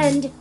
friend.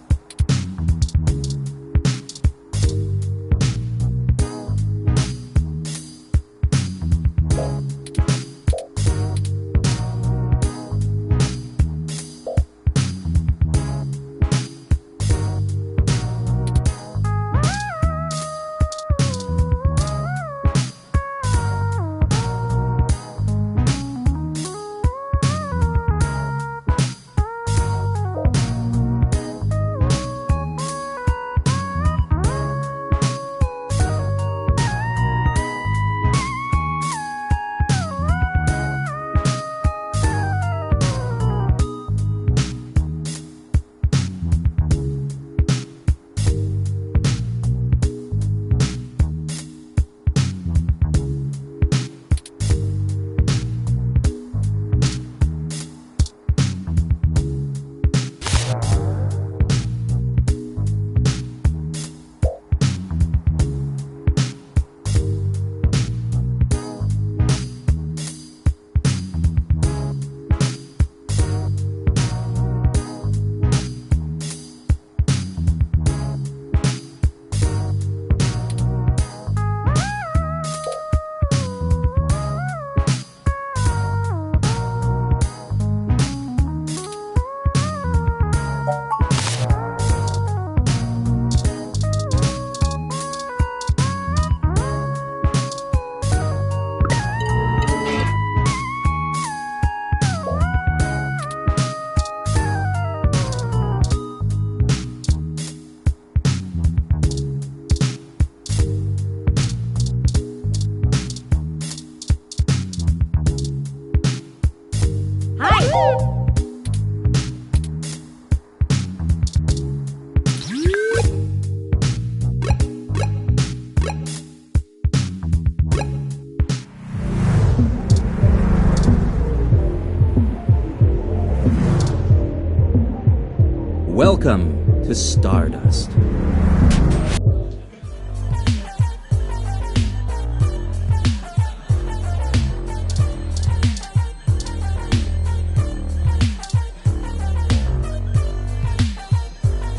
Welcome to Stardust.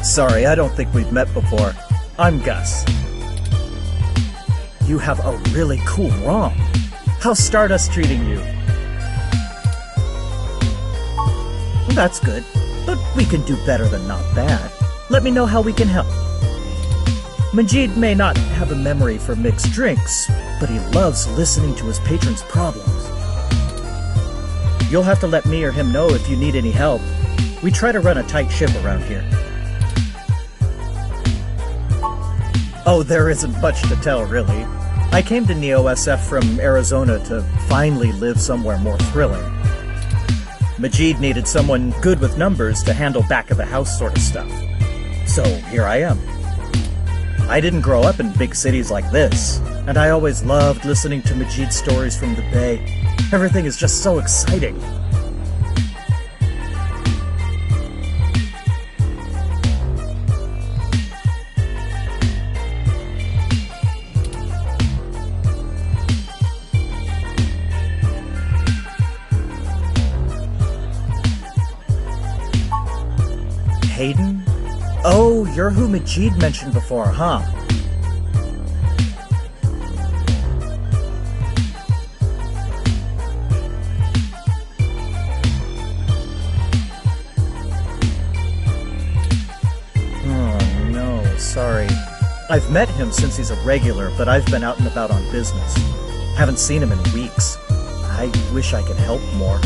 Sorry, I don't think we've met before. I'm Gus. You have a really cool ROM. How's Stardust treating you? That's good, but we can do better than not bad. Let me know how we can help. Majid may not have a memory for mixed drinks, but he loves listening to his patrons' problems. You'll have to let me or him know if you need any help. We try to run a tight ship around here. Oh, there isn't much to tell, really. I came to Neo-SF from Arizona to finally live somewhere more thrilling. Majid needed someone good with numbers to handle back-of-the-house sort of stuff. So here I am. I didn't grow up in big cities like this, and I always loved listening to Majid's stories from the Bay. Everything is just so exciting. Hayden? Oh, you're who Majid mentioned before, huh? Oh, no, sorry. I've met him since he's a regular, but I've been out and about on business. Haven't seen him in weeks. I wish I could help more.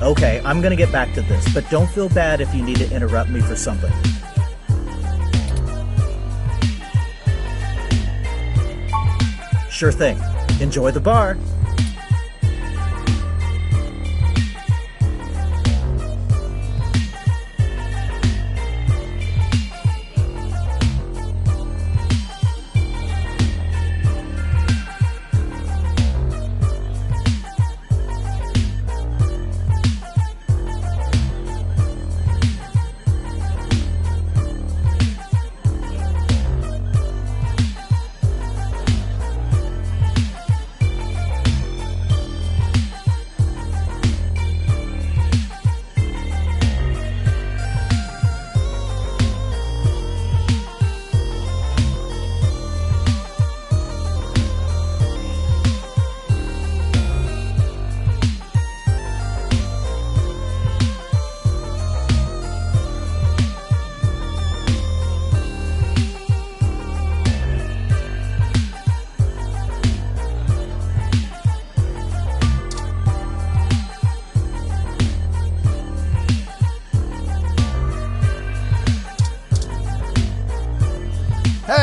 Okay, I'm gonna get back to this, but don't feel bad if you need to interrupt me for something. Sure thing. Enjoy the bar.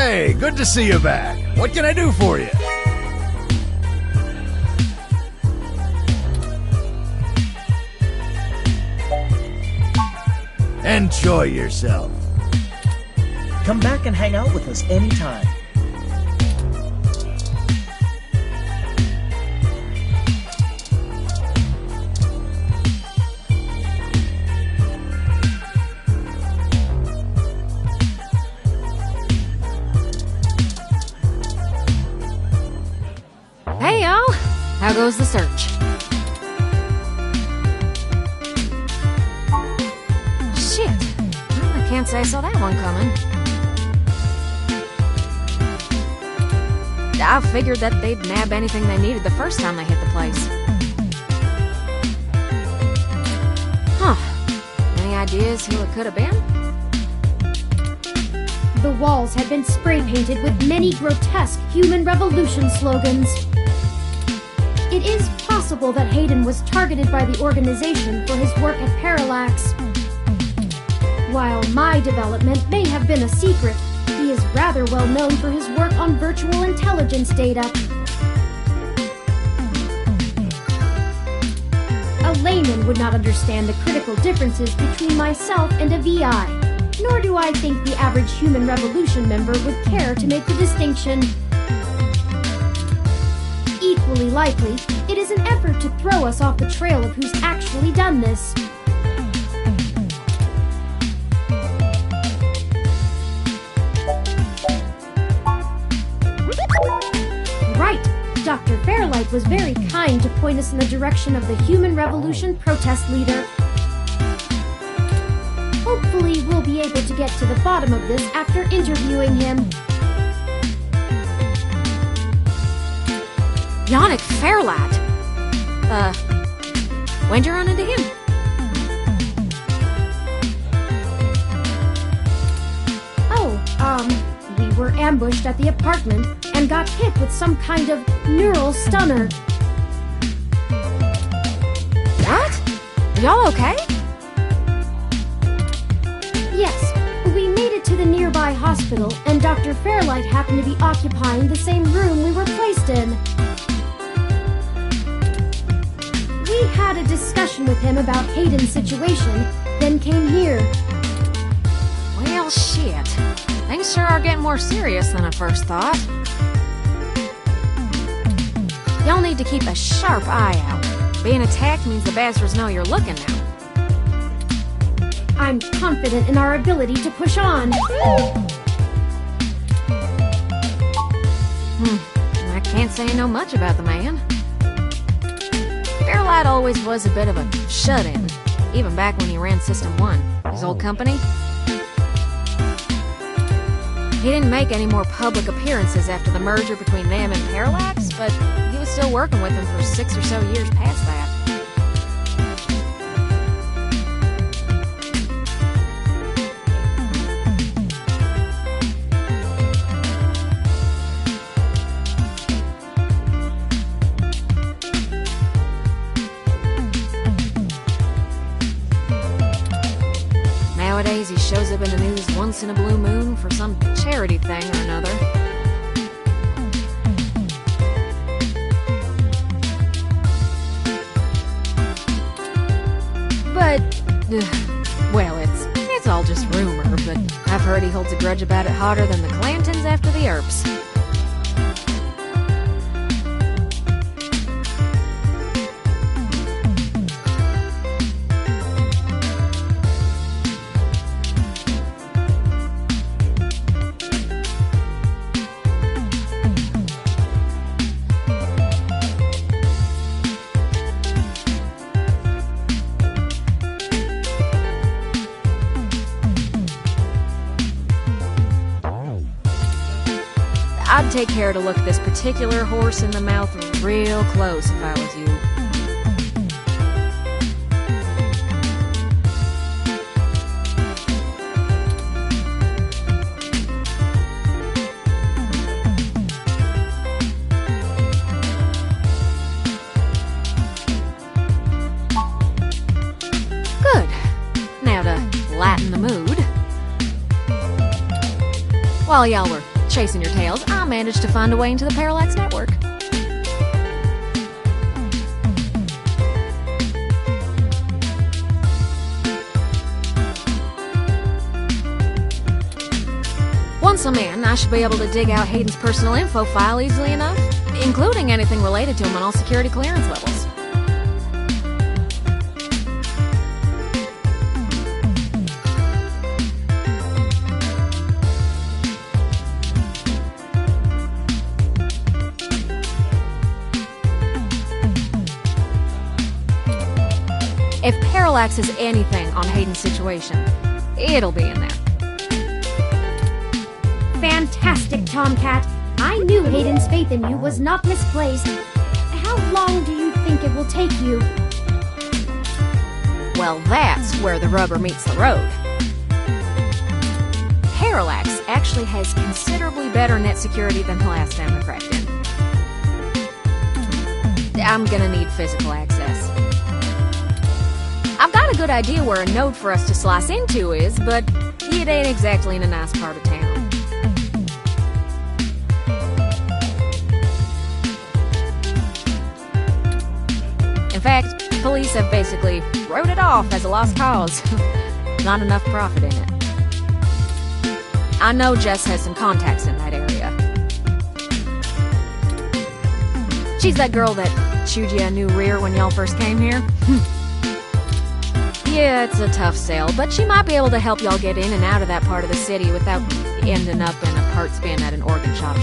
Hey, good to see you back. What can I do for you? Enjoy yourself. Come back and hang out with us anytime. Hey, y'all. How goes the search? Shit. Well, I can't say I saw that one coming. I figured that they'd nab anything they needed the first time they hit the place. Huh. Any ideas who it could have been? The walls had been spray painted with many grotesque human revolution slogans. It is possible that Hayden was targeted by the organization for his work at Parallax. While my development may have been a secret, he is rather well known for his work on virtual intelligence data. A layman would not understand the critical differences between myself and a VI, nor do I think the average Human Revolution member would care to make the distinction. Equally likely, it is an effort to throw us off the trail of who's actually done this. Right! Dr. Fairlight was very kind to point us in the direction of the Human Revolution protest leader. Hopefully, we'll be able to get to the bottom of this after interviewing him. Yannick Fairlight? When'd you run into him? We were ambushed at the apartment and got hit with some kind of neural stunner. What? Y'all okay? Yes, we made it to the nearby hospital, and Dr. Fairlight happened to be occupying the same room we were placed in. We had a discussion with him about Hayden's situation, then came here. Well, shit. Things sure are getting more serious than I first thought. Y'all need to keep a sharp eye out. Being attacked means the bastards know you're looking now. I'm confident in our ability to push on. I can't say I know much about the man. Fairlight always was a bit of a shut-in, even back when he ran System 1, his old company. He didn't make any more public appearances after the merger between them and Parallax, but he was still working with them for 6 or so years past that. Nowadays, he shows up in the news once in a blue moon for some charity thing or another. But, well, it's all just rumor, but I've heard he holds a grudge about it hotter than the Clantons after the Earps. I'd take care to look this particular horse in the mouth real close if I was you. Good. Now to lighten the mood. While y'all were chasing your tails, I managed to find a way into the Parallax Network. Once I'm in, I should be able to dig out Hayden's personal info file easily enough, including anything related to him on all security clearance levels. If Parallax is anything on Hayden's situation, it'll be in there. Fantastic, Tomcat. I knew Hayden's faith in you was not misplaced. How long do you think it will take you? Well, that's where the rubber meets the road. Parallax actually has considerably better net security than the last time I cracked in. I'm gonna need physical access. I've got a good idea where a node for us to slice into is, but it ain't exactly in a nice part of town. In fact, police have basically wrote it off as a lost cause. Not enough profit in it. I know Jess has some contacts in that area. She's that girl that chewed you a new rear when y'all first came here. Yeah, it's a tough sell, but she might be able to help y'all get in and out of that part of the city without ending up in a parts bin at an organ shop.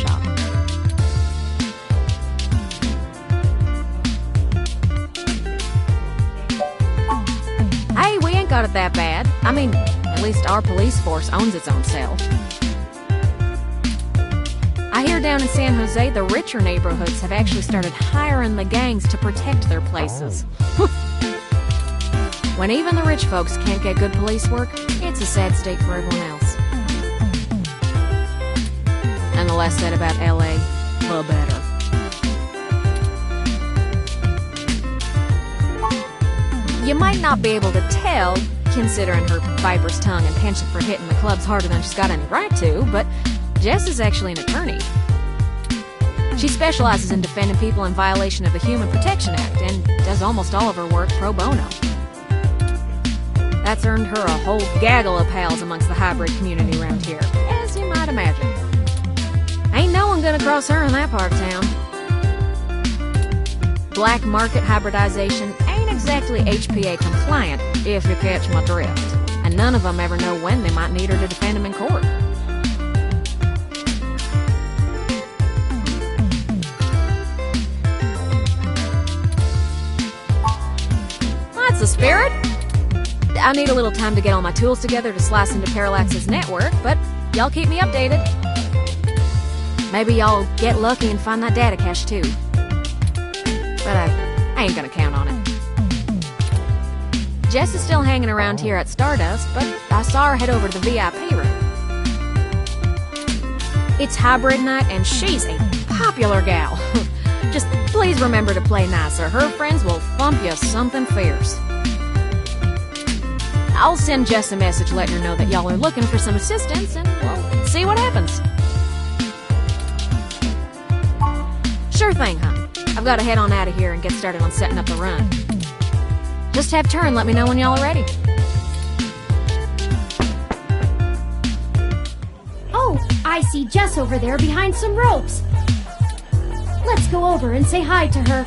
Hey, we ain't got it that bad. I mean, at least our police force owns its own self. I hear down in San Jose, the richer neighborhoods have actually started hiring the gangs to protect their places. When even the rich folks can't get good police work, it's a sad state for everyone else. And the less said about LA, the better. You might not be able to tell, considering her viper's tongue and penchant for hitting the clubs harder than she's got any right to, but Jess is actually an attorney. She specializes in defending people in violation of the Human Protection Act and does almost all of her work pro bono. That's earned her a whole gaggle of pals amongst the hybrid community around here, as you might imagine. Ain't no one gonna cross her in that part of town. Black market hybridization ain't exactly HPA compliant, if you catch my drift. And none of them ever know when they might need her to defend them in court. That's the spirit. I need a little time to get all my tools together to slice into Parallax's network, but y'all keep me updated. Maybe y'all get lucky and find that data cache too. But I ain't gonna count on it. Jess is still hanging around here at Stardust, but I saw her head over to the VIP room. It's hybrid night and she's a popular gal. Just please remember to play nice or her friends will thump you something fierce. I'll send Jess a message letting her know that y'all are looking for some assistance and we'll see what happens. Sure thing, hon. I've got to head on out of here and get started on setting up the run. Just have turn, let me know when y'all are ready. Oh, I see Jess over there behind some ropes. Let's go over and say hi to her.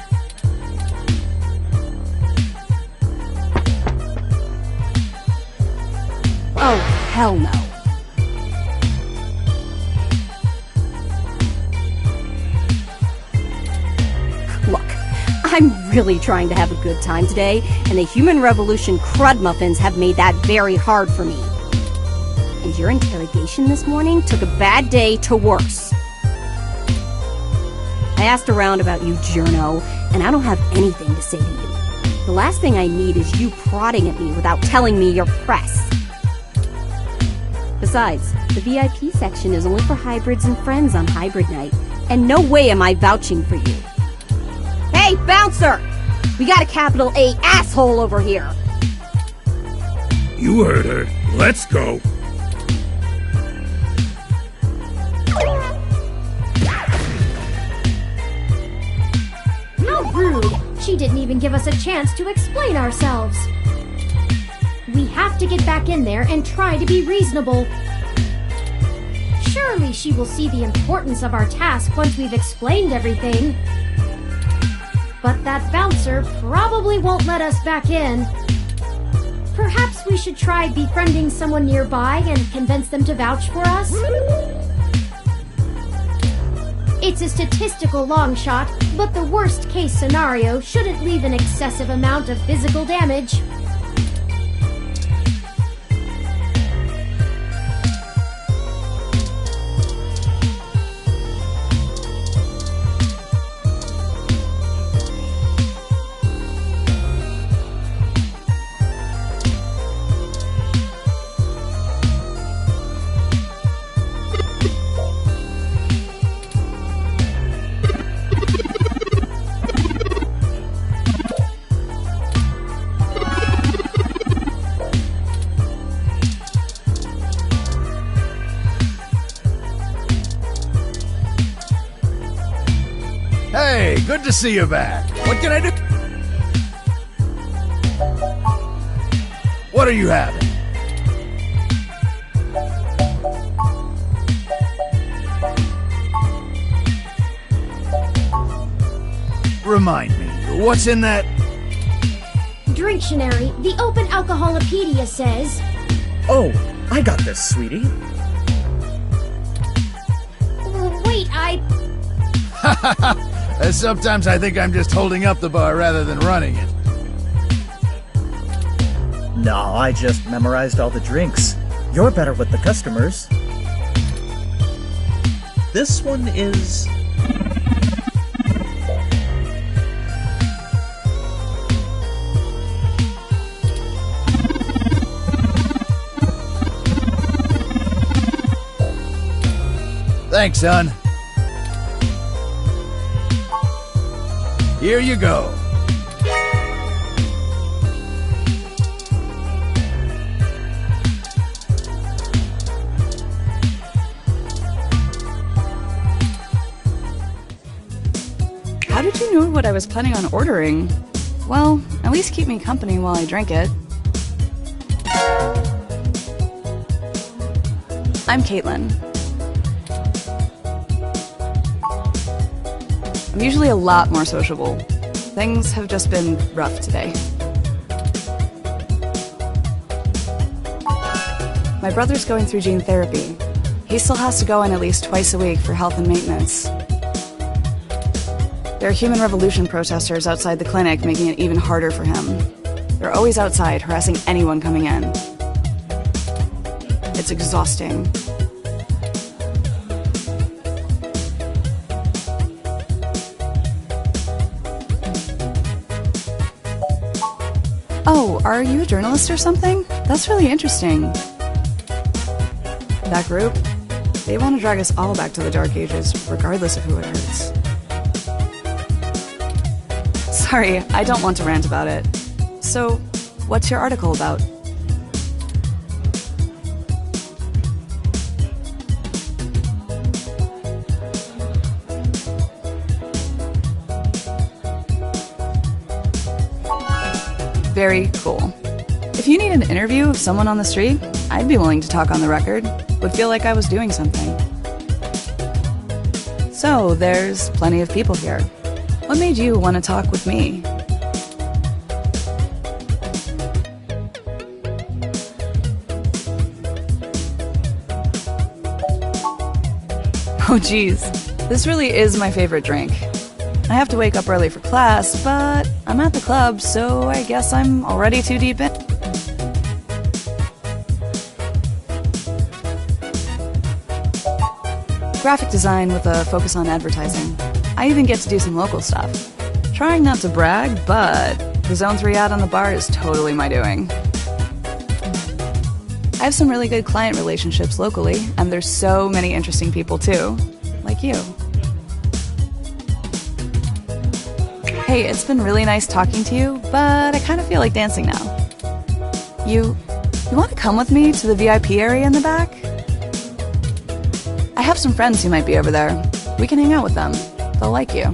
Oh, hell no. Look, I'm really trying to have a good time today, and the Human Revolution crud muffins have made that very hard for me. And your interrogation this morning took a bad day to worse. I asked around about you, Journo, and I don't have anything to say to you. The last thing I need is you prodding at me without telling me you're press. Besides, the VIP section is only for hybrids and friends on hybrid night, and no way am I vouching for you. Hey, bouncer! We got a capital A asshole over here! You heard her. Let's go. She didn't even give us a chance to explain ourselves. We have to get back in there and try to be reasonable. Surely she will see the importance of our task once we've explained everything. But that bouncer probably won't let us back in. Perhaps we should try befriending someone nearby and convince them to vouch for us? It's a statistical long shot, but the worst case scenario shouldn't leave an excessive amount of physical damage. Hey, good to see you back. What can I do? What are you having? Remind me, what's in that? Drinctionary, the Open Alcoholopedia says... Oh, I got this, sweetie. Wait, Sometimes I think I'm just holding up the bar rather than running it. No, I just memorized all the drinks. You're better with the customers. This one is... Thanks, son. Here you go. How did you know what I was planning on ordering? Well, at least keep me company while I drink it. I'm Caitlin. I'm usually a lot more sociable. Things have just been rough today. My brother's going through gene therapy. He still has to go in at least twice a week for health and maintenance. There are Human Revolution protesters outside the clinic making it even harder for him. They're always outside, harassing anyone coming in. It's exhausting. Oh, are you a journalist or something? That's really interesting. That group, they want to drag us all back to the Dark Ages, regardless of who it hurts. Sorry, I don't want to rant about it. So, what's your article about? Very cool. If you need an interview of someone on the street, I'd be willing to talk on the record. Would feel like I was doing something. So, there's plenty of people here. What made you want to talk with me? Oh geez, this really is my favorite drink. I have to wake up early for class, but I'm at the club, so I guess I'm already too deep in. Graphic design with a focus on advertising. I even get to do some local stuff. Trying not to brag, but the Zone 3 ad on the bar is totally my doing. I have some really good client relationships locally, and there's so many interesting people too, like you. Hey, it's been really nice talking to you, but I kind of feel like dancing now. You want to come with me to the VIP area in the back? I have some friends who might be over there. We can hang out with them. They'll like you.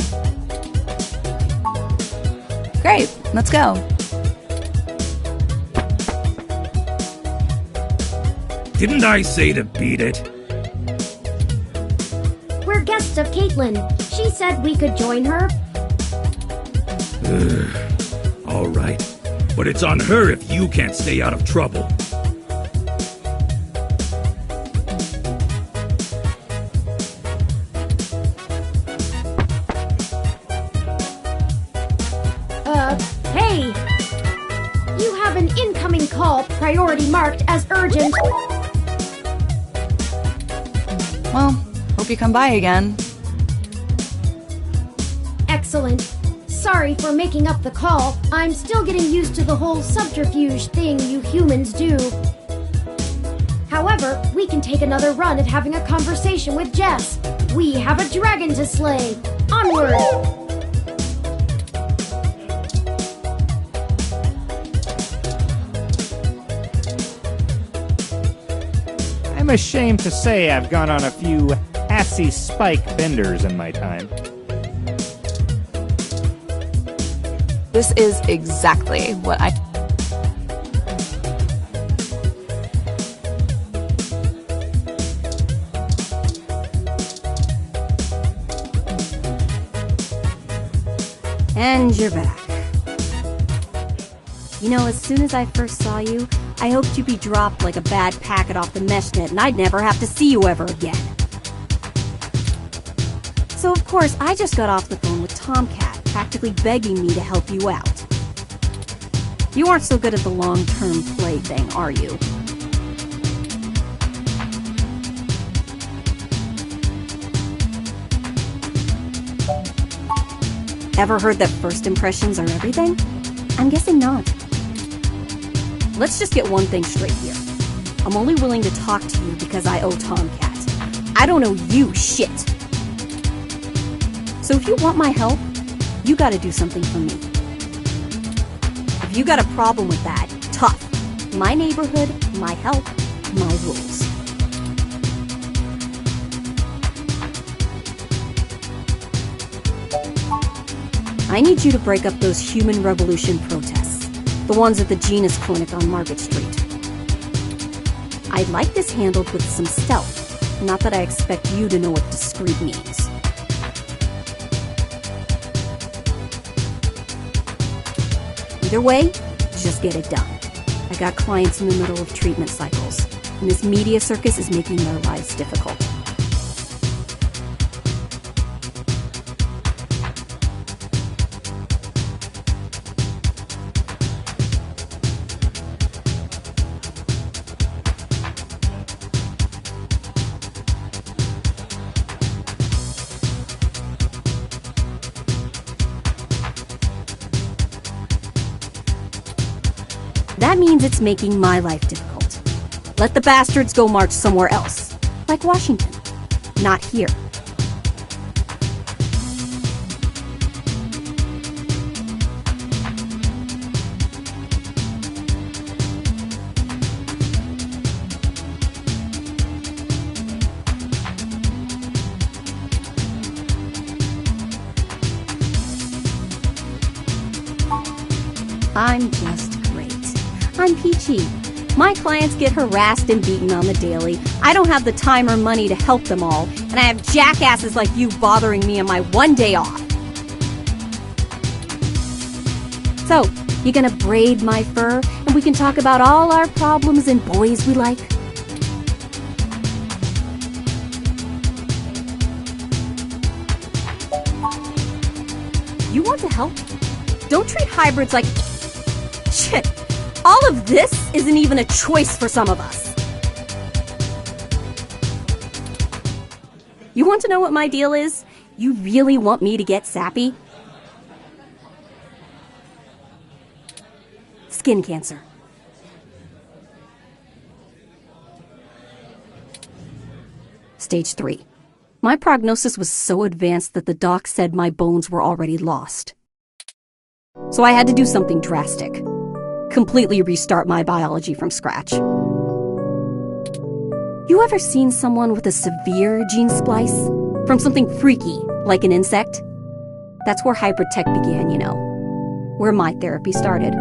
Great, let's go. Didn't I say to beat it? We're guests of Caitlin. She said we could join her. All right. But it's on her if you can't stay out of trouble. Hey! You have an incoming call, priority marked as urgent. Well, hope you come by again. Excellent. Sorry for making up the call. I'm still getting used to the whole subterfuge thing you humans do. However, we can take another run at having a conversation with Jess. We have a dragon to slay. Onward! I'm ashamed to say I've gone on a few assy spike benders in my time. This is exactly what I... And you're back. You know, as soon as I first saw you, I hoped you'd be dropped like a bad packet off the mesh net and I'd never have to see you ever again. So of course, I just got off the phone with Tomcat, practically begging me to help you out. You aren't so good at the long-term play thing, are you? Ever heard that first impressions are everything? I'm guessing not. Let's just get one thing straight here. I'm only willing to talk to you because I owe Tomcat. I don't owe you shit. So if you want my help, you gotta do something for me. If you got a problem with that, tough. My neighborhood, my help, my rules. I need you to break up those Human Revolution protests. The ones at the Genus Clinic on Market Street. I'd like this handled with some stealth. Not that I expect you to know what discreet means. Either way, just get it done. I got clients in the middle of treatment cycles, and this media circus is making their lives difficult. That means it's making my life difficult. Let the bastards go march somewhere else, like Washington, not here. I'm just I'm peachy. My clients get harassed and beaten on the daily. I don't have the time or money to help them all, and I have jackasses like you bothering me on my one day off. So, you gonna braid my fur, and we can talk about all our problems and boys we like? You want to help? Don't treat hybrids like... Shit! All of this isn't even a choice for some of us. You want to know what my deal is? You really want me to get sappy? Skin cancer. Stage 3. My prognosis was so advanced that the doc said my bones were already lost. So I had to do something drastic. Completely restart my biology from scratch. You ever seen someone with a severe gene splice? From something freaky, like an insect? That's where hybrid tech began, you know. where my therapy started.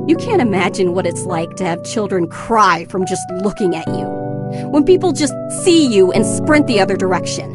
You can't imagine what it's like to have children cry from just looking at you, when people just see you and sprint the other direction.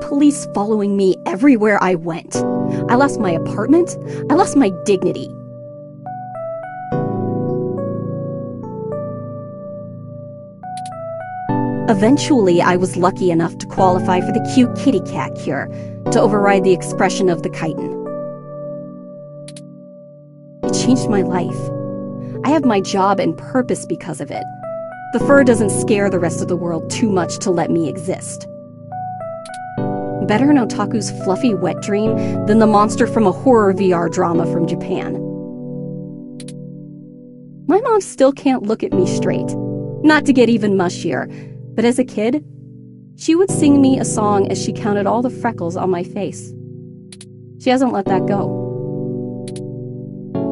Police following me everywhere I went. I lost my apartment. I lost my dignity. Eventually, I was lucky enough to qualify for the cute kitty cat cure to override the expression of the chitin. It changed my life. I have my job and purpose because of it. The fur doesn't scare the rest of the world too much to let me exist. Better an otaku's fluffy wet dream than the monster from a horror VR drama from Japan. My mom still can't look at me straight. Not to get even mushier, but as a kid, she would sing me a song as she counted all the freckles on my face. She hasn't let that go.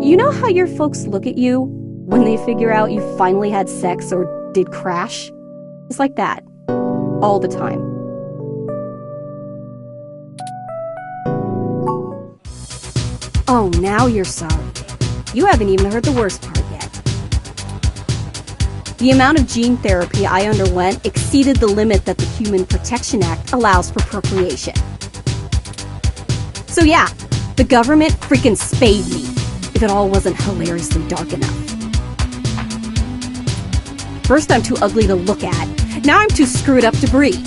You know how your folks look at you when they figure out you finally had sex or did crash? It's like that. All the time. Oh, now you're sorry. You haven't even heard the worst part yet. The amount of gene therapy I underwent exceeded the limit that the Human Protection Act allows for procreation. So yeah, the government freaking spayed me, if it all wasn't hilariously dark enough. First I'm too ugly to look at, now I'm too screwed up to breathe.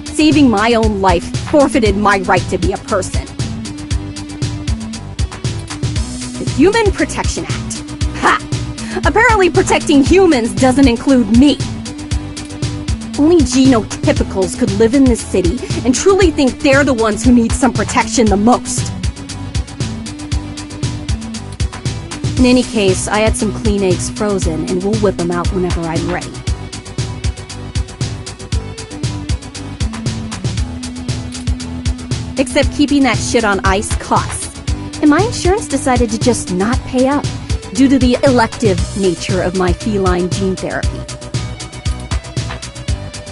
Saving my own life forfeited my right to be a person. The Human Protection Act. Ha! Apparently protecting humans doesn't include me. Only genotypicals could live in this city and truly think they're the ones who need some protection the most. In any case, I had some clean eggs frozen and we'll whip them out whenever I'm ready. Except keeping that shit on ice costs. And my insurance decided to just not pay up due to the elective nature of my feline gene therapy.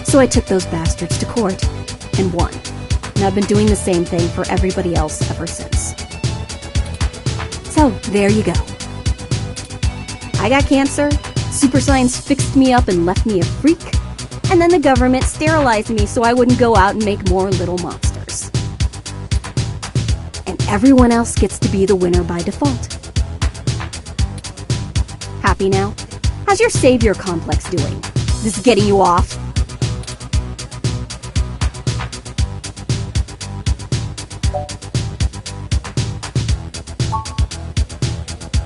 So I took those bastards to court and won. And I've been doing the same thing for everybody else ever since. So there you go. I got cancer, super science fixed me up and left me a freak, and then the government sterilized me so I wouldn't go out and make more little monsters. Everyone else gets to be the winner by default. Happy now? How's your savior complex doing? Is this getting you off?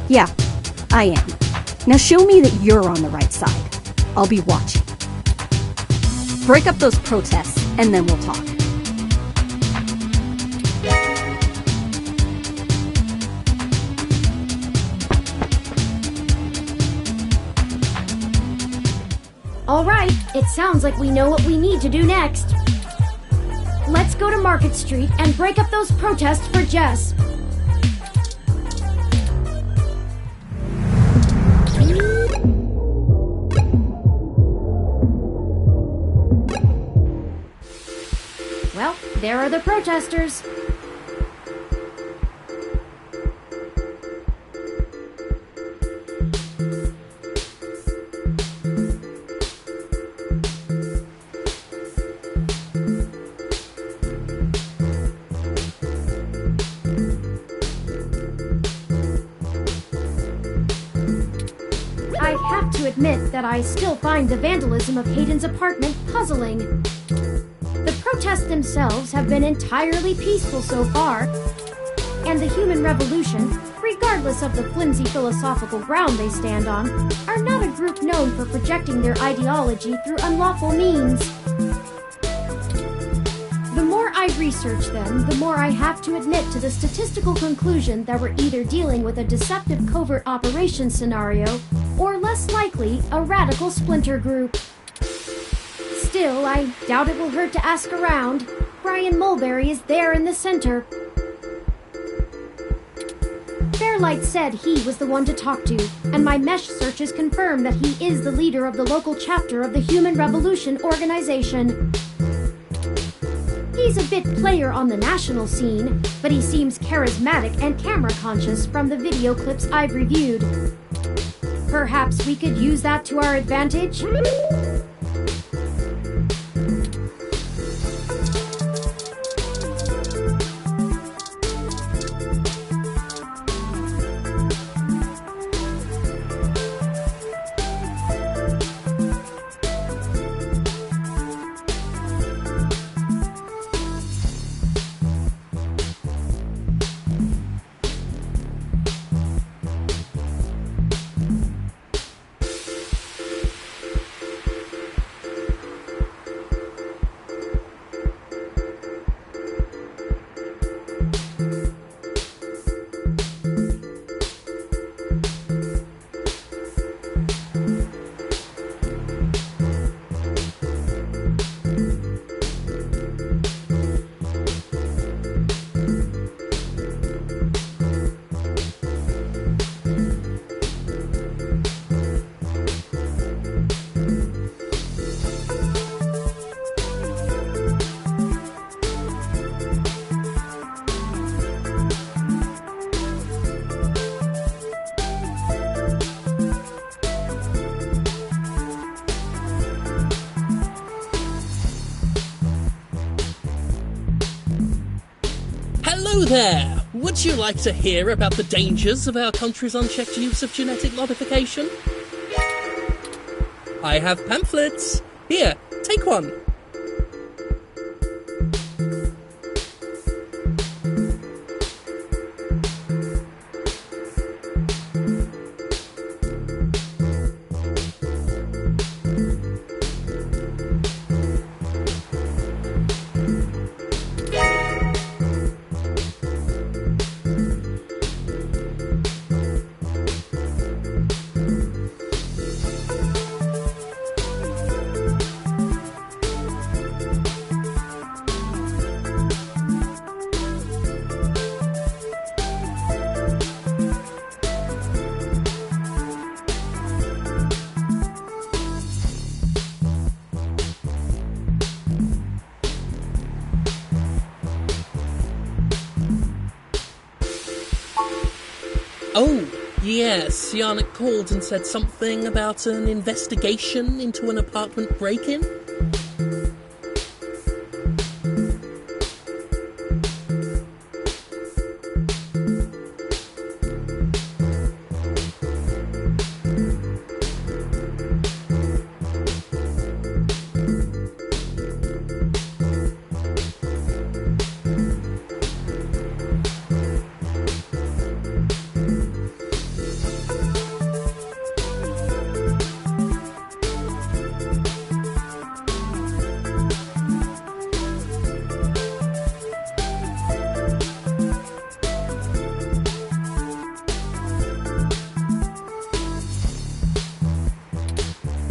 Yeah, I am. Now show me that you're on the right side. I'll be watching. Break up those protests, and then we'll talk. All right, it sounds like we know what we need to do next. Let's go to Market Street and break up those protests for Jess. Well, there are the protesters. Admit that I still find the vandalism of Hayden's apartment puzzling. The protests themselves have been entirely peaceful so far, and the human revolution, regardless of the flimsy philosophical ground they stand on, are not a group known for projecting their ideology through unlawful means. The more I research them, the more I have to admit to the statistical conclusion that we're either dealing with a deceptive covert operations scenario, or less likely, a radical splinter group. Still, I doubt it will hurt to ask around. Brian Mulberry is there in the center. Fairlight said he was the one to talk to, and my mesh searches confirm that he is the leader of the local chapter of the Human Revolution organization. He's a bit player on the national scene, but he seems charismatic and camera-conscious from the video clips I've reviewed. Perhaps we could use that to our advantage? Hello there! Would you like to hear about the dangers of our country's unchecked use of genetic modification? I have pamphlets. Here, take one. Oh, yes, Yannick called and said something about an investigation into an apartment break-in?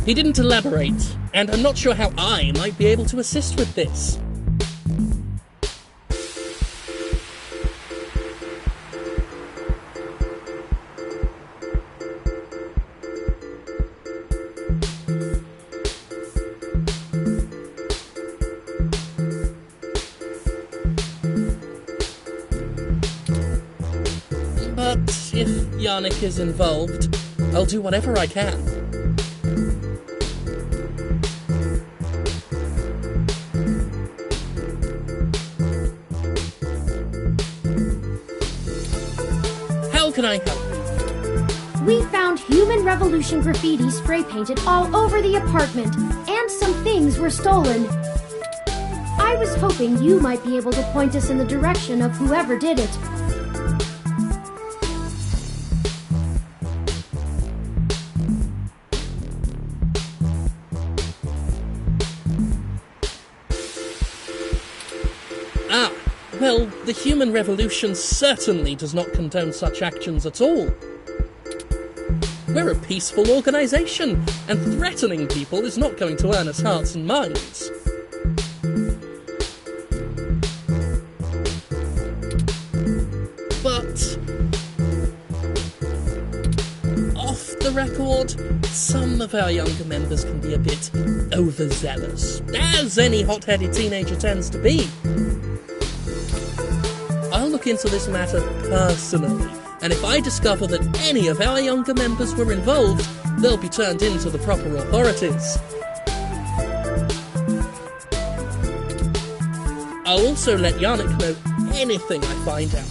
He didn't elaborate, and I'm not sure how I might be able to assist with this. But if Yannick is involved, I'll do whatever I can. How can I help? We found Human Revolution graffiti spray painted all over the apartment, and some things were stolen. I was hoping you might be able to point us in the direction of whoever did it. Well, the Human Revolution certainly does not condone such actions at all. We're a peaceful organisation, and threatening people is not going to earn us hearts and minds. But off the record, some of our younger members can be a bit overzealous, as any hot-headed teenager tends to be. I'll look into this matter personally, and if I discover that any of our younger members were involved, they'll be turned in to the proper authorities. I'll also let Yannick know anything I find out.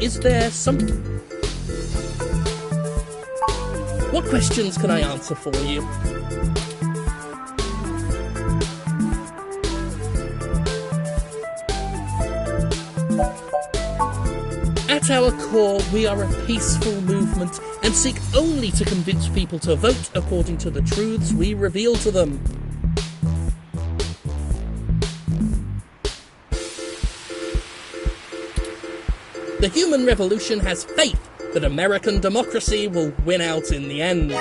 Is there some... What questions can I answer for you? At our core, we are a peaceful movement and seek only to convince people to vote according to the truths we reveal to them. The human revolution has faith that American democracy will win out in the end.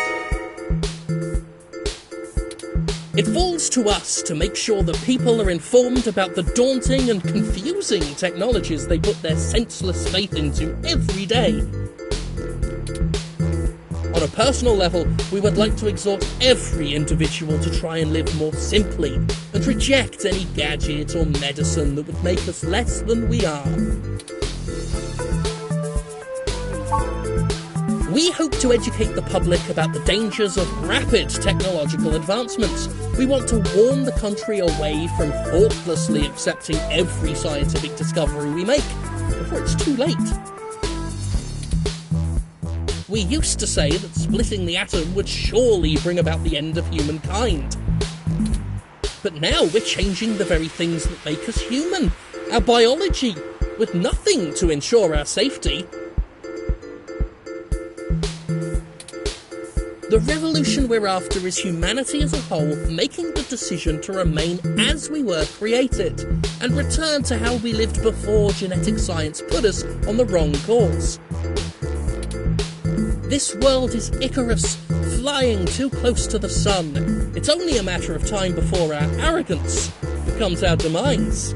It falls to us to make sure that people are informed about the daunting and confusing technologies they put their senseless faith into every day. On a personal level, we would like to exhort every individual to try and live more simply and reject any gadget or medicine that would make us less than we are. We hope to educate the public about the dangers of rapid technological advancements. We want to warn the country away from thoughtlessly accepting every scientific discovery we make before it's too late. We used to say that splitting the atom would surely bring about the end of humankind. But now we're changing the very things that make us human, our biology, with nothing to ensure our safety. The revolution we're after is humanity as a whole making the decision to remain as we were created and return to how we lived before genetic science put us on the wrong course. This world is Icarus, flying too close to the sun. It's only a matter of time before our arrogance becomes our demise.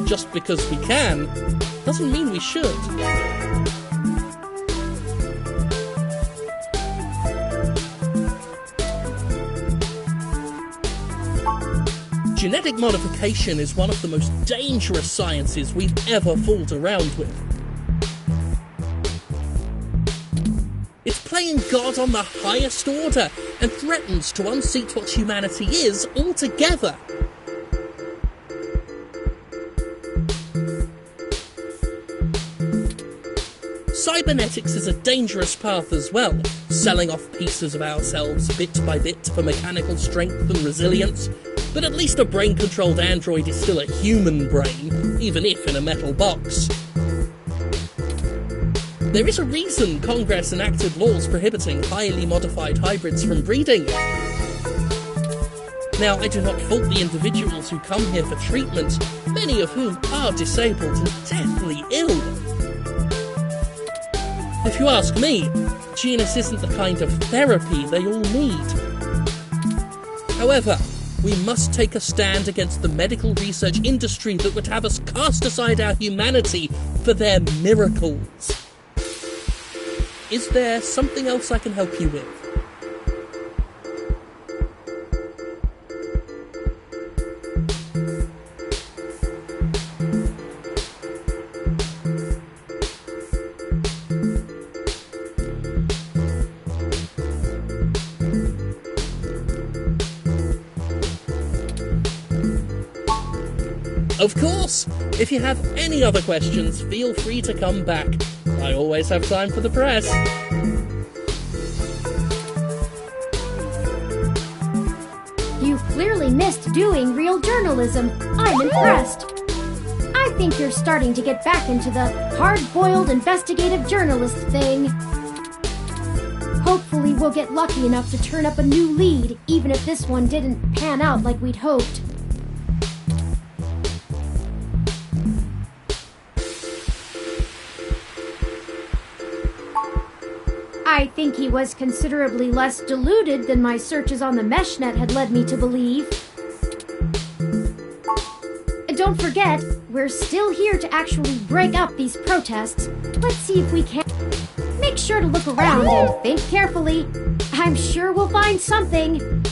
Just because we can doesn't mean we should. Genetic modification is one of the most dangerous sciences we've ever fooled around with. It's playing God on the highest order and threatens to unseat what humanity is altogether. Cybernetics is a dangerous path as well, selling off pieces of ourselves bit by bit for mechanical strength and resilience. But at least a brain-controlled android is still a human brain, even if in a metal box. There is a reason Congress enacted laws prohibiting highly modified hybrids from breeding. Now, I do not fault the individuals who come here for treatment, many of whom are disabled and deathly ill. If you ask me, Genus isn't the kind of therapy they all need. However, we must take a stand against the medical research industry that would have us cast aside our humanity for their miracles. Is there something else I can help you with? Of course! If you have any other questions, feel free to come back. I always have time for the press. You've clearly missed doing real journalism. I'm impressed. I think you're starting to get back into the hard-boiled investigative journalist thing. Hopefully we'll get lucky enough to turn up a new lead, even if this one didn't pan out like we'd hoped. I think he was considerably less deluded than my searches on the meshnet had led me to believe. Don't forget, we're still here to actually break up these protests. Let's see if we can. Make sure to look around and think carefully. I'm sure we'll find something.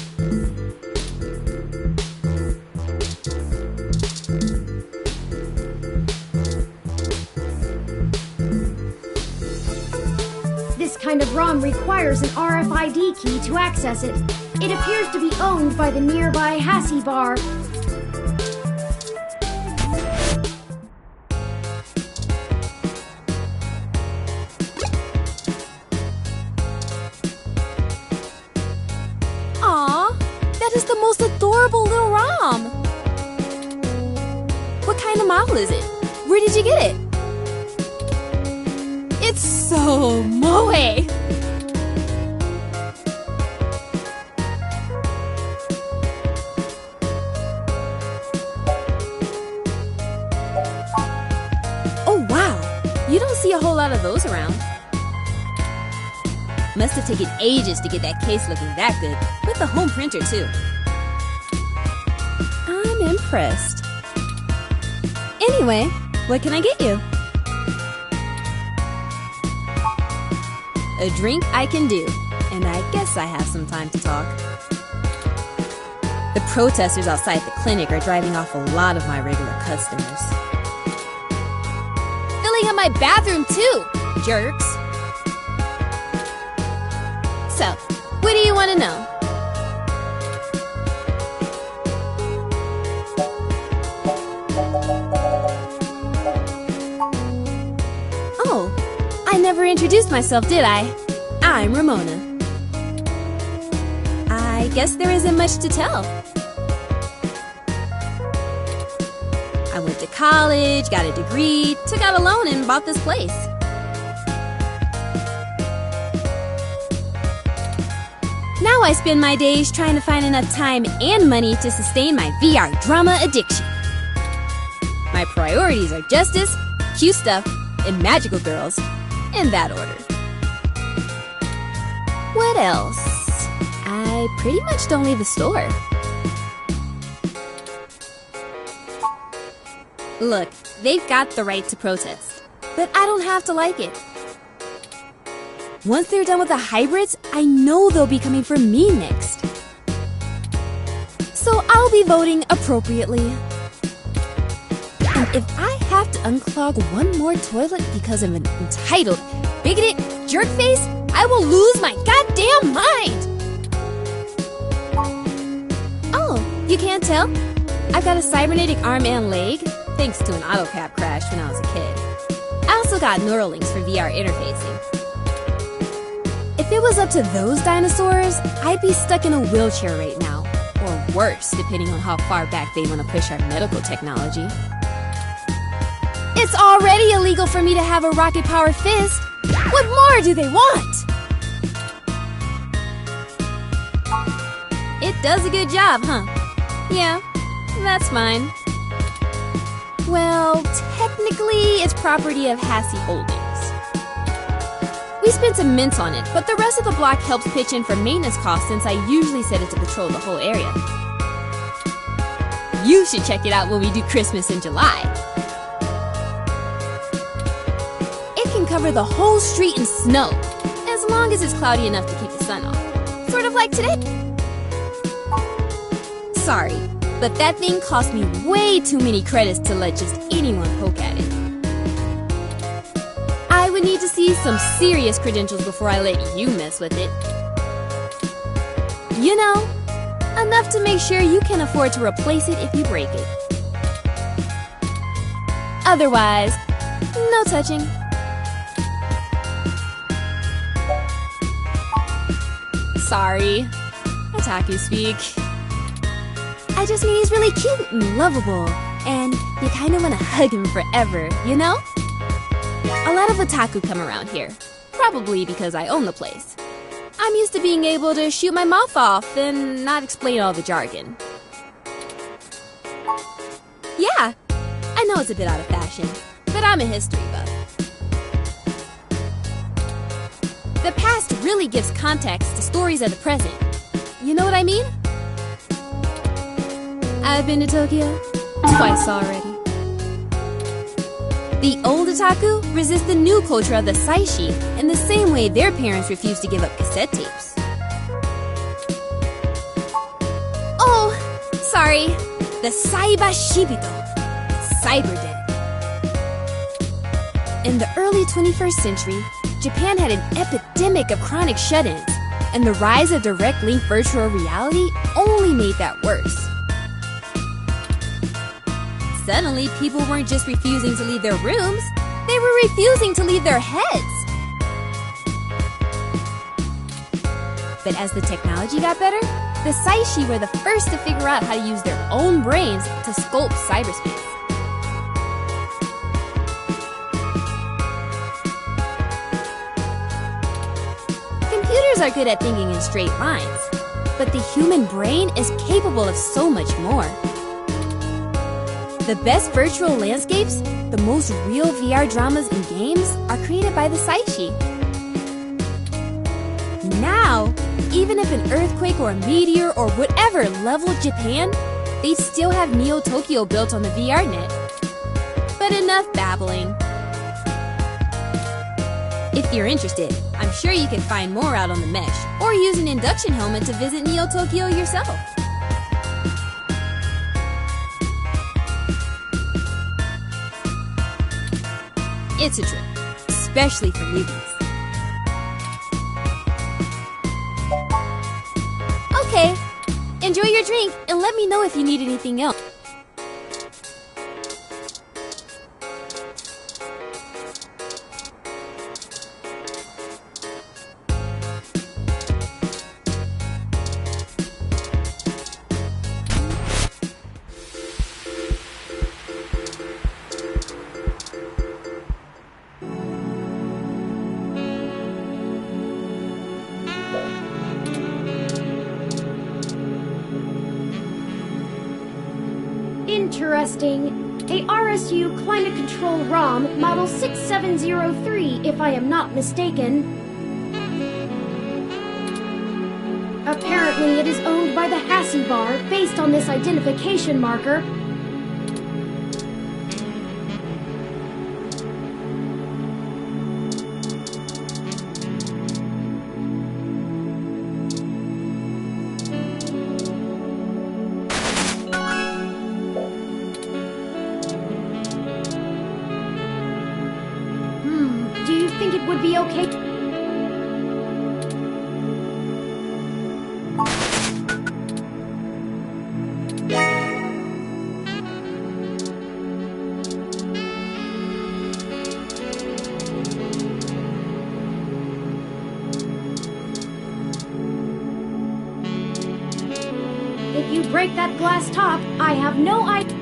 This kind of ROM requires an RFID key to access it. It appears to be owned by the nearby Hassie Bar. is the most adorable little ROM. What kind of model is it? Where did you get it? It's so moe. Oh wow, you don't see a whole lot of those around. Must have taken ages to get that case looking that good, with the home printer too. I'm impressed. Anyway, what can I get you? A drink I can do, and I guess I have some time to talk. The protesters outside the clinic are driving off a lot of my regular customers. Filling up my bathroom too, jerks! So, what do you want to know? Oh, I never introduced myself, did I? I'm Ramona. I guess there isn't much to tell. I went to college, got a degree, took out a loan, and bought this place. Now I spend my days trying to find enough time and money to sustain my VR drama addiction. My priorities are justice, cute stuff, and magical girls, in that order. What else? I pretty much don't leave the store. Look, they've got the right to protest, but I don't have to like it. Once they're done with the hybrids, I know they'll be coming for me next. So I'll be voting appropriately. And if I have to unclog one more toilet because of an entitled, bigoted jerkface, I will lose my goddamn mind! Oh, you can't tell? I've got a cybernetic arm and leg, thanks to an AutoCAD crash when I was a kid. I also got Neuralinks for VR interfacing. If it was up to those dinosaurs, I'd be stuck in a wheelchair right now. Or worse, depending on how far back they want to push our medical technology. It's already illegal for me to have a rocket-powered fist. What more do they want? It does a good job, huh? Yeah, that's mine. Well, technically, it's property of Hassie Holdings. We spent some mints on it, but the rest of the block helps pitch in for maintenance costs since I usually set it to patrol the whole area. You should check it out when we do Christmas in July. It can cover the whole street in snow, as long as it's cloudy enough to keep the sun off. Sort of like today. Sorry, but that thing cost me way too many credits to let just anyone poke at it. I would need to see some serious credentials before I let you mess with it. You know, enough to make sure you can afford to replace it if you break it. Otherwise, no touching. Sorry, otaku speak. I just mean he's really cute and lovable, and you kind of want to hug him forever, you know? A lot of otaku come around here, probably because I own the place. I'm used to being able to shoot my mouth off and not explain all the jargon. Yeah, I know it's a bit out of fashion, but I'm a history buff. The past really gives context to stories of the present. You know what I mean? I've been to Tokyo twice already. The old otaku resist the new culture of the saishi in the same way their parents refused to give up cassette tapes. Oh, sorry. The Saiba Shibito. Cyber dead. In the early 21st century, Japan had an epidemic of chronic shut-ins, and the rise of direct link virtual reality only made that worse. Suddenly, people weren't just refusing to leave their rooms, they were refusing to leave their heads. But as the technology got better, The Saishi were the first to figure out how to use their own brains to sculpt cyberspace. Computers are good at thinking in straight lines, but the human brain is capable of so much more. The best virtual landscapes, the most real VR dramas and games are created by the Saishi. Now, even if an earthquake or a meteor or whatever leveled Japan, they'd still have Neo Tokyo built on the VR net. But enough babbling. If you're interested, I'm sure you can find more out on the mesh, or use an induction helmet to visit Neo Tokyo yourself. It's a trip, especially for newbies. Okay, enjoy your drink and let me know if you need anything else. Interesting. A RSU Climate Control ROM, model 6703, if I am not mistaken. Apparently it is owned by the Hassie Bar, based on this identification marker. Do you think it would be okay? If you break that glass top, I have no idea.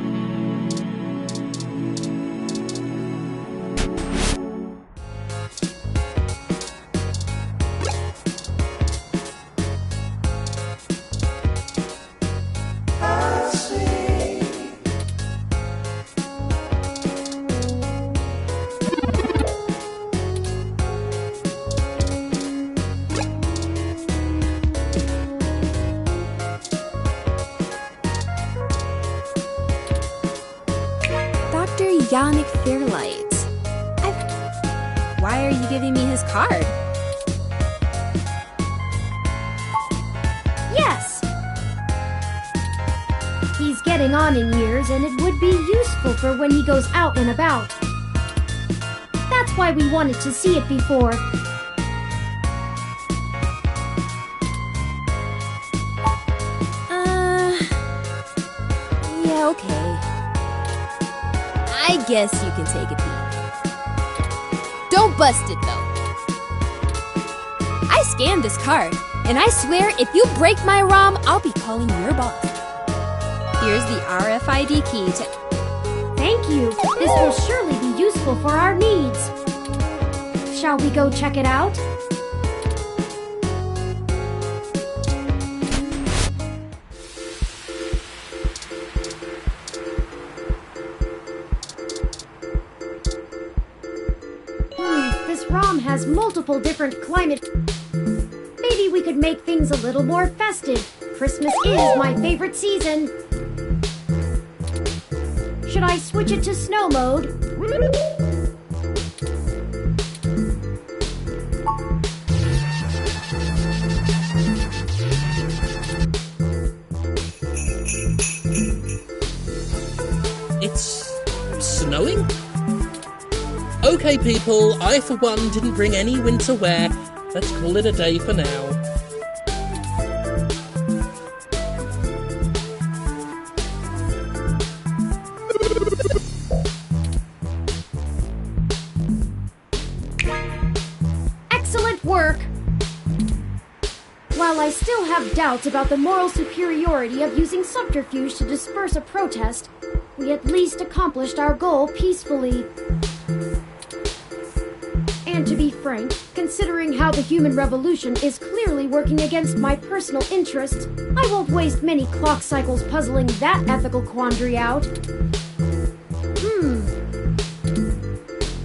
Dr. Yannick Fairlight. Why are you giving me his card? Yes! He's getting on in years, and it would be useful for when he goes out and about. That's why we wanted to see it before. Yeah, okay. I guess you can take a peek. Don't bust it, though. I scanned this card, and I swear if you break my ROM, I'll be calling your boss. Here's the RFID key to... Thank you. This will surely be useful for our needs. Shall we go check it out? This ROM has multiple different climate... Maybe we could make things a little more festive. Christmas is my favorite season. Should I switch it to snow mode? It's snowing? Okay, people, I for one didn't bring any winter wear. Let's call it a day for now. Excellent work! While I still have doubts about the moral superiority of using subterfuge to disperse a protest, we at least accomplished our goal peacefully. And to be frank, considering how the human revolution is clearly working against my personal interests, I won't waste many clock cycles puzzling that ethical quandary out.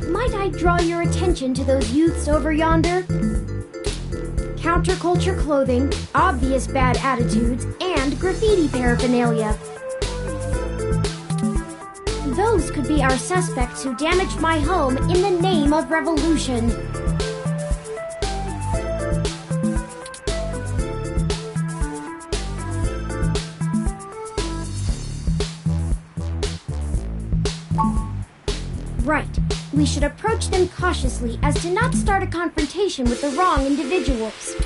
Might I draw your attention to those youths over yonder? Counterculture clothing, obvious bad attitudes, and graffiti paraphernalia. Those could be our suspects who damaged my home in the name of revolution. Right. We should approach them cautiously as to not start a confrontation with the wrong individuals.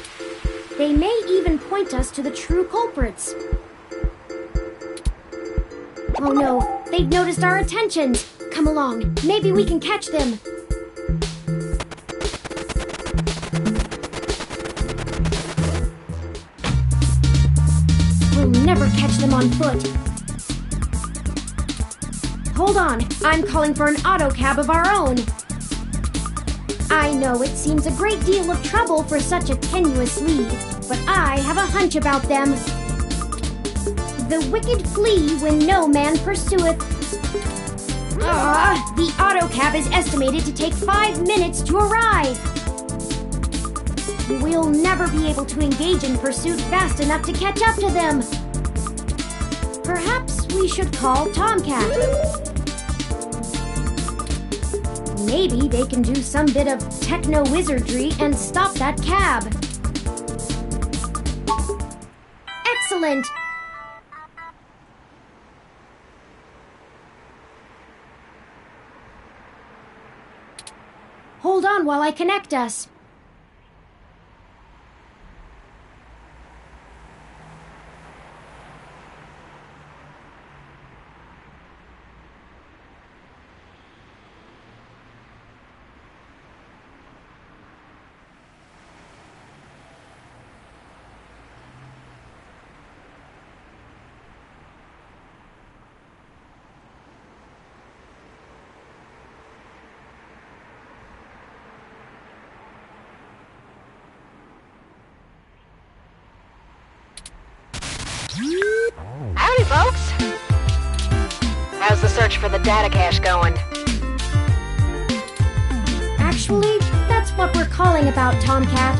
They may even point us to the true culprits. Oh no, they've noticed our attentions. Come along, maybe we can catch them. We'll never catch them on foot. Hold on, I'm calling for an auto cab of our own. I know it seems a great deal of trouble for such a tenuous lead, but I have a hunch about them. The wicked flee when no man pursueth. The auto cab is estimated to take 5 minutes to arrive. We'll never be able to engage in pursuit fast enough to catch up to them. Perhaps we should call Tomcat. Maybe they can do some bit of techno-wizardry and stop that cab. Excellent! Hold on while I connect us. Howdy, folks! How's the search for the data cache going? Actually, that's what we're calling about, Tomcat.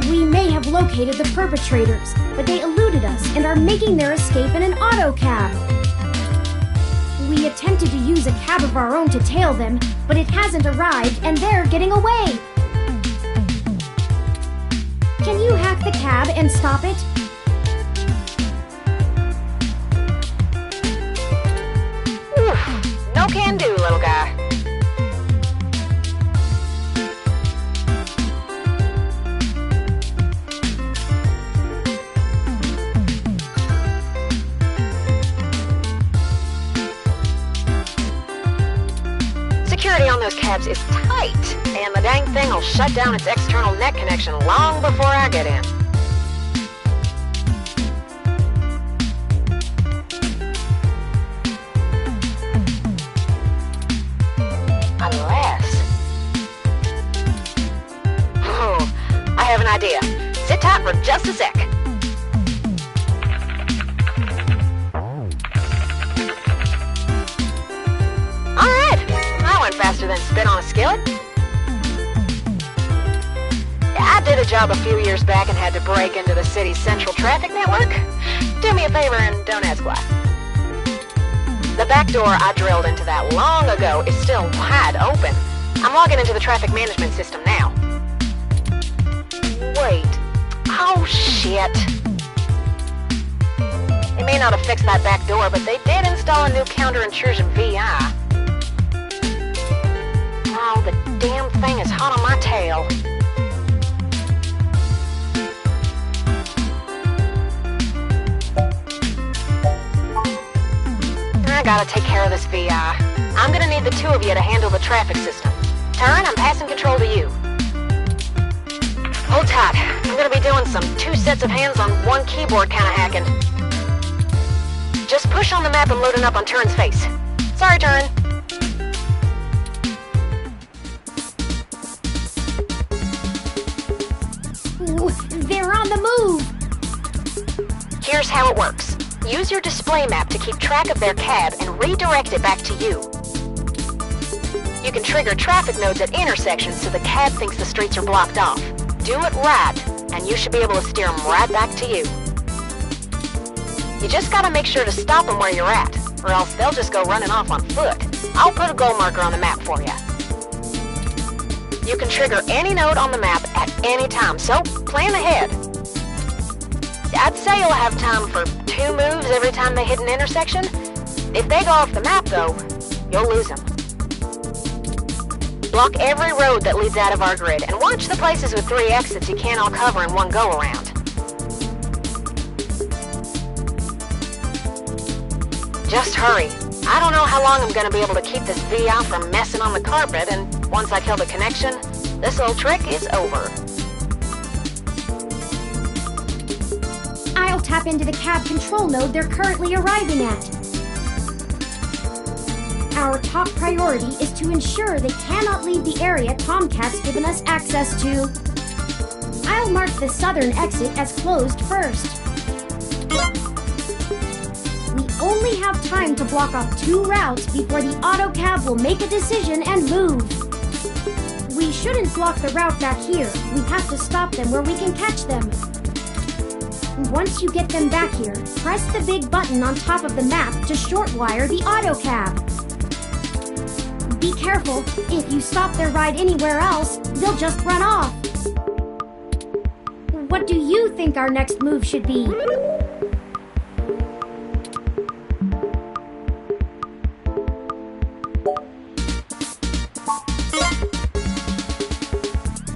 We may have located the perpetrators, but they eluded us and are making their escape in an auto cab. We attempted to use a cab of our own to tail them, but it hasn't arrived and they're getting away. Can you hack the cab and stop it? No can do, little guy. Security on those cabs is tight, and the dang thing will shut down its external net connection long before I get in. Unless... Oh, I have an idea. Sit tight for just a sec. Alright, that went faster than spit on a skillet. I did a job a few years back and had to break into the city's central traffic network. Do me a favor and don't ask why. The back door I drilled into that long ago is still wide open. I'm logging into the traffic management system now. Wait. Oh, shit. They may not have fixed that back door, but they did install a new counter-intrusion VI. Oh, the damn thing is hot on my tail. I gotta take care of this VI. I'm gonna need the two of you to handle the traffic system. Turin, I'm passing control to you. Hold tight. I'm gonna be doing some 2 sets of hands on 1 keyboard kind of hacking. Just push on the map and load it up on Turin's face. Sorry, Turin. Ooh, they're on the move! Here's how it works. Use your display map to keep track of their cab and redirect it back to you. You can trigger traffic nodes at intersections so the cab thinks the streets are blocked off. Do it right, and you should be able to steer them right back to you. You just gotta make sure to stop them where you're at, or else they'll just go running off on foot. I'll put a goal marker on the map for you. You can trigger any node on the map at any time, so plan ahead. I'd say you'll have time for 2 moves every time they hit an intersection. If they go off the map, though, you'll lose them. Block every road that leads out of our grid, and watch the places with 3 exits you can't all cover in one go-around. Just hurry. I don't know how long I'm gonna be able to keep this VI from messing on the carpet, and once I kill the connection, this old trick is over. I'll tap into the cab control node they're currently arriving at. Our top priority is to ensure they cannot leave the area Tomcat's given us access to. I'll mark the southern exit as closed first. We only have time to block off 2 routes before the autocab will make a decision and move. We shouldn't block the route back here. We have to stop them where we can catch them. Once you get them back here, press the big button on top of the map to shortwire the autocab. Be careful. If you stop their ride anywhere else, they'll just run off. What do you think our next move should be?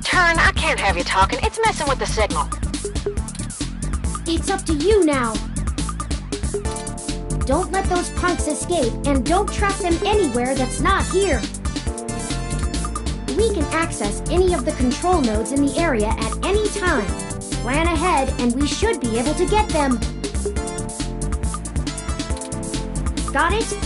Turin, I can't have you talking. It's messing with the signal. It's up to you now. Don't let those punks escape, and don't trap them anywhere that's not here. We can access any of the control nodes in the area at any time. Plan ahead, and we should be able to get them. Got it?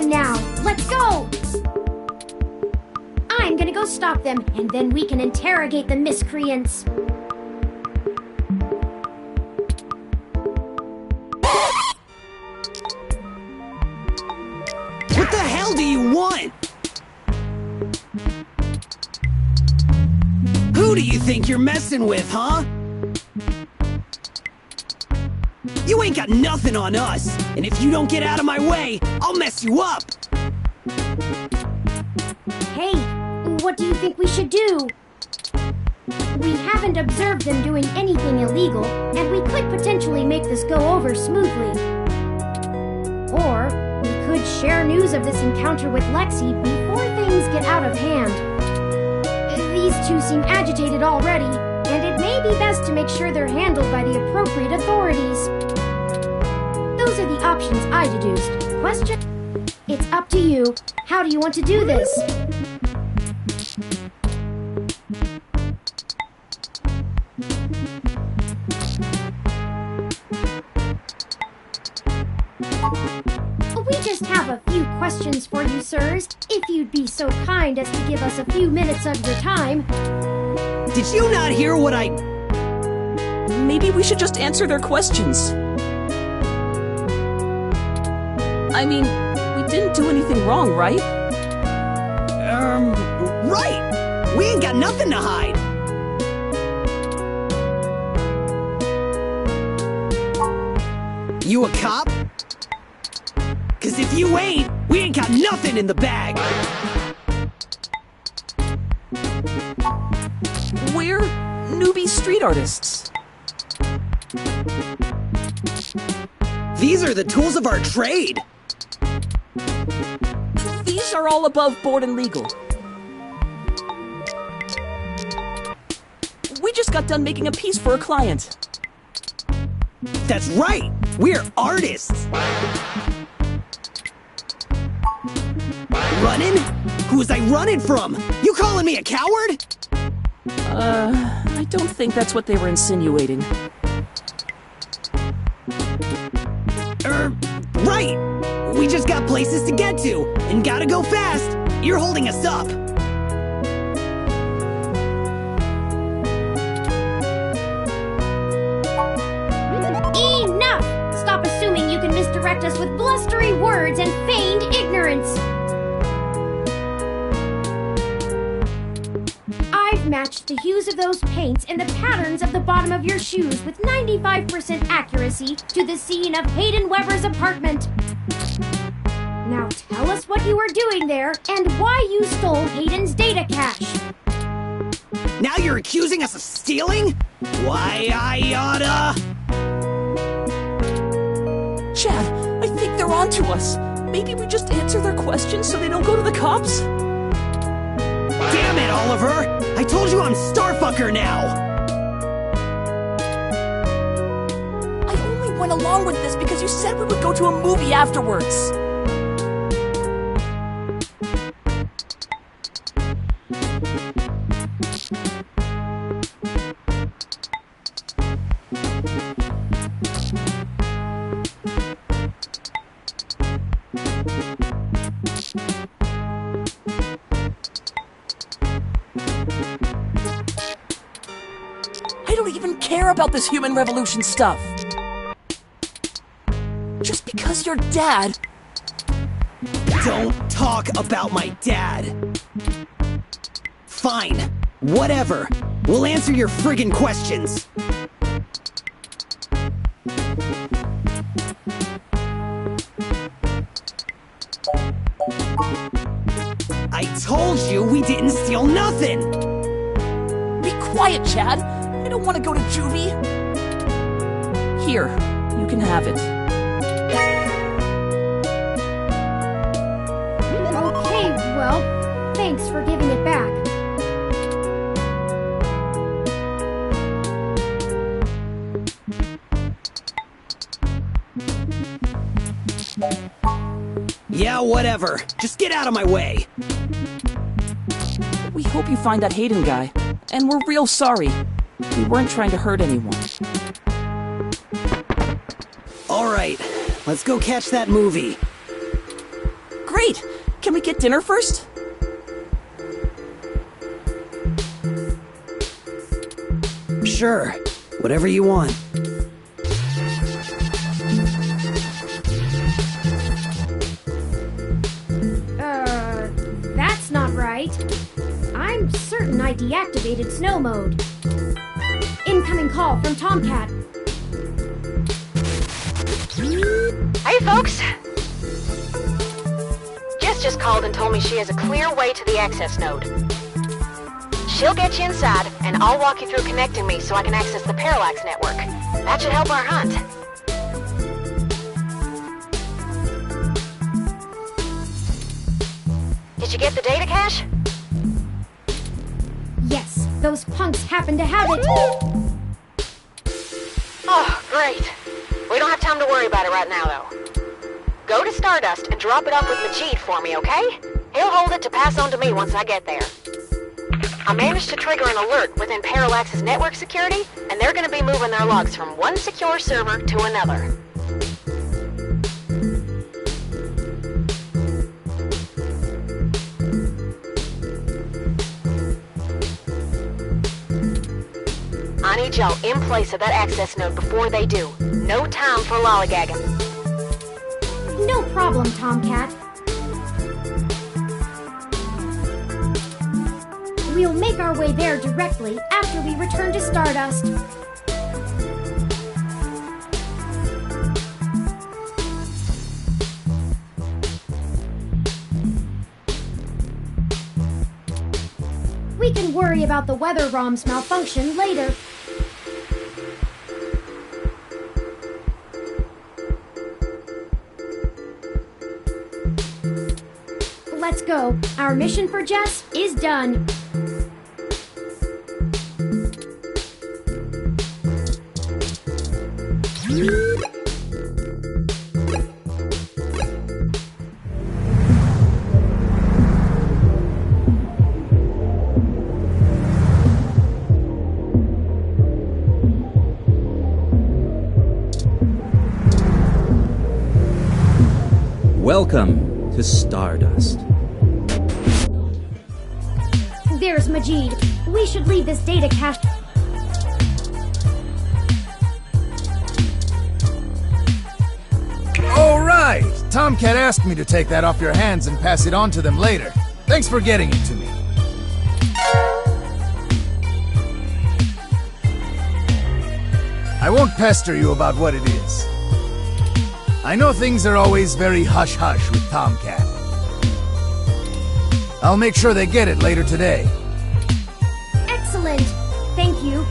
Now, let's go! I'm gonna go stop them, and then we can interrogate the miscreants. What the hell do you want? Who do you think you're messing with, huh? You ain't got nothing on us, and if you don't get out of my way, I'll mess you up! Hey, what do you think we should do? We haven't observed them doing anything illegal, and we could potentially make this go over smoothly. Or, we could share news of this encounter with Lexi before things get out of hand. These two seem agitated already, and it may be best to make sure they're handled by the appropriate authorities. Those are the options I deduced. Question? It's up to you. How do you want to do this? just have a few questions for you, sirs, if you'd be so kind as to give us a few minutes of your time. Did you not hear what I... Maybe we should just answer their questions. I mean, we didn't do anything wrong, right? Right! We ain't got nothing to hide! You a cop? 'Cause if you ain't, we ain't got nothing in the bag! We're newbie street artists. These are the tools of our trade! These are all above board and legal. We just got done making a piece for a client. That's right! We're artists! Running? Who was I running from? You calling me a coward? I don't think that's what they were insinuating. Right! We just got places to get to, and gotta go fast! You're holding us up! Enough! Stop assuming you can misdirect us with blustery words and feigned ignorance! I've matched the hues of those paints and the patterns of the bottom of your shoes with 95% accuracy to the scene of Hayden Weber's apartment. Now tell us what you were doing there and why you stole Hayden's data cache. Now you're accusing us of stealing? Why, I oughta... Chad, I think they're onto us. Maybe we just answer their questions so they don't go to the cops? Damn it, Oliver! I told you I'm Starfucker now! I only went along with this because you said we would go to a movie afterwards. I don't even care about this human revolution stuff. Just because your dad... Don't talk about my dad. Fine. Whatever. We'll answer your friggin' questions. I told you we didn't steal nothing! Be quiet, Chad. I don't want to go to juvie. Here, you can have it. Okay, well, thanks for giving it back. Yeah, whatever. Just get out of my way. We hope you find that Hayden guy. And we're real sorry. We weren't trying to hurt anyone. Alright, let's go catch that movie. Great! Can we get dinner first? Sure. Whatever you want. That's not right. I'm certain I deactivated snow mode. Incoming call from Tomcat. Hey, folks! Jess just called and told me she has a clear way to the access node. She'll get you inside, and I'll walk you through connecting me so I can access the Parallax network. That should help our hunt. Did you get the data cache? Yes, those punks happen to have it. Oh, great. We don't have time to worry about it right now, though. Go to Stardust and drop it off with Majid for me, okay? He'll hold it to pass on to me once I get there. I managed to trigger an alert within Parallax's network security, and they're going to be moving their logs from one secure server to another. I need y'all in place of that access node before they do. No time for lollygagging. No problem, Tomcat. We'll make our way there directly after we return to Stardust. We can worry about the weather ROM's malfunction later. Let's go. Our mission for Jess is done. Welcome to Stardust. There's Majid. We should leave this data cache. All right! Tomcat asked me to take that off your hands and pass it on to them later. Thanks for getting it to me. I won't pester you about what it is. I know things are always very hush-hush with Tomcat. I'll make sure they get it later today. Excellent. Thank you.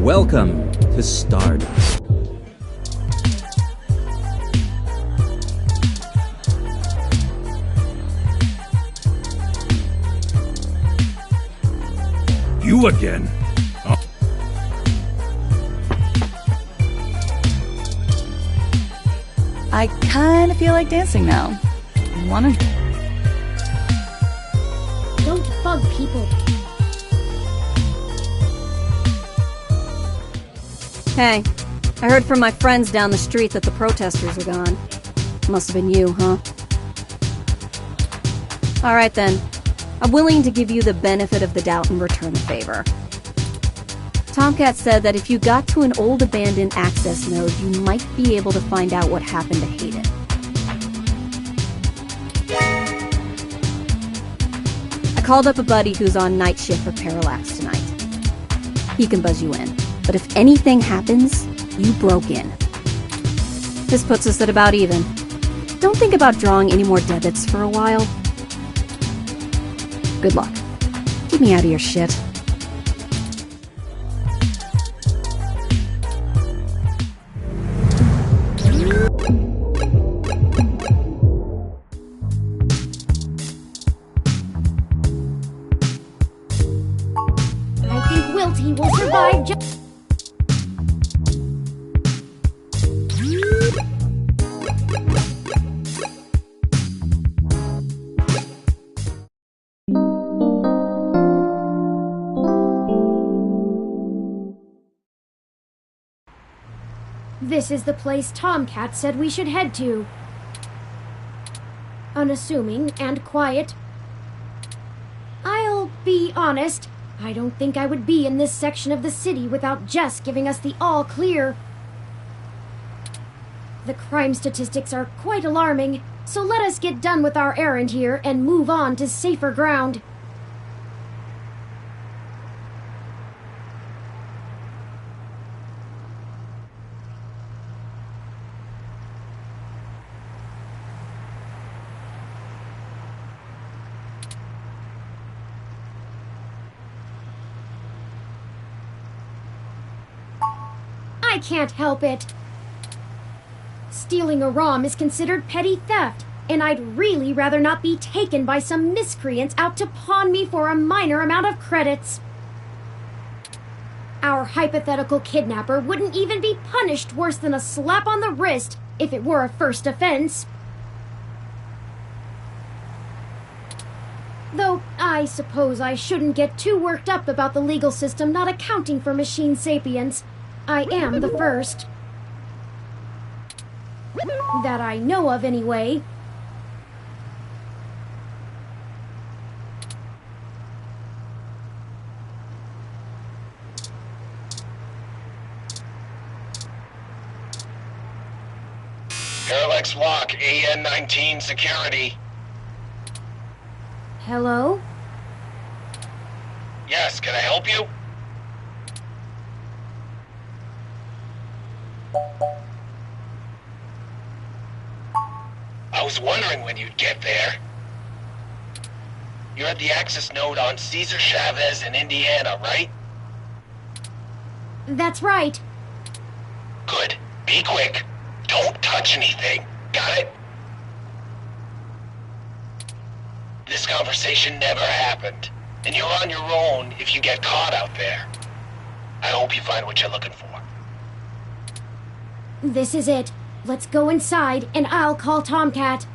Welcome to Stardust. You again? Oh. I kind of feel like dancing now. Wanna? Don't bug people. Hey, I heard from my friends down the street that the protesters are gone. Must have been you, huh? Alright then. I'm willing to give you the benefit of the doubt and return a favor. Tomcat said that if you got to an old abandoned access node, you might be able to find out what happened to Hayden. I called up a buddy who's on night shift for Parallax tonight. He can buzz you in. But if anything happens, you broke in. This puts us at about even. Don't think about drawing any more debits for a while. Good luck. Keep me out of your shit. I think Wilty will survive just... This is the place Tomcat said we should head to. Unassuming and quiet. I'll be honest, I don't think I would be in this section of the city without Jess giving us the all clear. The crime statistics are quite alarming, so let us get done with our errand here and move on to safer ground. I can't help it. Stealing a ROM is considered petty theft, and I'd really rather not be taken by some miscreants out to pawn me for a minor amount of credits. Our hypothetical kidnapper wouldn't even be punished worse than a slap on the wrist if it were a first offense. Though, I suppose I shouldn't get too worked up about the legal system not accounting for machine sapience. I am the first. That I know of, anyway. Parallax Walk, AN-19 security. Hello? Yes, can I help you? I was wondering when you'd get there. You're at the access node on Cesar Chavez in Indiana, right? That's right. Good. Be quick. Don't touch anything. Got it? This conversation never happened, and you're on your own if you get caught out there. I hope you find what you're looking for. This is it. Let's go inside, and I'll call Tomcat.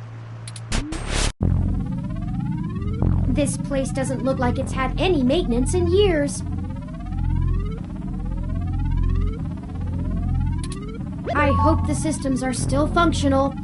This place doesn't look like it's had any maintenance in years. I hope the systems are still functional.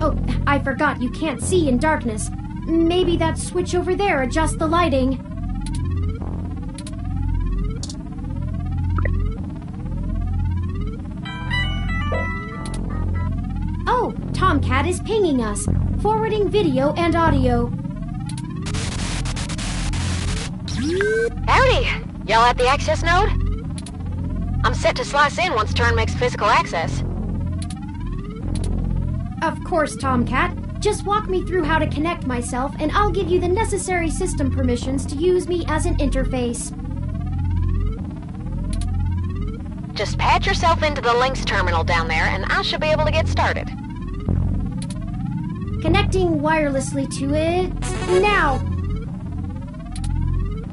Oh, I forgot you can't see in darkness. Maybe that switch over there adjusts the lighting. Oh, Tomcat is pinging us, forwarding video and audio. Howdy! Y'all at the access node? I'm set to slice in once Turn makes physical access. Of course, Tomcat. Just walk me through how to connect myself, and I'll give you the necessary system permissions to use me as an interface. Just patch yourself into the links terminal down there, and I should be able to get started. Connecting wirelessly to it now.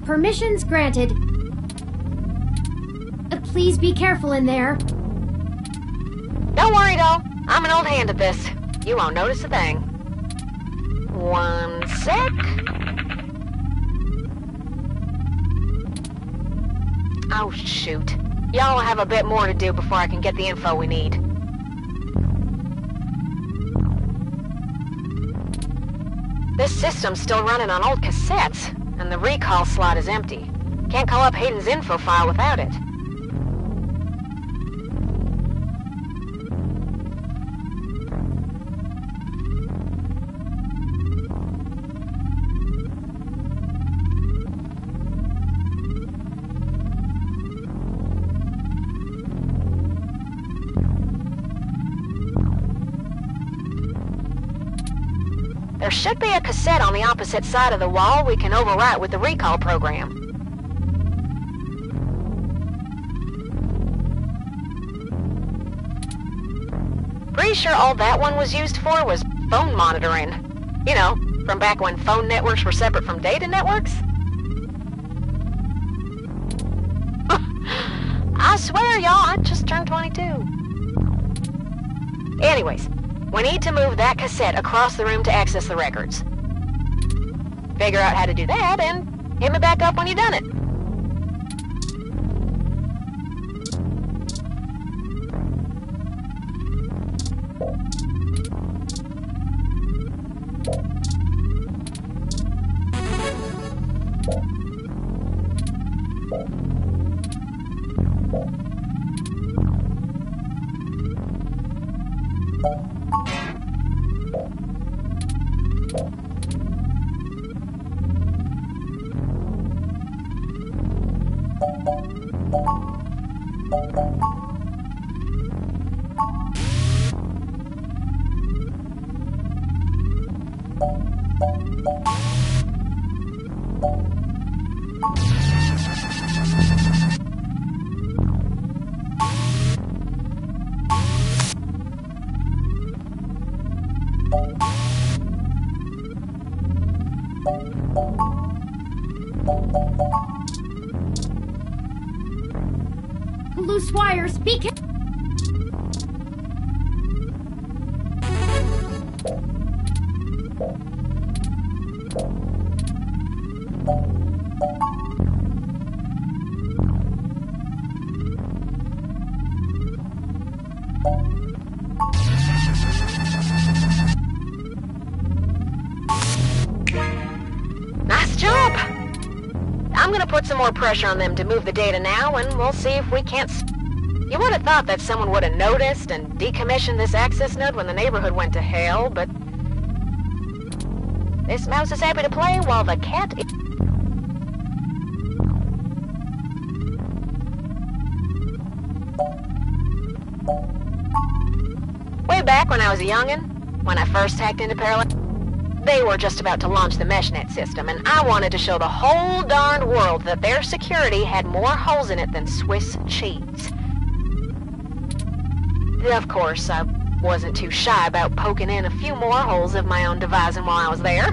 Permissions granted. Please be careful in there. Don't worry, doll. I'm an old hand at this. You won't notice a thing. One sec. Oh, shoot. Y'all have a bit more to do before I can get the info we need. This system's still running on old cassettes, and the recall slot is empty. Can't call up Hayden's info file without it. There should be a cassette on the opposite side of the wall we can overwrite with the recall program. Pretty sure all that one was used for was phone monitoring. You know, from back when phone networks were separate from data networks. I swear, y'all, I just turned 22. Anyways, we need to move that cassette across the room to access the records. Figure out how to do that and hit me back up when you've done it. Loose wires, be careful! Nice job! I'm gonna put some more pressure on them to move the data now, and we'll see if we can't... You would have thought that someone would have noticed and decommissioned this access node when the neighborhood went to hell, but... This mouse is happy to play while the cat... Way back when I was a youngin', when I first hacked into Parallax, they were just about to launch the MeshNet system, and I wanted to show the whole darned world that their security had more holes in it than Swiss cheese. Of course, I wasn't too shy about poking in a few more holes of my own devising while I was there.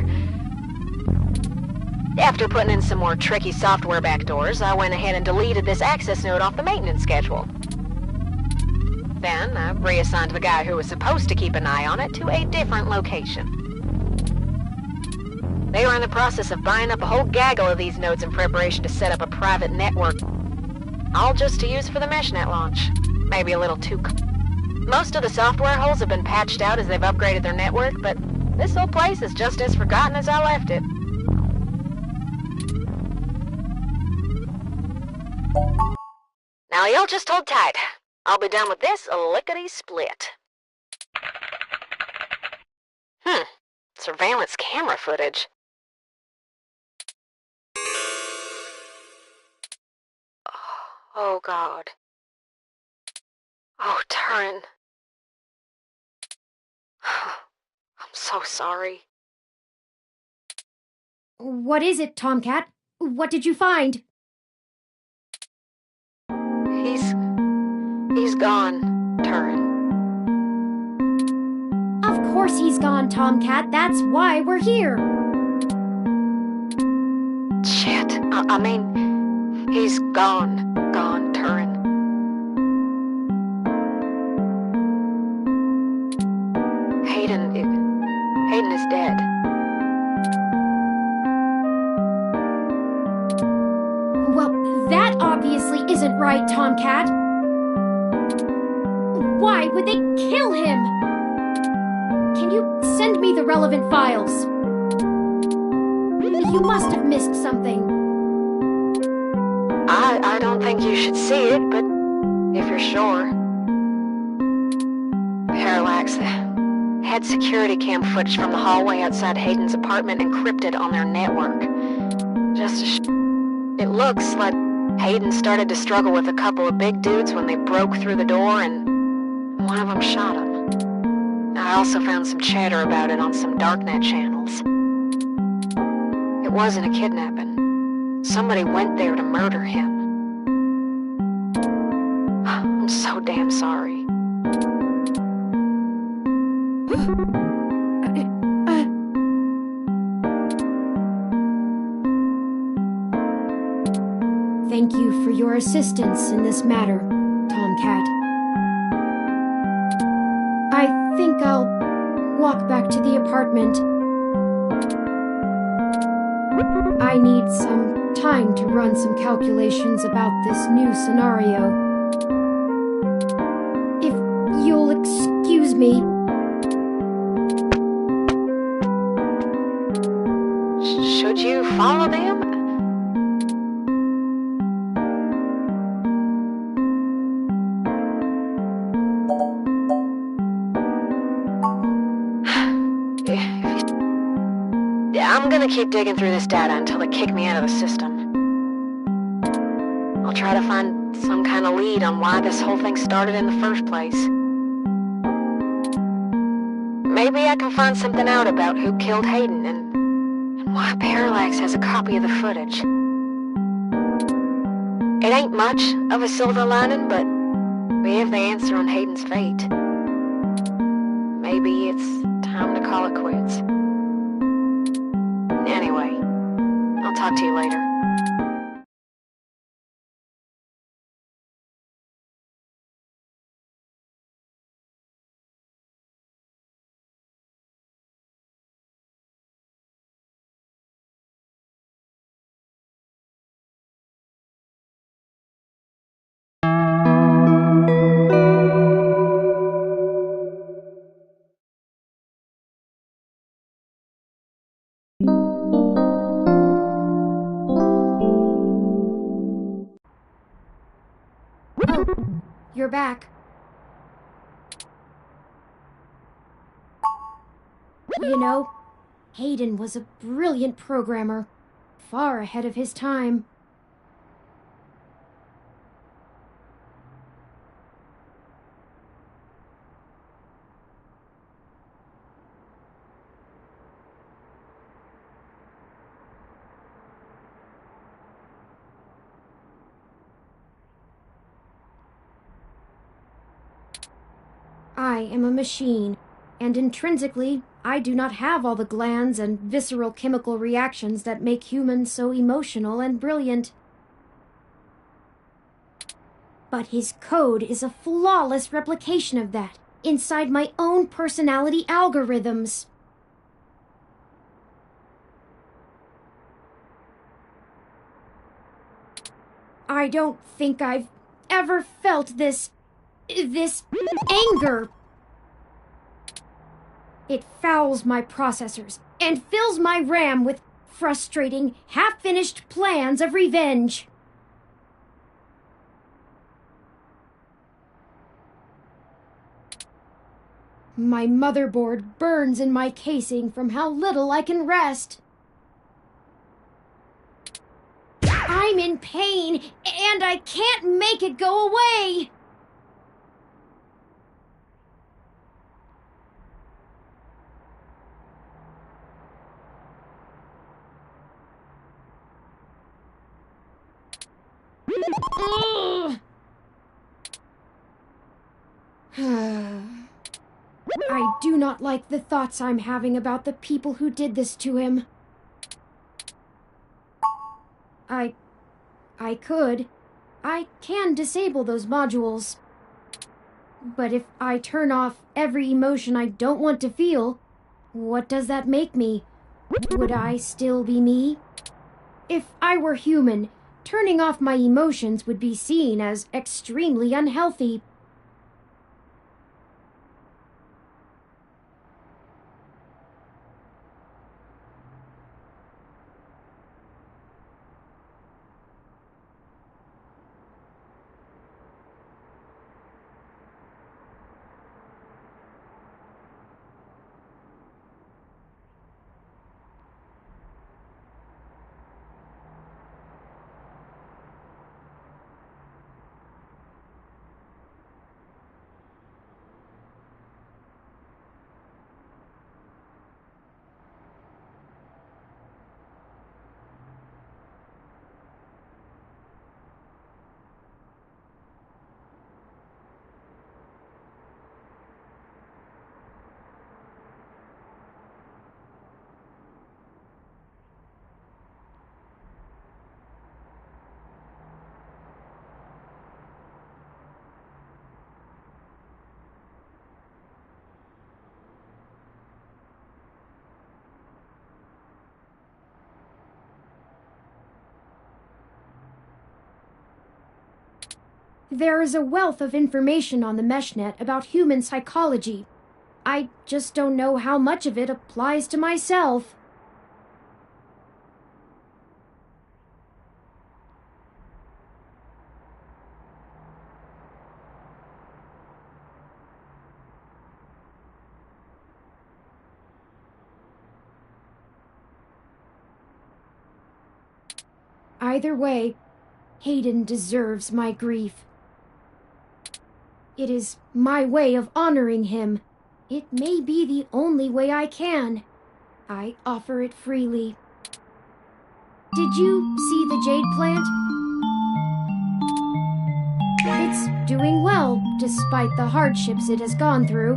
After putting in some more tricky software backdoors, I went ahead and deleted this access node off the maintenance schedule. Then I reassigned the guy who was supposed to keep an eye on it to a different location. They were in the process of buying up a whole gaggle of these nodes in preparation to set up a private network, all just to use for the MeshNet launch. Maybe a little too... Most of the software holes have been patched out as they've upgraded their network, but this whole place is just as forgotten as I left it. Now y'all just hold tight. I'll be done with this lickety-split. Surveillance camera footage. Oh, God. Oh, Turin. I'm so sorry. What is it, Tomcat? What did you find? He's gone, Turin. Of course he's gone, Tomcat. That's why we're here. Shit. I mean, he's gone, Turin. Hayden is dead. Well, that obviously isn't right, Tomcat. Why would they kill him? Can you send me the relevant files? You must have missed something. I don't think you should see it, but if you're sure. Parallax had security cam footage from the hallway outside Hayden's apartment encrypted on their network. Just it looks like Hayden started to struggle with a couple of big dudes when they broke through the door, and one of them shot him. I also found some chatter about it on some darknet channels. It wasn't a kidnapping. Somebody went there to murder him. I'm so damn sorry. Thank you for your assistance in this matter, Tomcat. I think I'll walk back to the apartment. I need some time to run some calculations about this new scenario. If you'll excuse me. Should you follow them? gonna keep digging through this data until they kick me out of the system. I'll try to find some kind of lead on why this whole thing started in the first place. Maybe I can find something out about who killed Hayden and why Parallax has a copy of the footage. It ain't much of a silver lining, but we have the answer on Hayden's fate. Maybe it's time to call it quits. Anyway, I'll talk to you later. You're back. You know, Hayden was a brilliant programmer, far ahead of his time. I am a machine, and intrinsically, I do not have all the glands and visceral chemical reactions that make humans so emotional and brilliant. But his code is a flawless replication of that, inside my own personality algorithms. I don't think I've ever felt this anger. It fouls my processors and fills my RAM with frustrating, half-finished plans of revenge. My motherboard burns in my casing from how little I can rest. I'm in pain, and I can't make it go away. I do not like the thoughts I'm having about the people who did this to him. I could. I can disable those modules. But if I turn off every emotion I don't want to feel, what does that make me? Would I still be me? If I were human, turning off my emotions would be seen as extremely unhealthy. There is a wealth of information on the MeshNet about human psychology. I just don't know how much of it applies to myself. Either way, Hayden deserves my grief. It is my way of honoring him. It may be the only way I can. I offer it freely. Did you see the jade plant? It's doing well, despite the hardships it has gone through.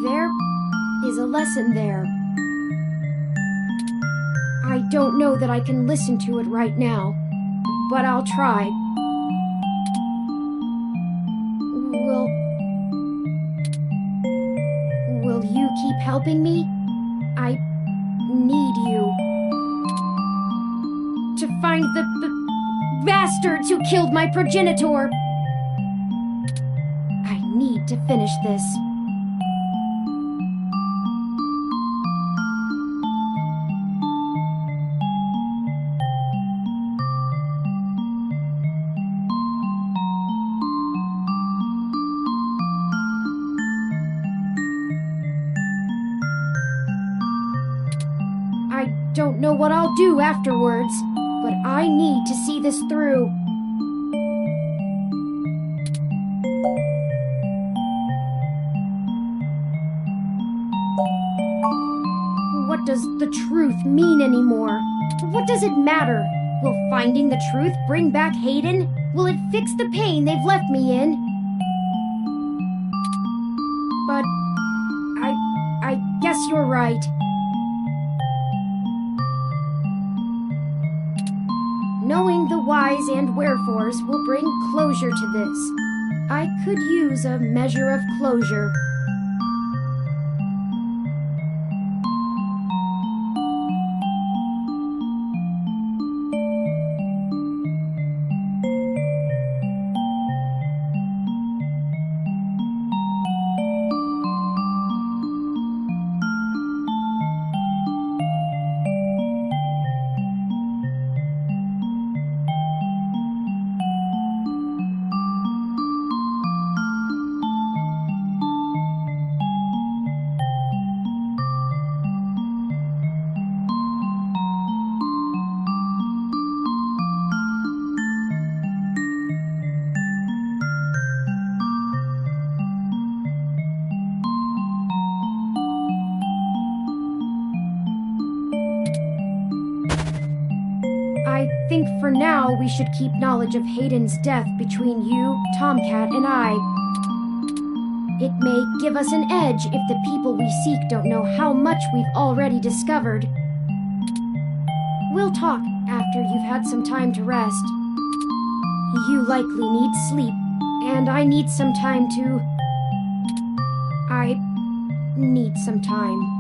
There is a lesson there. I don't know that I can listen to it right now, but I'll try. Will you keep helping me? I need you. To find the bastards who killed my progenitor. I need to finish this. Don't know what I'll do afterwards, but I need to see this through. What does the truth mean anymore? What does it matter? Will finding the truth bring back Hayden? Will it fix the pain they've left me in? But I guess you're right. Knowing the whys and wherefores will bring closure to this. I could use a measure of closure. I think for now we should keep knowledge of Hayden's death between you, Tomcat, and I. It may give us an edge if the people we seek don't know how much we've already discovered. We'll talk after you've had some time to rest. You likely need sleep, and I need some time to... I need some time.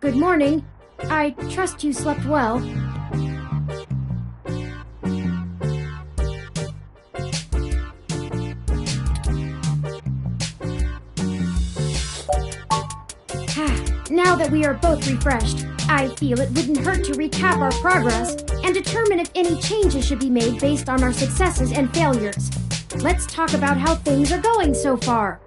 Good morning. I trust you slept well. Now that we are both refreshed, I feel it wouldn't hurt to recap our progress and determine if any changes should be made based on our successes and failures. Let's talk about how things are going so far.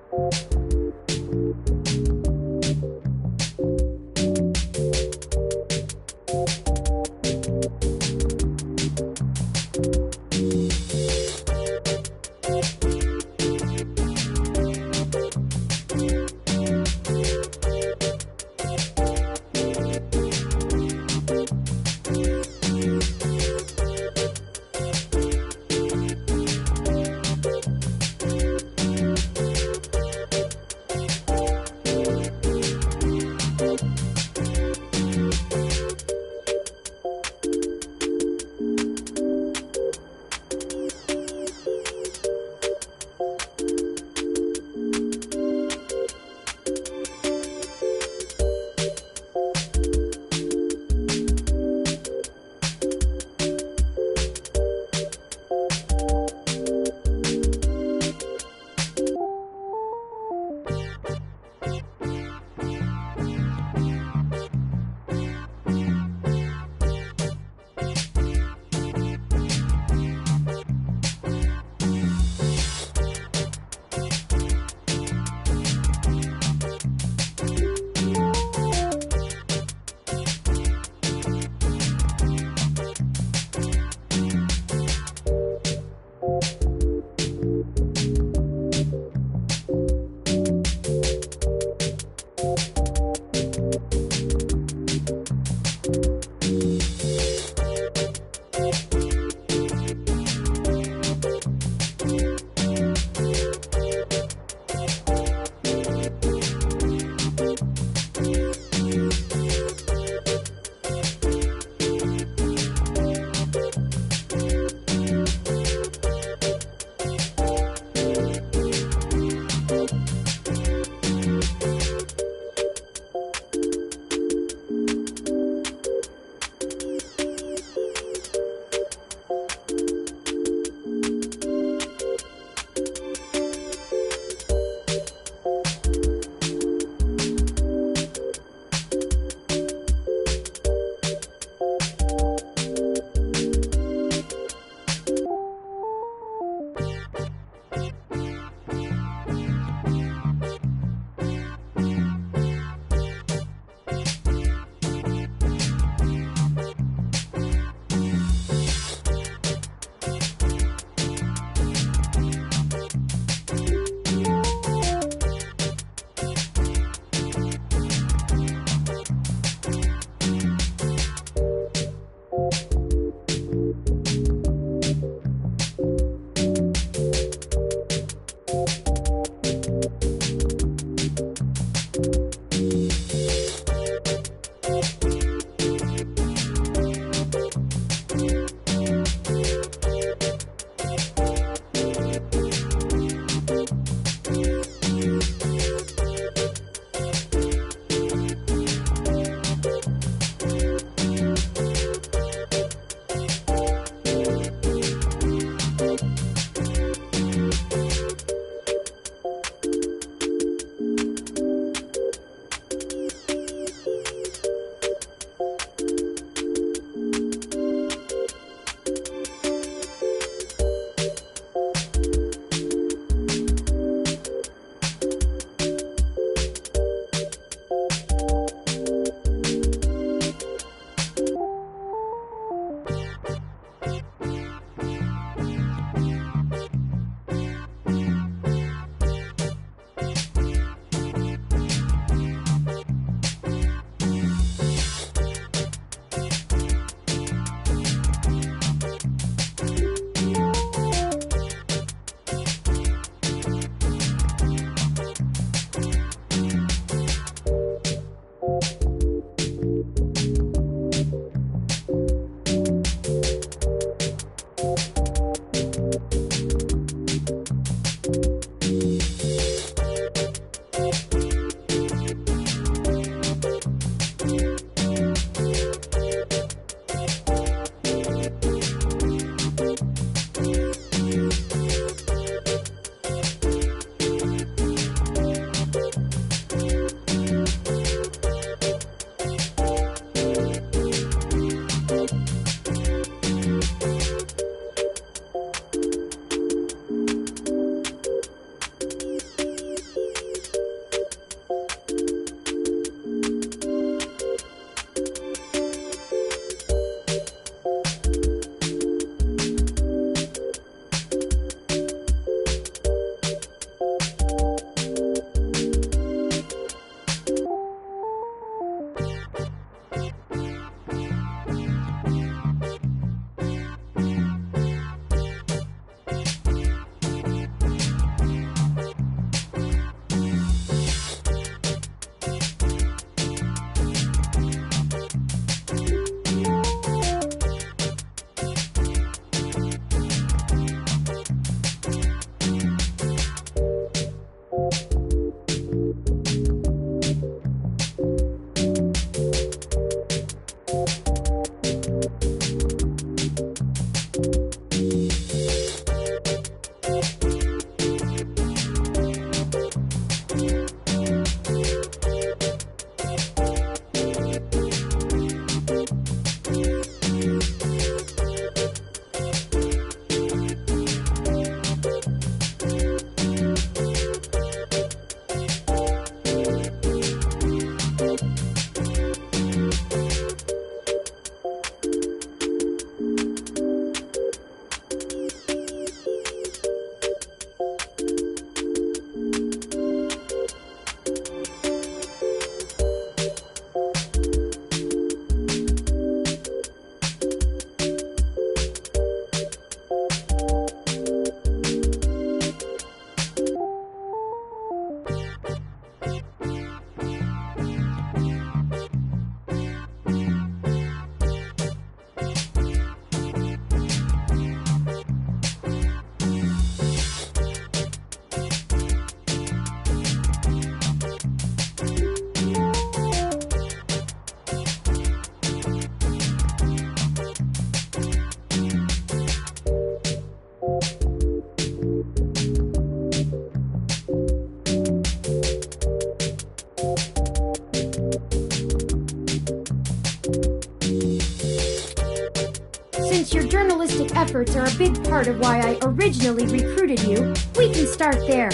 journalistic efforts are a big part of why I originally recruited you, we can start there.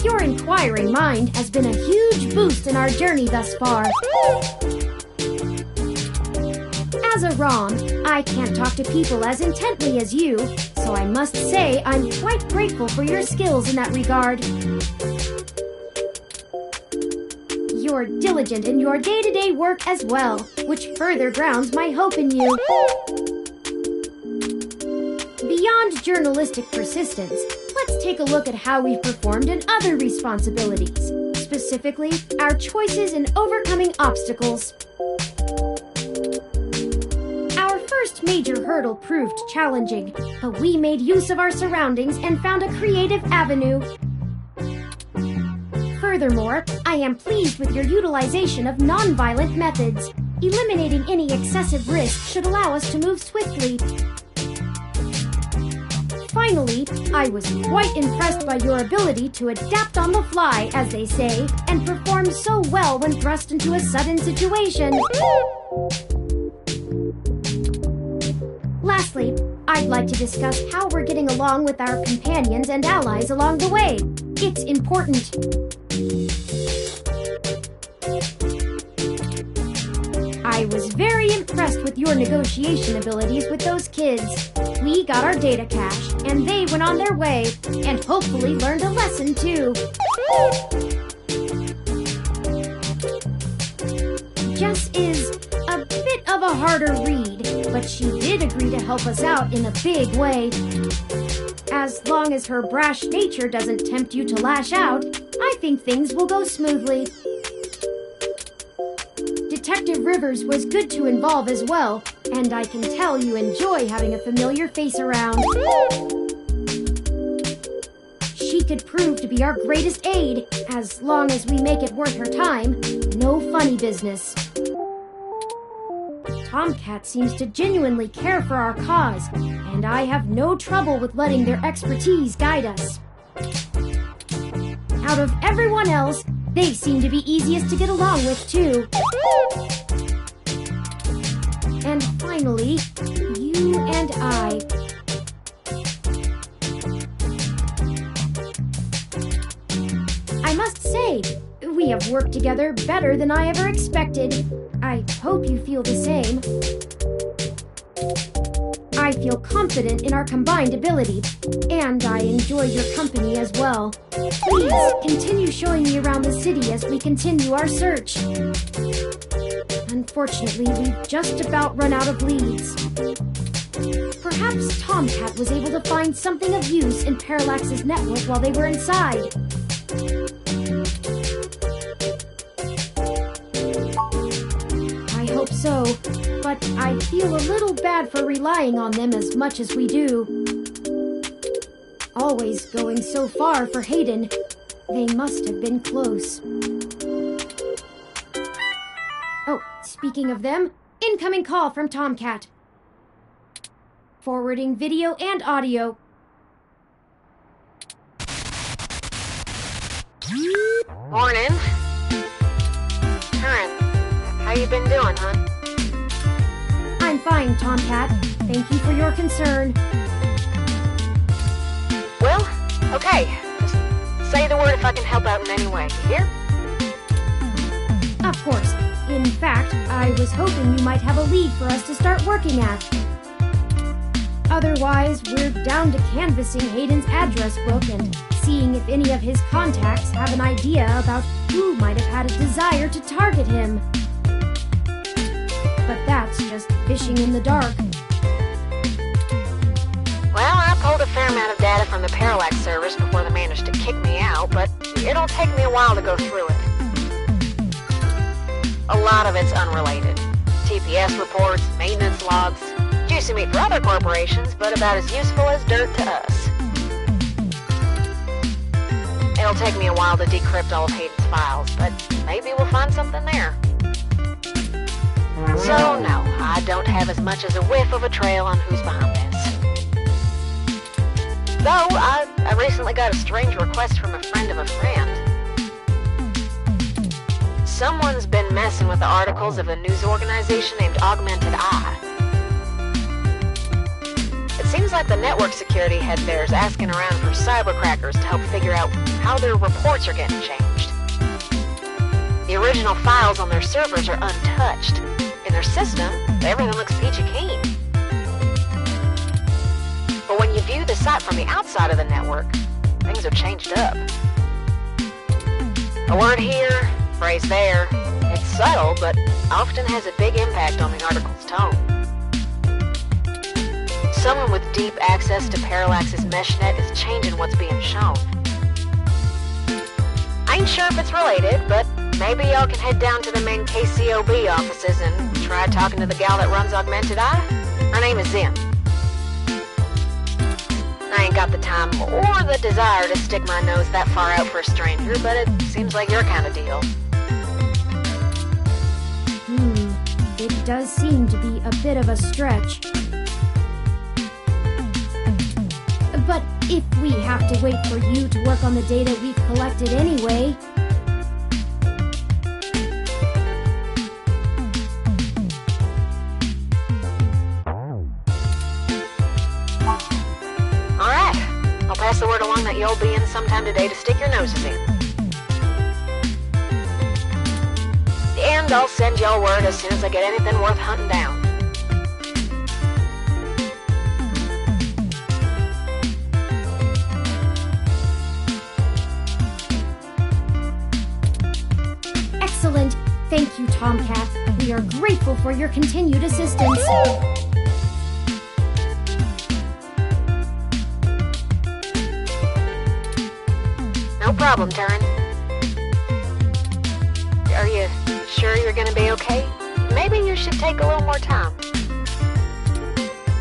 Your inquiring mind has been a huge boost in our journey thus far. As a ROM, I can't talk to people as intently as you, so I must say I'm quite grateful for your skills in that regard. You're diligent in your day-to-day work as well, which further grounds my hope in you. Beyond journalistic persistence, let's take a look at how we've performed in other responsibilities, specifically our choices in overcoming obstacles. Our first major hurdle proved challenging, but we made use of our surroundings and found a creative avenue. Furthermore, I am pleased with your utilization of non-violent methods. Eliminating any excessive risk should allow us to move swiftly. Finally, I was quite impressed by your ability to adapt on the fly, as they say, and perform so well when thrust into a sudden situation. Lastly, I'd like to discuss how we're getting along with our companions and allies along the way. It's important. I was very impressed with your negotiation abilities with those kids. We got our data cache, and they went on their way, and hopefully learned a lesson too. Jess is a bit of a harder read, but she did agree to help us out in a big way. As long as her brash nature doesn't tempt you to lash out, I think things will go smoothly. Detective Rivers was good to involve as well, and I can tell you enjoy having a familiar face around. She could prove to be our greatest aid, as long as we make it worth her time. No funny business. Tomcat seems to genuinely care for our cause, and I have no trouble with letting their expertise guide us. Out of everyone else, they seem to be easiest to get along with, too. And finally, you and I. I must say, we have worked together better than I ever expected. I hope you feel the same. I feel confident in our combined ability, and I enjoy your company as well. Please, continue showing me around the city as we continue our search. Unfortunately, we've just about run out of leads. Perhaps Tomcat was able to find something of use in Parallax's network while they were inside. I hope so, but I feel a little bad for relying on them as much as we do. Always going so far for Hayden. They must have been close. Oh, speaking of them, incoming call from Tomcat. Forwarding video and audio. Morning. Current. How you been doing, huh? I'm fine, Tomcat. Thank you for your concern. Well, okay. Just say the word if I can help out in any way. You hear? Of course. In fact, I was hoping you might have a lead for us to start working at. Otherwise, we're down to canvassing Hayden's address book and seeing if any of his contacts have an idea about who might have had a desire to target him. But that's just fishing in the dark. Well, I pulled a fair amount of data from the Parallax servers before they managed to kick me out, but it'll take me a while to go through it. A lot of it's unrelated. TPS reports, maintenance logs, juicy meat for other corporations, but about as useful as dirt to us. It'll take me a while to decrypt all of Hayden's files, but maybe we'll find something there. So, no, I don't have as much as a whiff of a trail on who's behind this. Though, I recently got a strange request from a friend of a friend. Someone's been messing with the articles of a news organization named Augmented Eye. like the network security head there's asking around for cybercrackers to help figure out how their reports are getting changed. The original files on their servers are untouched. In their system, everything looks peachy keen. But when you view the site from the outside of the network, things have changed up. A word here, phrase there. It's subtle, but often has a big impact on the article's tone. Someone with deep access to Parallax's meshnet is changing what's being shown. I ain't sure if it's related, but maybe y'all can head down to the main KCOB offices and try talking to the gal that runs Augmented Eye. Her name is Zim. I ain't got the time or the desire to stick my nose that far out for a stranger, but it seems like your kind of deal. It does seem to be a bit of a stretch. But if we have to wait for you to work on the data we've collected anyway... Alright, I'll pass the word along that you'll be in sometime today to stick your noses in. And I'll send y'all word as soon as I get anything worth hunting down. Excellent. Thank you, Tomcat. We are grateful for your continued assistance. No problem, Turin. Are you sure you're gonna be okay? Maybe you should take a little more time.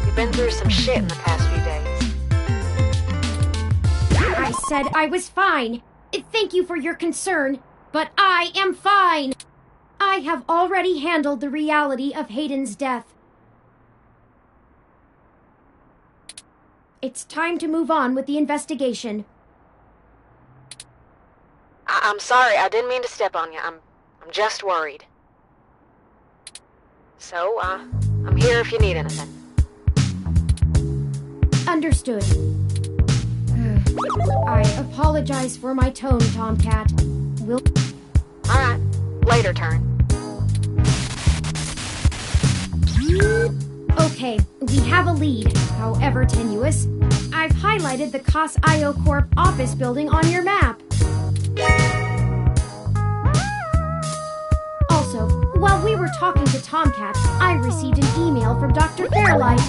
You've been through some shit in the past few days. I said I was fine. Thank you for your concern, but I am fine. I have already handled the reality of Hayden's death. It's time to move on with the investigation. I'm sorry, I didn't mean to step on you. I'm just worried. So, I'm here if you need anything. Understood. I apologize for my tone, Tomcat. Alright, later, Turin. Okay, we have a lead, however tenuous. I've highlighted the COS IO Corp office building on your map. Also, while we were talking to Tomcat, I received an email from Dr. Fairlight.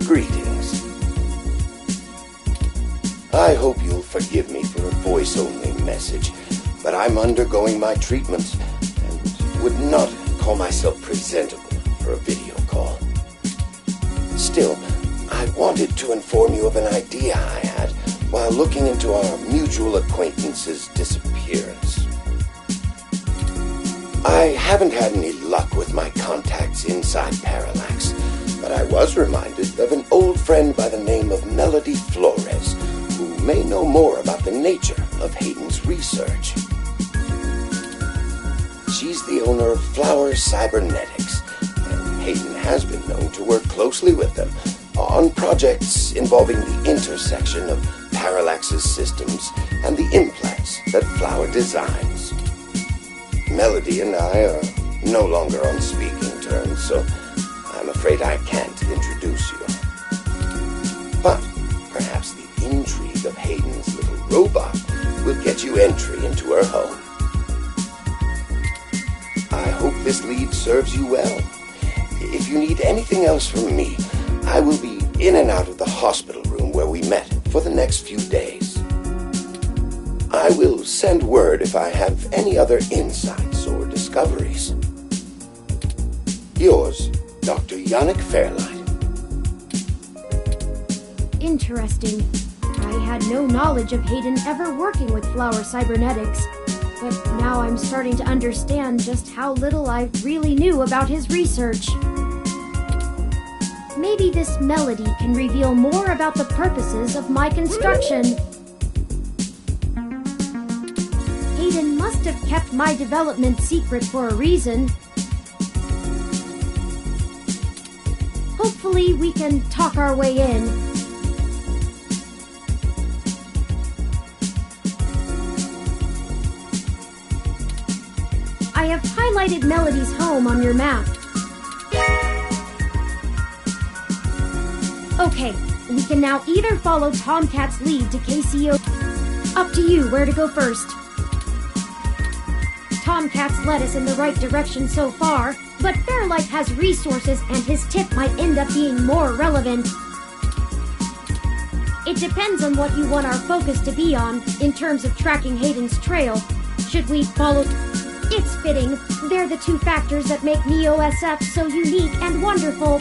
Greetings. I hope you'll forgive me for a voice-only message, but I'm undergoing my treatments and would not call myself presentable for a video call. Still, I wanted to inform you of an idea I had while looking into our mutual acquaintance's disappearance. I haven't had any luck with my contacts inside Parallax, but I was reminded of an old friend by the name of Melody Flores, who may know more about the nature of Hayden's research. She's the owner of Flower Cybernetics, and Hayden has been known to work closely with them on projects involving the intersection of Parallax's systems and the implants that Flower designs. Melody and I are no longer on speaking terms, so I'm afraid I can't introduce you. But perhaps the intrigue of Hayden's little robot will get you entry into her home. I hope this lead serves you well. If you need anything else from me, I will be in and out of the hospital room where we met for the next few days. I will send word if I have any other insights or discoveries. Yours, Dr. Yannick Fairlight. Interesting. I had no knowledge of Hayden ever working with Flower Cybernetics, but now I'm starting to understand just how little I really knew about his research. Maybe this Melody can reveal more about the purposes of my construction. Hayden must have kept my development secret for a reason. Hopefully we can talk our way in. I have highlighted Melody's home on your map. Okay, we can now either follow Tomcat's lead to KCO. Up to you where to go first. Tomcat's led us in the right direction so far, but Fairlight has resources and his tip might end up being more relevant. It depends on what you want our focus to be on in terms of tracking Hayden's trail. Should we follow... It's fitting. They're the two factors that make Neo-SF so unique and wonderful.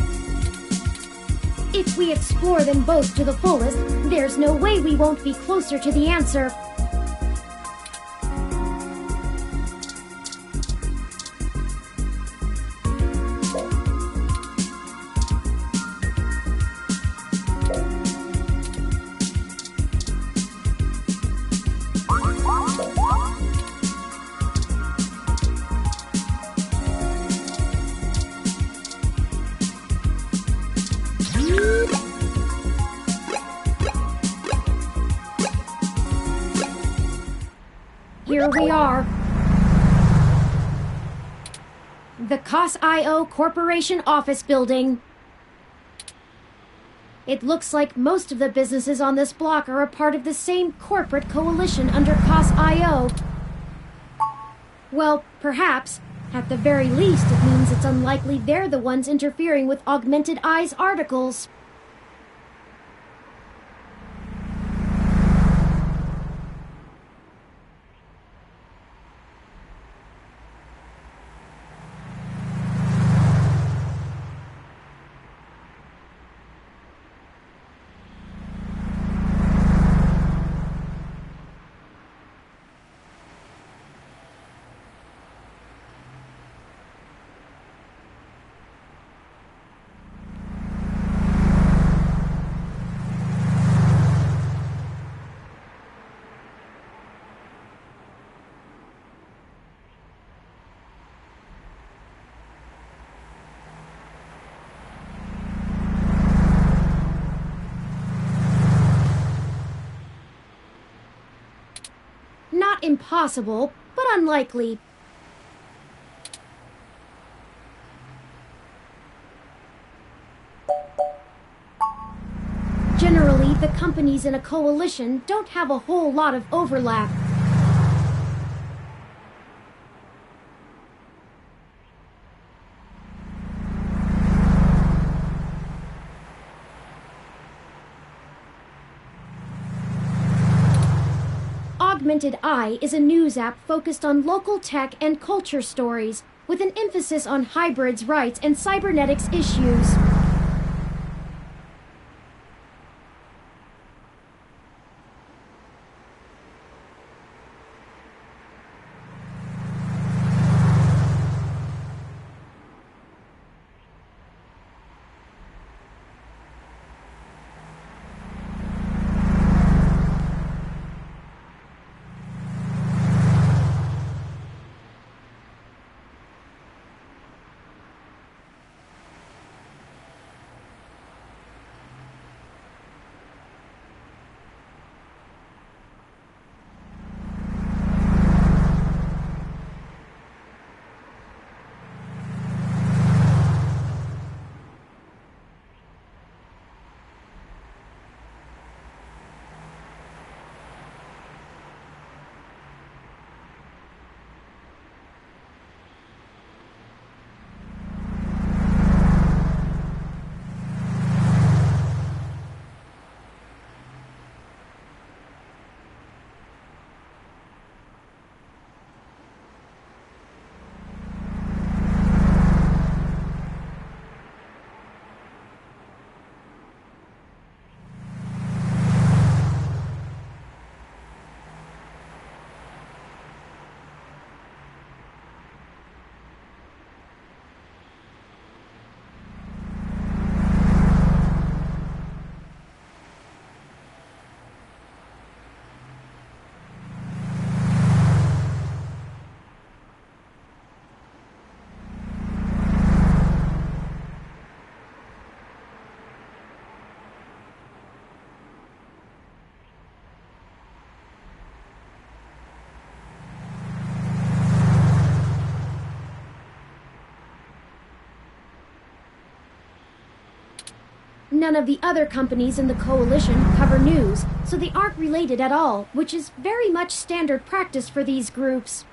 If we explore them both to the fullest, there's no way we won't be closer to the answer. Here we are. The COS.io Corporation office building. It looks like most of the businesses on this block are a part of the same corporate coalition under COS.io. Well, perhaps. At the very least, it means it's unlikely they're the ones interfering with Augmented Eye's articles. Not impossible, but unlikely. Generally, the companies in a coalition don't have a whole lot of overlap. Augmented Eye is a news app focused on local tech and culture stories, with an emphasis on hybrids' rights and cybernetics issues. None of the other companies in the coalition cover news, so they aren't related at all, which is very much standard practice for these groups.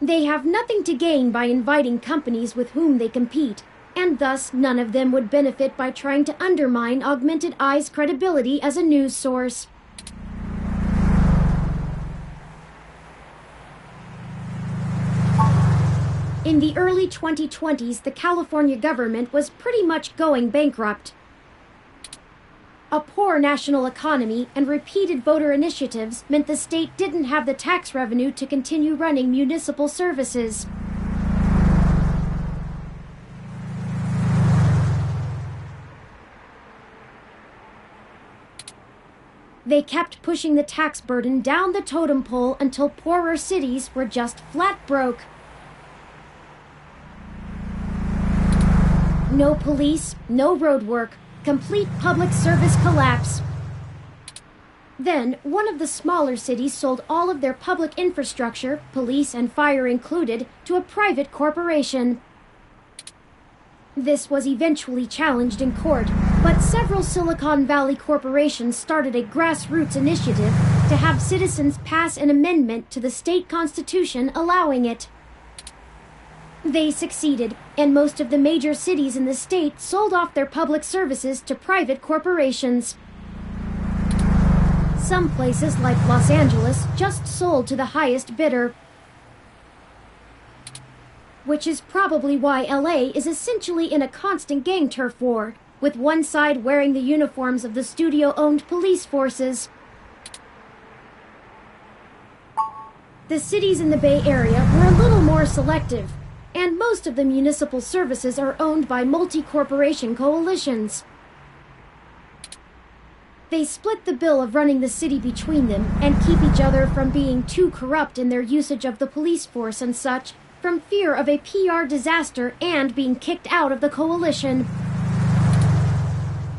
They have nothing to gain by inviting companies with whom they compete, and thus none of them would benefit by trying to undermine Augmented Eye's credibility as a news source. In the early 2020s, the California government was pretty much going bankrupt. A poor national economy and repeated voter initiatives meant the state didn't have the tax revenue to continue running municipal services. They kept pushing the tax burden down the totem pole until poorer cities were just flat broke. No police, no road work, complete public service collapse. Then, one of the smaller cities sold all of their public infrastructure, police and fire included, to a private corporation. This was eventually challenged in court, but several Silicon Valley corporations started a grassroots initiative to have citizens pass an amendment to the state constitution allowing it. They succeeded, and most of the major cities in the state sold off their public services to private corporations. Some places, like Los Angeles, just sold to the highest bidder. Which is probably why LA is essentially in a constant gang turf war, with one side wearing the uniforms of the studio-owned police forces. The cities in the Bay Area were a little more selective, and most of the municipal services are owned by multi-corporation coalitions. They split the bill of running the city between them and keep each other from being too corrupt in their usage of the police force and such, from fear of a PR disaster and being kicked out of the coalition.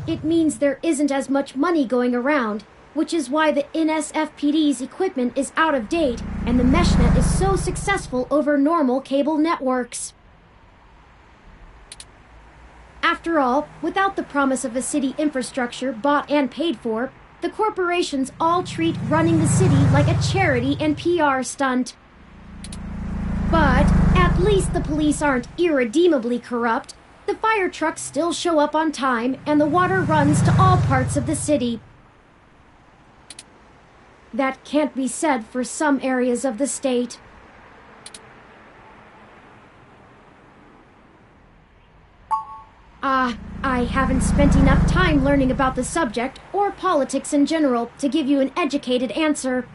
It means there isn't as much money going around, which is why the NSFPD's equipment is out of date and the meshnet is so successful over normal cable networks. After all, without the promise of a city infrastructure bought and paid for, the corporations all treat running the city like a charity and PR stunt. But at least the police aren't irredeemably corrupt. The fire trucks still show up on time and the water runs to all parts of the city. That can't be said for some areas of the state. I haven't spent enough time learning about the subject, or politics in general, to give you an educated answer.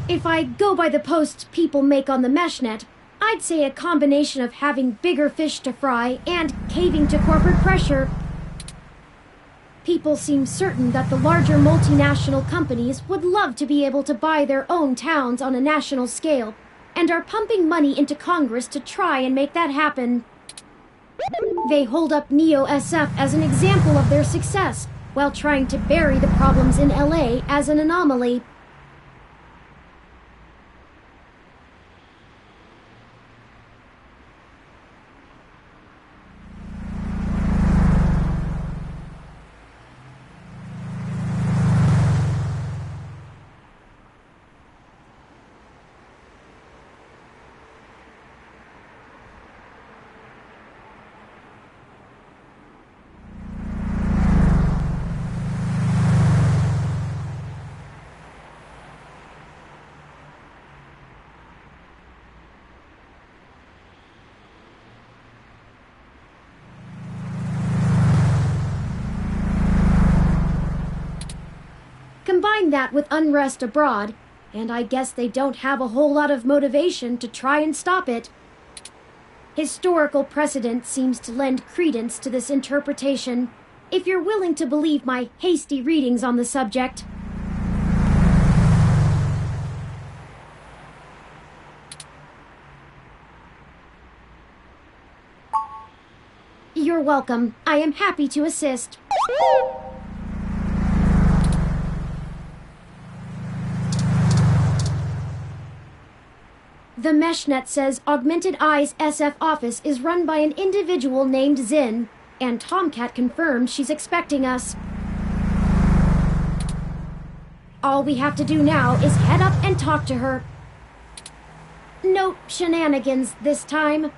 If I go by the posts people make on the meshnet, I'd say a combination of having bigger fish to fry and caving to corporate pressure. People seem certain that the larger multinational companies would love to be able to buy their own towns on a national scale, and are pumping money into Congress to try and make that happen. They hold up NEO-SF as an example of their success, while trying to bury the problems in LA as an anomaly. Combine that with unrest abroad, and I guess they don't have a whole lot of motivation to try and stop it. Historical precedent seems to lend credence to this interpretation, if you're willing to believe my hasty readings on the subject. You're welcome. I am happy to assist. The Meshnet says Augmented Eye's SF office is run by an individual named Zin, and Tomcat confirmed she's expecting us. All we have to do now is head up and talk to her. No shenanigans this time.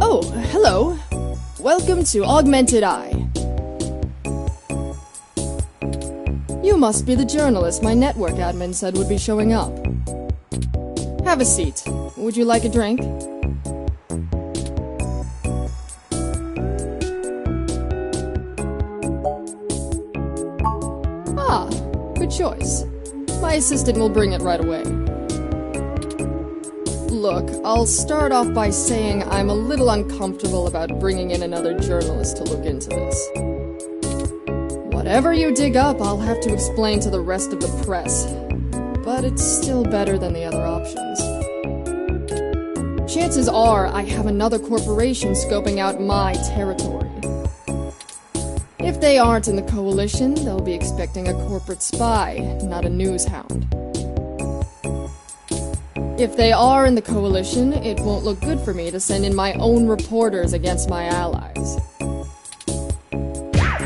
Oh, hello. Welcome to Augmented Eye. You must be the journalist my network admin said would be showing up. Have a seat. Would you like a drink? Ah, good choice. My assistant will bring it right away. Look, I'll start off by saying I'm a little uncomfortable about bringing in another journalist to look into this. Whatever you dig up, I'll have to explain to the rest of the press. But it's still better than the other options. Chances are I have another corporation scoping out my territory. If they aren't in the coalition, they'll be expecting a corporate spy, not a news hound. If they are in the coalition, it won't look good for me to send in my own reporters against my allies.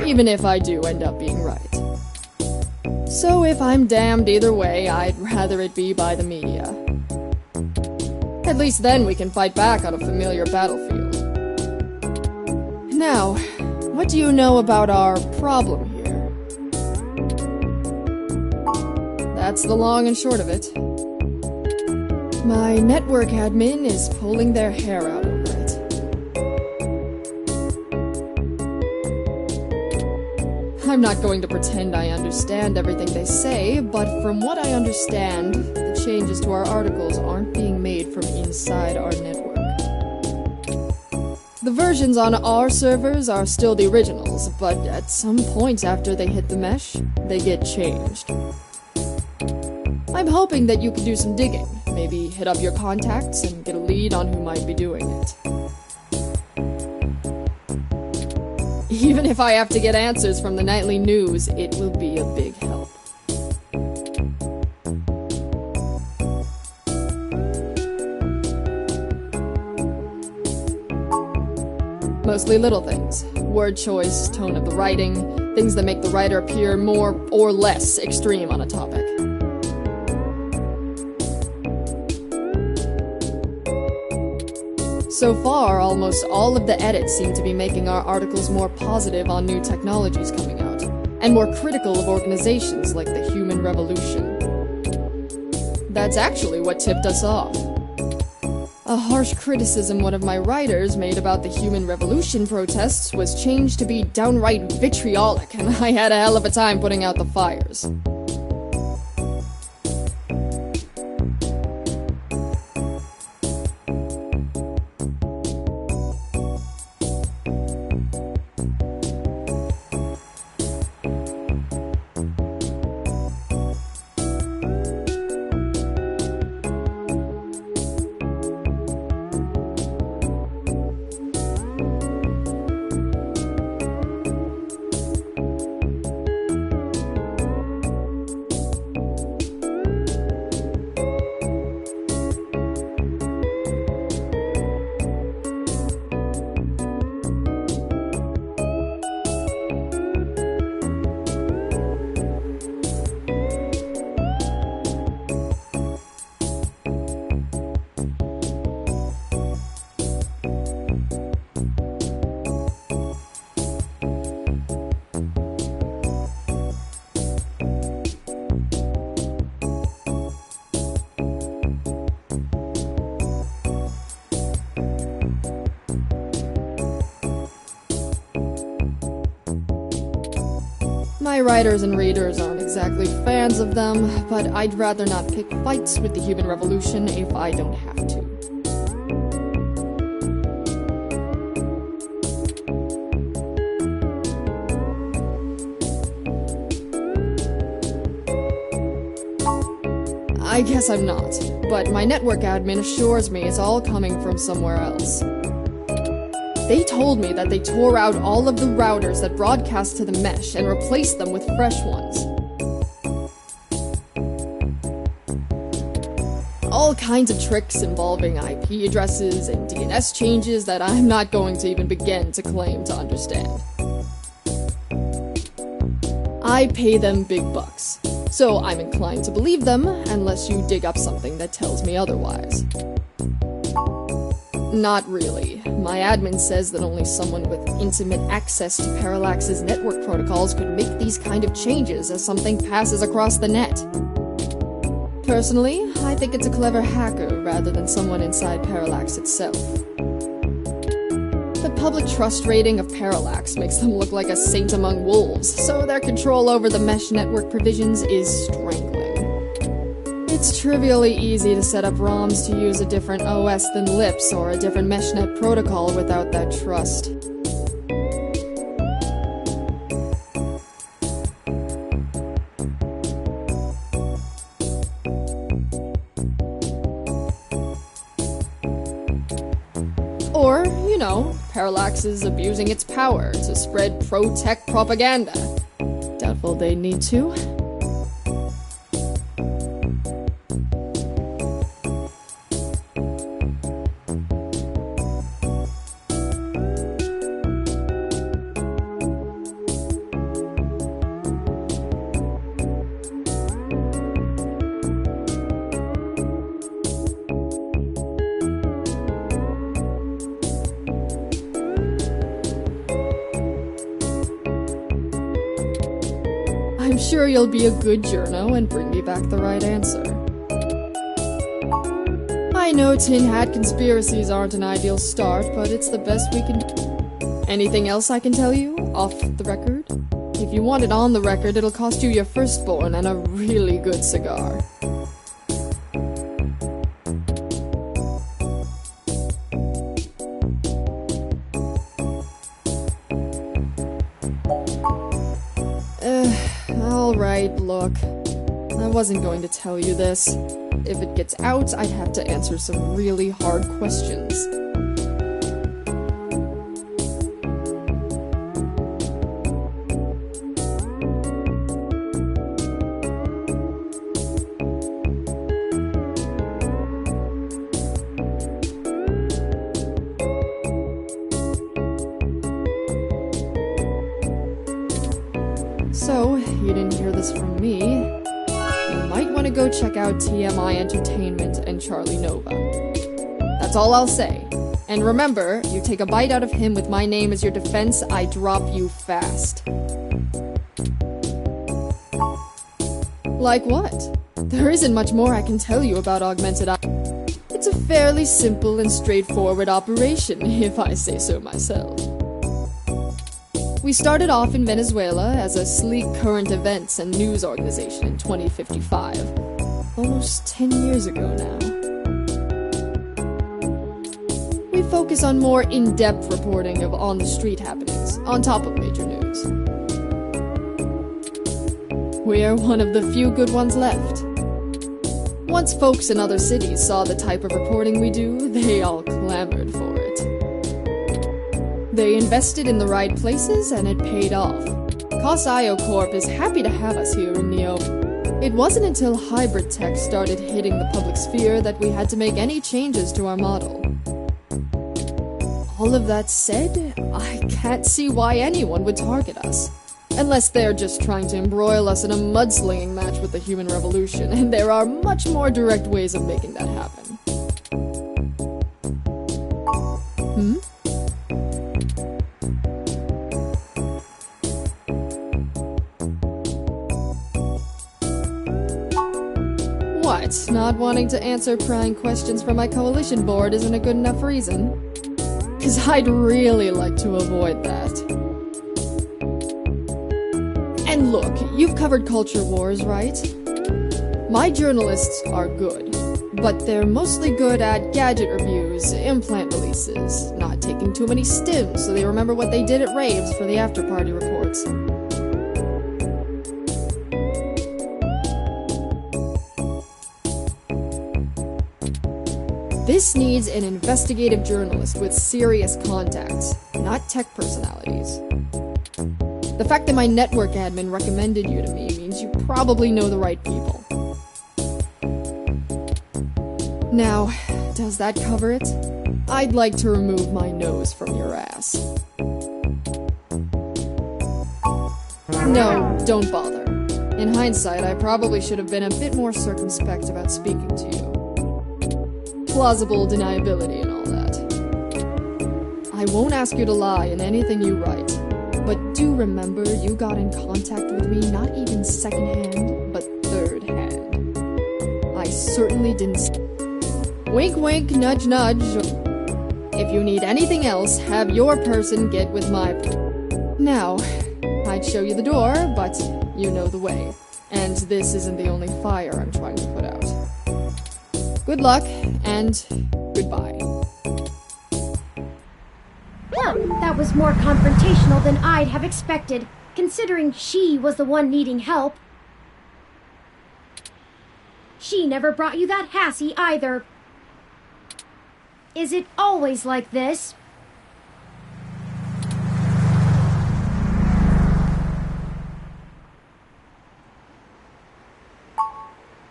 Even if I do end up being right. So if I'm damned either way, I'd rather it be by the media. At least then we can fight back on a familiar battlefield. Now, what do you know about our problem here? That's the long and short of it. My network admin is pulling their hair out over it. I'm not going to pretend I understand everything they say, but from what I understand, the changes to our articles aren't being made from inside our network. The versions on our servers are still the originals, but at some point after they hit the mesh, they get changed. I'm hoping that you can do some digging, maybe hit up your contacts and get a lead on who might be doing it. Even if I have to get answers from the nightly news, it will be a big help. Mostly little things. Word choice, tone of the writing, things that make the writer appear more or less extreme on a topic. So far, almost all of the edits seem to be making our articles more positive on new technologies coming out, and more critical of organizations like the Human Revolution. That's actually what tipped us off. A harsh criticism one of my writers made about the Human Revolution protests was changed to be downright vitriolic, and I had a hell of a time putting out the fires. My writers and readers aren't exactly fans of them, but I'd rather not pick fights with the Human Revolution if I don't have to. I guess I'm not, but my network admin assures me it's all coming from somewhere else. They told me that they tore out all of the routers that broadcast to the mesh and replaced them with fresh ones. All kinds of tricks involving IP addresses and DNS changes that I'm not going to even begin to claim to understand. I pay them big bucks, so I'm inclined to believe them unless you dig up something that tells me otherwise. Not really. My admin says that only someone with intimate access to Parallax's network protocols could make these kind of changes as something passes across the net. Personally, I think it's a clever hacker rather than someone inside Parallax itself. The public trust rating of Parallax makes them look like a saint among wolves, so their control over the mesh network provisions is strangling. It's trivially easy to set up ROMs to use a different OS than LIPS or a different meshnet protocol without that trust. Or, you know, Parallax is abusing its power to spread pro-tech propaganda. Doubtful they need to. I'm sure you'll be a good journo and bring me back the right answer. I know tin hat conspiracies aren't an ideal start, but it's the best we can do. Anything else I can tell you, off the record? If you want it on the record, it'll cost you your firstborn and a really good cigar. Alright, look. I wasn't going to tell you this. If it gets out, I'd have to answer some really hard questions. So, you didn't hear this from me. You might want to go check out TMI Entertainment and Charlie Nova. That's all I'll say. And remember, you take a bite out of him with my name as your defense, I drop you fast. Like what? There isn't much more I can tell you about Augmented Eye. It's a fairly simple and straightforward operation, if I say so myself. We started off in Venezuela as a sleek current events and news organization in 2055. Almost 10 years ago now. We focus on more in-depth reporting of on-the-street happenings, on top of major news. We are one of the few good ones left. Once folks in other cities saw the type of reporting we do, they all clamored for it. They invested in the right places, and it paid off. COS-IO Corp is happy to have us here in Neo. It wasn't until hybrid tech started hitting the public sphere that we had to make any changes to our model. All of that said, I can't see why anyone would target us. Unless they're just trying to embroil us in a mudslinging match with the human revolution, and there are much more direct ways of making that happen. What? Not wanting to answer prying questions from my coalition board isn't a good enough reason? 'Cause I'd really like to avoid that. And look, you've covered culture wars, right? My journalists are good, but they're mostly good at gadget reviews, implant releases, not taking too many stims so they remember what they did at raves for the after-party reports. This needs an investigative journalist with serious contacts, not tech personalities. The fact that my network admin recommended you to me means you probably know the right people. Now, does that cover it? I'd like to remove my nose from your ass. No, don't bother. In hindsight, I probably should have been a bit more circumspect about speaking to you. Plausible deniability and all that. I won't ask you to lie in anything you write, but do remember you got in contact with me not even second-hand, but third-hand. I certainly didn't... Wink wink, nudge nudge. If you need anything else, have your person get with my... Now, I'd show you the door, but you know the way. And this isn't the only fire I'm trying to put out. Good luck, and goodbye. Well, that was more confrontational than I'd have expected, considering she was the one needing help. She never brought you that Hassie either. Is it always like this?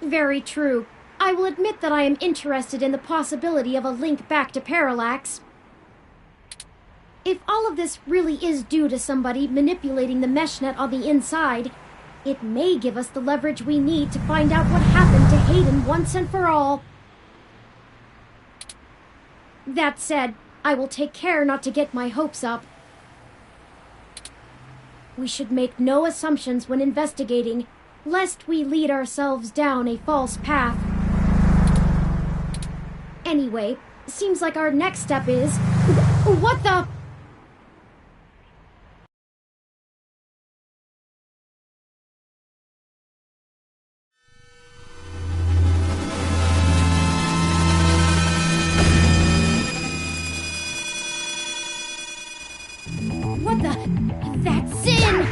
Very true. I will admit that I am interested in the possibility of a link back to Parallax. If all of this really is due to somebody manipulating the meshnet on the inside, it may give us the leverage we need to find out what happened to Hayden once and for all. That said, I will take care not to get my hopes up. We should make no assumptions when investigating, lest we lead ourselves down a false path. Anyway, seems like our next step is... What the... What the... That's Sin!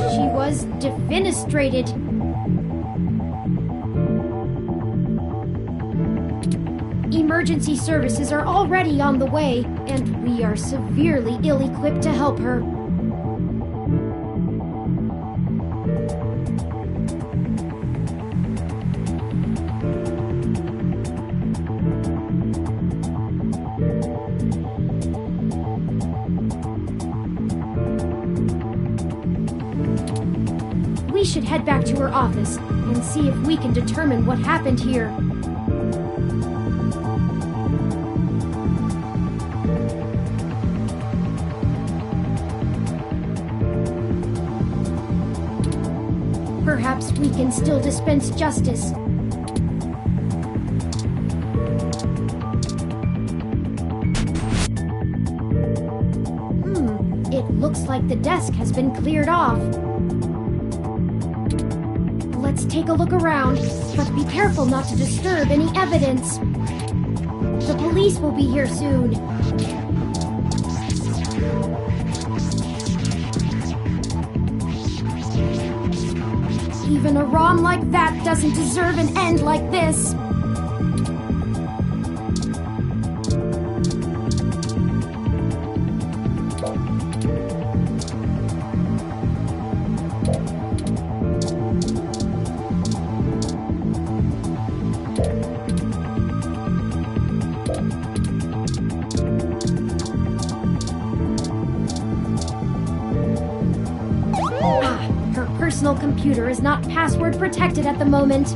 She was defenestrated. Emergency services are already on the way, and we are severely ill-equipped to help her. We should head back to her office and see if we can determine what happened here. Perhaps we can still dispense justice. It looks like the desk has been cleared off. Let's take a look around, but be careful not to disturb any evidence. The police will be here soon. Even a ROM like that doesn't deserve an end like this. Her personal computer is not password protected at the moment.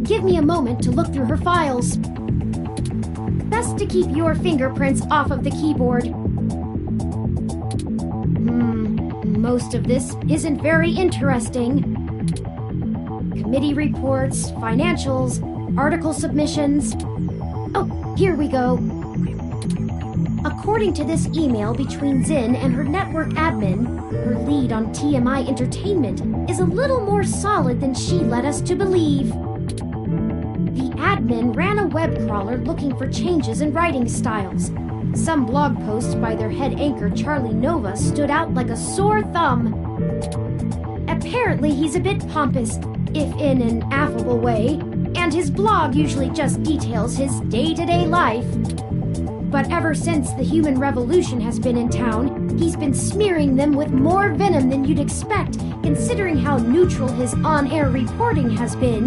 Give me a moment to look through her files. Best to keep your fingerprints off of the keyboard. Most of this isn't very interesting. Committee reports, financials, article submissions. Oh, here we go. According to this email between Zin and her network admin, her lead on TMI Entertainment is a little more solid than she led us to believe. The admin ran a web crawler looking for changes in writing styles. Some blog posts by their head anchor Charlie Nova stood out like a sore thumb. Apparently he's a bit pompous, if in an affable way, and his blog usually just details his day-to-day life. But ever since the Human Revolution has been in town, he's been smearing them with more venom than you'd expect, considering how neutral his on-air reporting has been.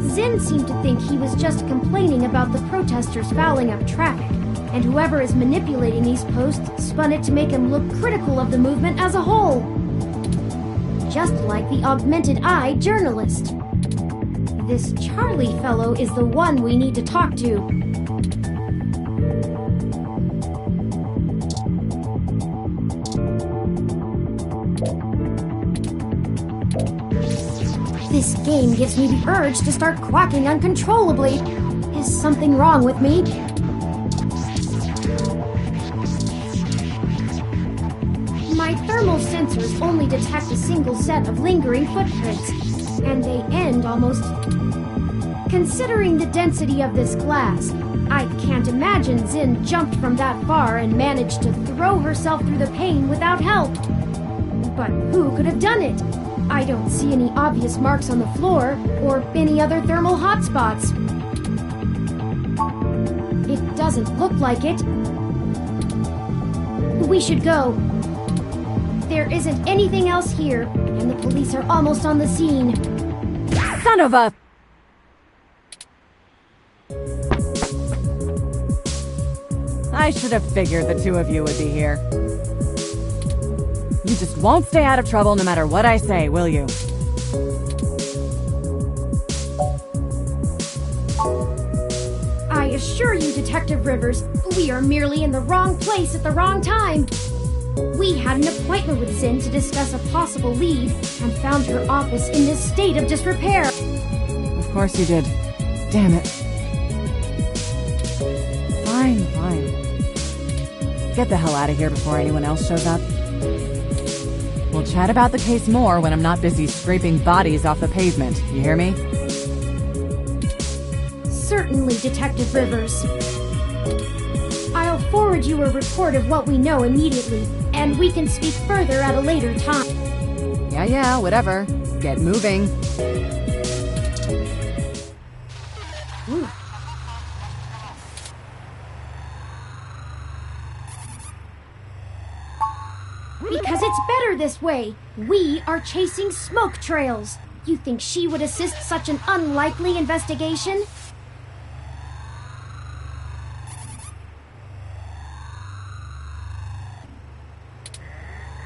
Zin seemed to think he was just complaining about the protesters fouling up traffic, and whoever is manipulating these posts spun it to make him look critical of the movement as a whole. Just like the Augmented Eye journalist. This Charlie fellow is the one we need to talk to. This game gives me the urge to start quacking uncontrollably. Is something wrong with me? My thermal sensors only detect a single set of lingering footprints, and they end almost... Considering the density of this glass, I can't imagine Zin jumped from that far and managed to throw herself through the pane without help. But who could have done it? I don't see any obvious marks on the floor, or any other thermal hotspots. It doesn't look like it. We should go. There isn't anything else here, and the police are almost on the scene. Son of a... I should have figured the two of you would be here. You just won't stay out of trouble no matter what I say, will you? I assure you, Detective Rivers, we are merely in the wrong place at the wrong time. We had an appointment with Zin to discuss a possible lead, and found her office in this state of disrepair. Of course you did. Damn it. Fine, fine. Get the hell out of here before anyone else shows up. We'll chat about the case more when I'm not busy scraping bodies off the pavement. You hear me? Certainly, Detective Rivers. I'll forward you a report of what we know immediately, and we can speak further at a later time. Yeah, whatever. Get moving. Ooh. Because it's better this way. We are chasing smoke trails. You think she would assist such an unlikely investigation?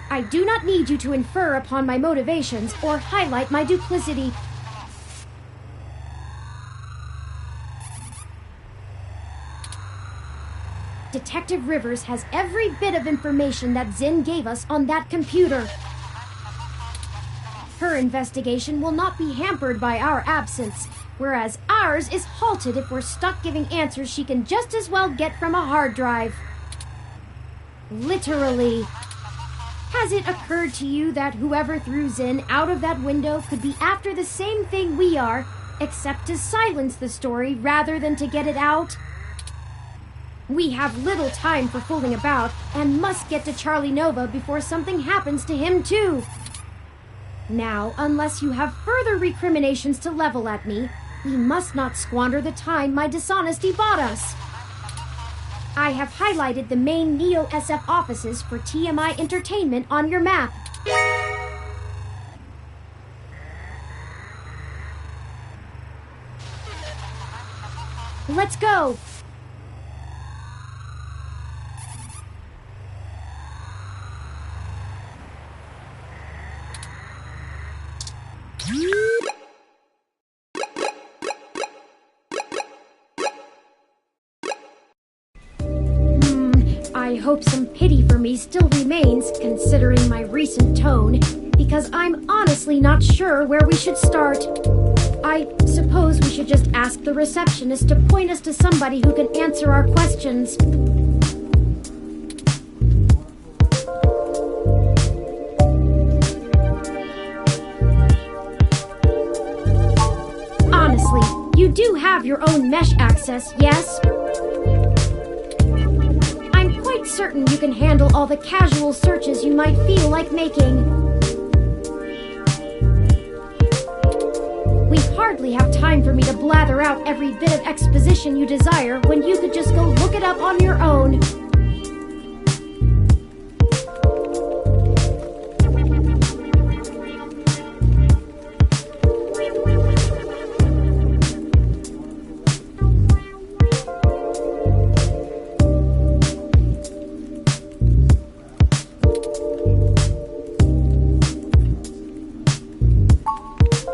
I do not need you to infer upon my motivations or highlight my duplicity. Detective Rivers has every bit of information that Zin gave us on that computer. Her investigation will not be hampered by our absence, whereas ours is halted if we're stuck giving answers she can just as well get from a hard drive. Literally. Has it occurred to you that whoever threw Zin out of that window could be after the same thing we are, except to silence the story rather than to get it out? We have little time for fooling about, and must get to Charlie Nova before something happens to him too. Now, unless you have further recriminations to level at me, we must not squander the time my dishonesty bought us. I have highlighted the main Neo-SF offices for TMI Entertainment on your map. Let's go! I hope some pity for me still remains, considering my recent tone, because I'm honestly not sure where we should start. I suppose we should just ask the receptionist to point us to somebody who can answer our questions. have your own mesh access, yes? I'm quite certain you can handle all the casual searches you might feel like making. We hardly have time for me to blather out every bit of exposition you desire when you could just go look it up on your own.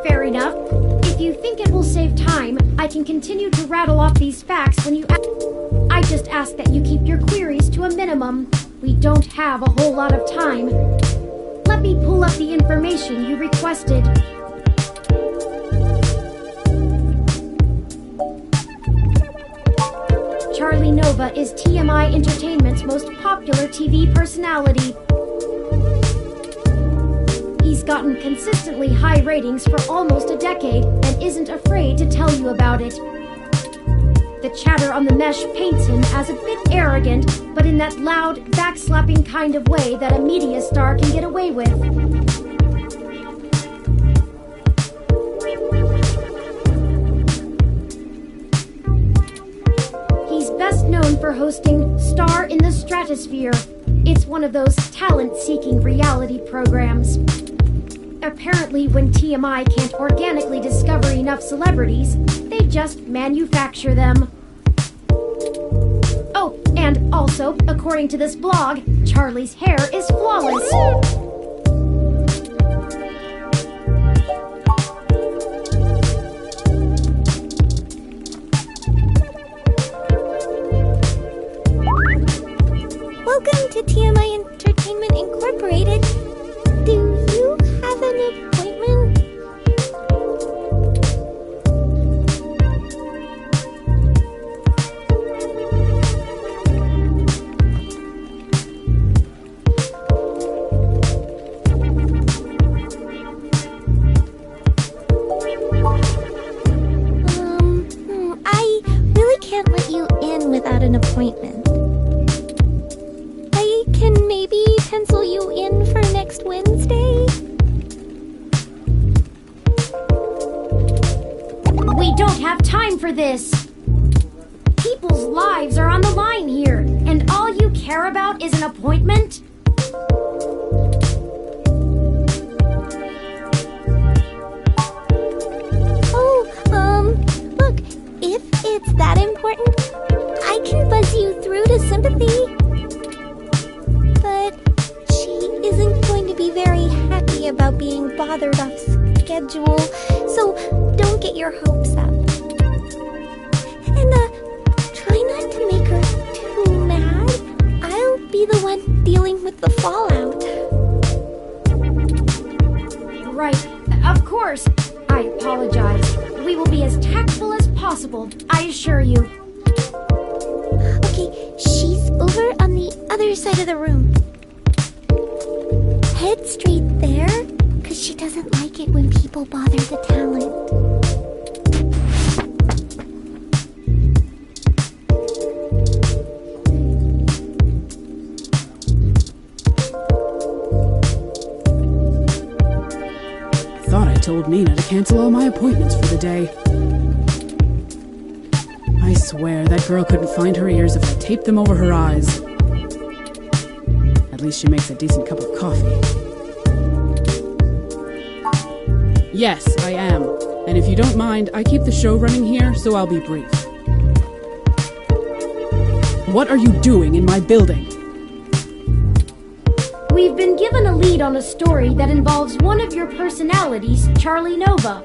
Fair enough. If you think it will save time, I can continue to rattle off these facts when you I just ask that you keep your queries to a minimum. We don't have a whole lot of time. Let me pull up the information you requested. Charlie Nova is TMI Entertainment's most popular TV personality. He's gotten consistently high ratings for almost a decade and isn't afraid to tell you about it. The chatter on the mesh paints him as a bit arrogant, but in that loud, backslapping kind of way that a media star can get away with. He's best known for hosting Star in the Stratosphere. It's one of those talent-seeking reality programs. Apparently, when TMI can't organically discover enough celebrities, they just manufacture them. Oh, and also, according to this blog, Charlie's hair is flawless. Welcome to TMI Entertainment Incorporated. Do you have an appointment? I really can't let you in without an appointment. I can maybe pencil you in for next Wednesday? We don't have time for this! People's lives are on the line here, and all you care about is an appointment? Look, if it's that important, I can buzz you through to sympathy. But she isn't going to be very happy about being bothered off schedule, so don't get your hopes up. And, try not to make her too mad. I'll be the one dealing with the fallout. Right, of course. I apologize. We will be as tactful as possible, I assure you. Okay, she's over on the other side of the room. Head straight there, because she doesn't like it when people bother the talent. Thought I told Nina to cancel all my appointments for the day. I swear that girl couldn't find her ears if I taped them over her eyes. At least she makes a decent cup of coffee. Yes, I am. And if you don't mind, I keep the show running here, so I'll be brief. What are you doing in my building? We've been given a lead on a story that involves one of your personalities, Charlie Nova.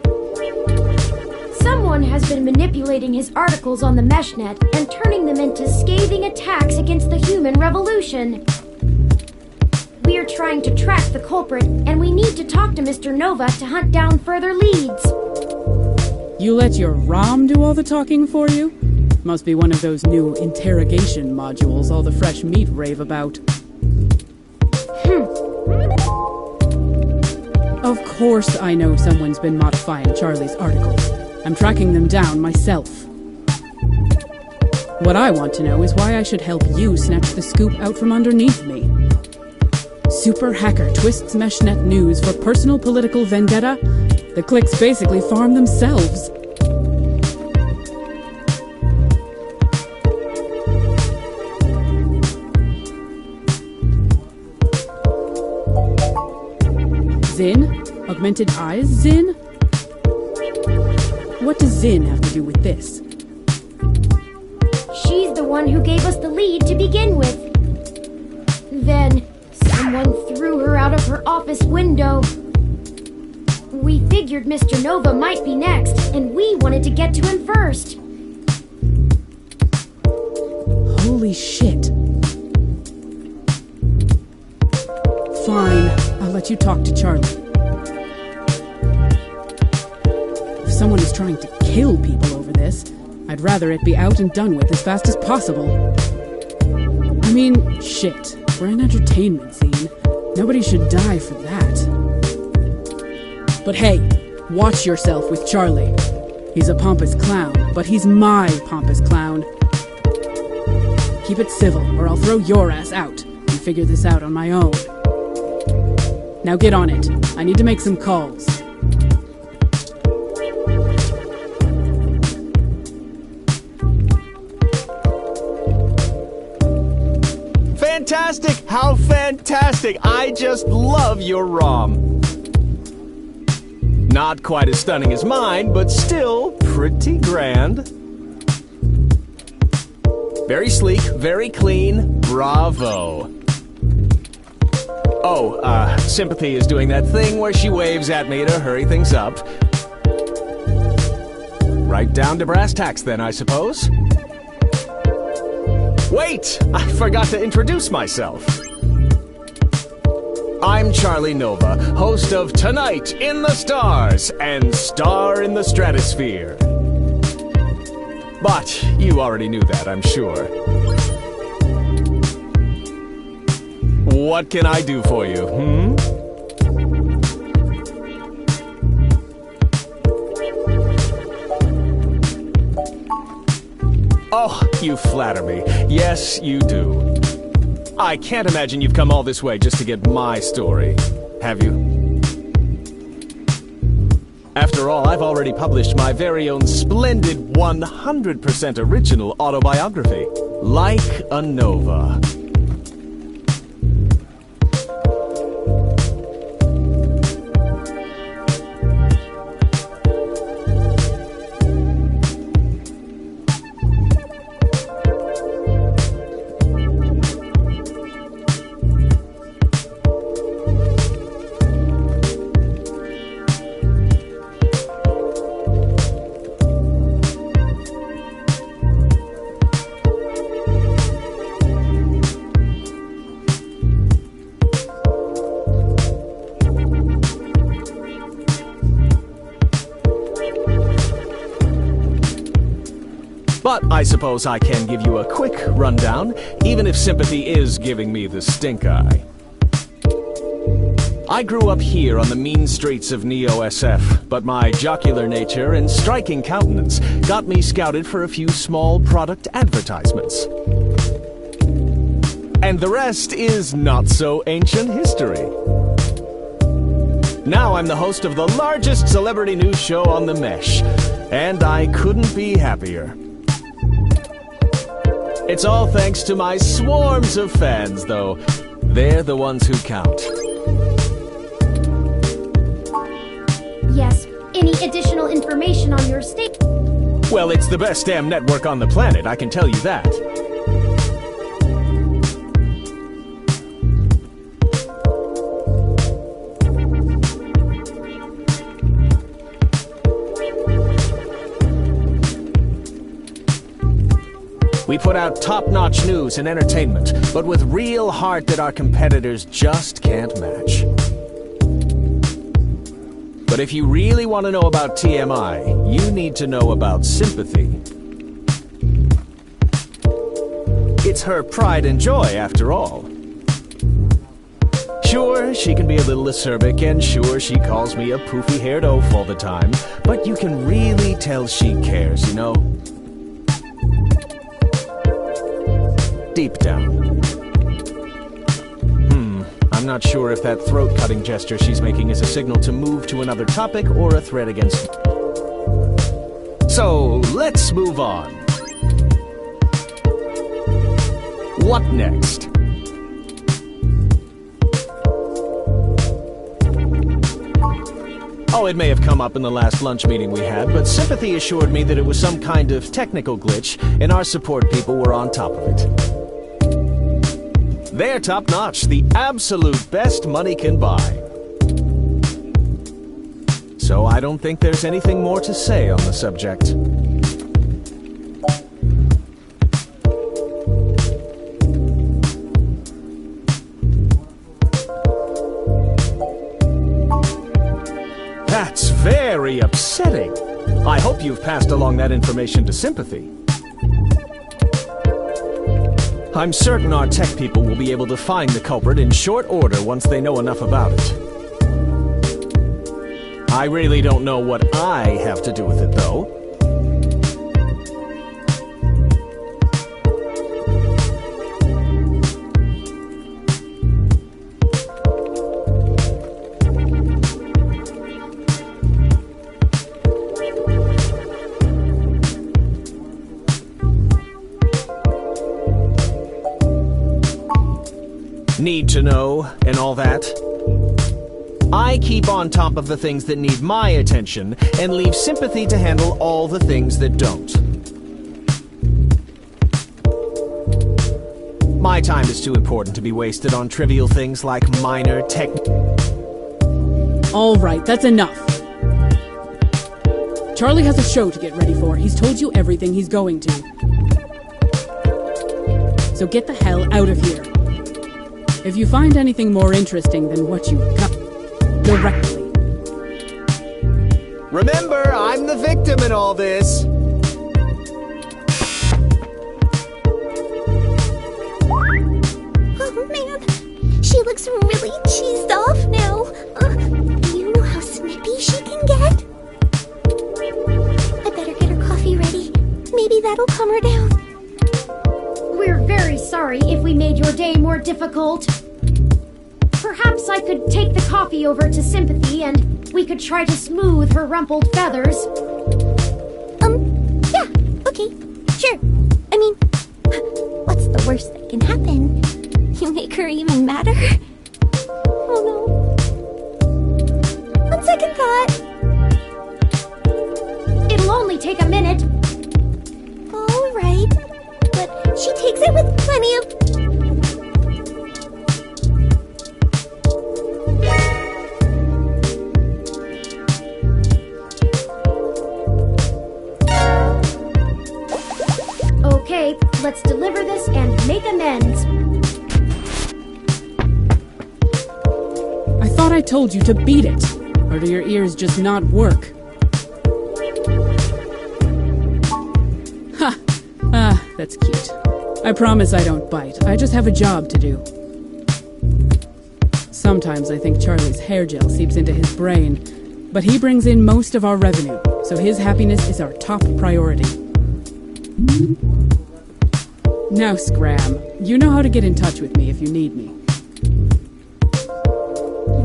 Someone has been manipulating his articles on the Meshnet and turning them into scathing attacks against the human revolution. We are trying to track the culprit, and we need to talk to Mr. Nova to hunt down further leads. You let your ROM do all the talking for you? Must be one of those new interrogation modules all the fresh meat rave about. Of course I know someone's been modifying Charlie's articles. I'm tracking them down myself. What I want to know is why I should help you snatch the scoop out from underneath me. Super hacker twists Meshnet news for personal political vendetta? The cliques basically farm themselves. Zin? Augmented eyes, Zin? What does Zin have to do with this? She's the one who gave us the lead to begin with. Then, someone threw her out of her office window. We figured Mr. Nova might be next, and we wanted to get to him first. Holy shit. Fine, I'll let you talk to Charlie. If someone is trying to kill people over this, I'd rather it be out and done with as fast as possible. I mean, shit. We're an entertainment scene. Nobody should die for that. But hey, watch yourself with Charlie. He's a pompous clown, but he's my pompous clown. Keep it civil, or I'll throw your ass out and figure this out on my own. Now get on it. I need to make some calls. Fantastic! How fantastic! I just love your ROM. Not quite as stunning as mine, but still pretty grand. Very sleek, very clean. Bravo. Oh, Sympathy is doing that thing where she waves at me to hurry things up. Right down to brass tacks then, I suppose. Wait! I forgot to introduce myself. I'm Charlie Nova, host of Tonight in the Stars and Star in the Stratosphere. But you already knew that, I'm sure. What can I do for you, Oh, you flatter me. Yes, you do. I can't imagine you've come all this way just to get my story, have you? After all, I've already published my very own splendid 100% original autobiography, Like a Nova. But I suppose I can give you a quick rundown, even if Sympathy is giving me the stink eye. I grew up here on the mean streets of Neo-SF, but my jocular nature and striking countenance got me scouted for a few small product advertisements. And the rest is not so ancient history. Now I'm the host of the largest celebrity news show on the Mesh, and I couldn't be happier. It's all thanks to my swarms of fans, though. They're the ones who count. Yes, any additional information on your state? Well, it's the best damn network on the planet, I can tell you that. We put out top-notch news and entertainment, but with real heart that our competitors just can't match. But if you really want to know about TMI, you need to know about Sympathy. It's her pride and joy, after all. Sure. Sure, she can be a little acerbic, and sure, she calls me a poofy-haired oaf all the time, but you can really tell she cares, you know? Deep down. I'm not sure if that throat-cutting gesture she's making is a signal to move to another topic or a threat against me. So, let's move on. What next? Oh, it may have come up in the last lunch meeting we had, but Sympathy assured me that it was some kind of technical glitch, and our support people were on top of it. They're top-notch, the absolute best money can buy. So I don't think there's anything more to say on the subject. That's very upsetting. I hope you've passed along that information to Sympathy. I'm certain our tech people will be able to find the culprit in short order once they know enough about it. I really don't know what I have to do with it, though. Need to know, and all that. I keep on top of the things that need my attention, and leave Sympathy to handle all the things that don't. My time is too important to be wasted on trivial things like minor tech... All right, that's enough. Charlie has a show to get ready for. He's told you everything he's going to. So get the hell out of here. If you find anything more interesting than what you got directly. Remember, I'm the victim in all this. Oh man, she looks really cheesed off now. You know how snippy she can get? I better get her coffee ready. Maybe that'll calm her down. We're very sorry if we made your day more difficult. Perhaps I could take the coffee over to Sympathy and we could try to smooth her rumpled feathers. Yeah, okay, sure. I mean, what's the worst that can happen? You make her even madder? Oh no. On second thought. It'll only take a minute. All right, but she takes it with plenty of... Okay, let's deliver this and make amends. I thought I told you to beat it. Or do your ears just not work? Ha! Ah, that's cute. I promise I don't bite. I just have a job to do. Sometimes I think Charlie's hair gel seeps into his brain, but he brings in most of our revenue, so his happiness is our top priority. Now, Scram, you know how to get in touch with me if you need me.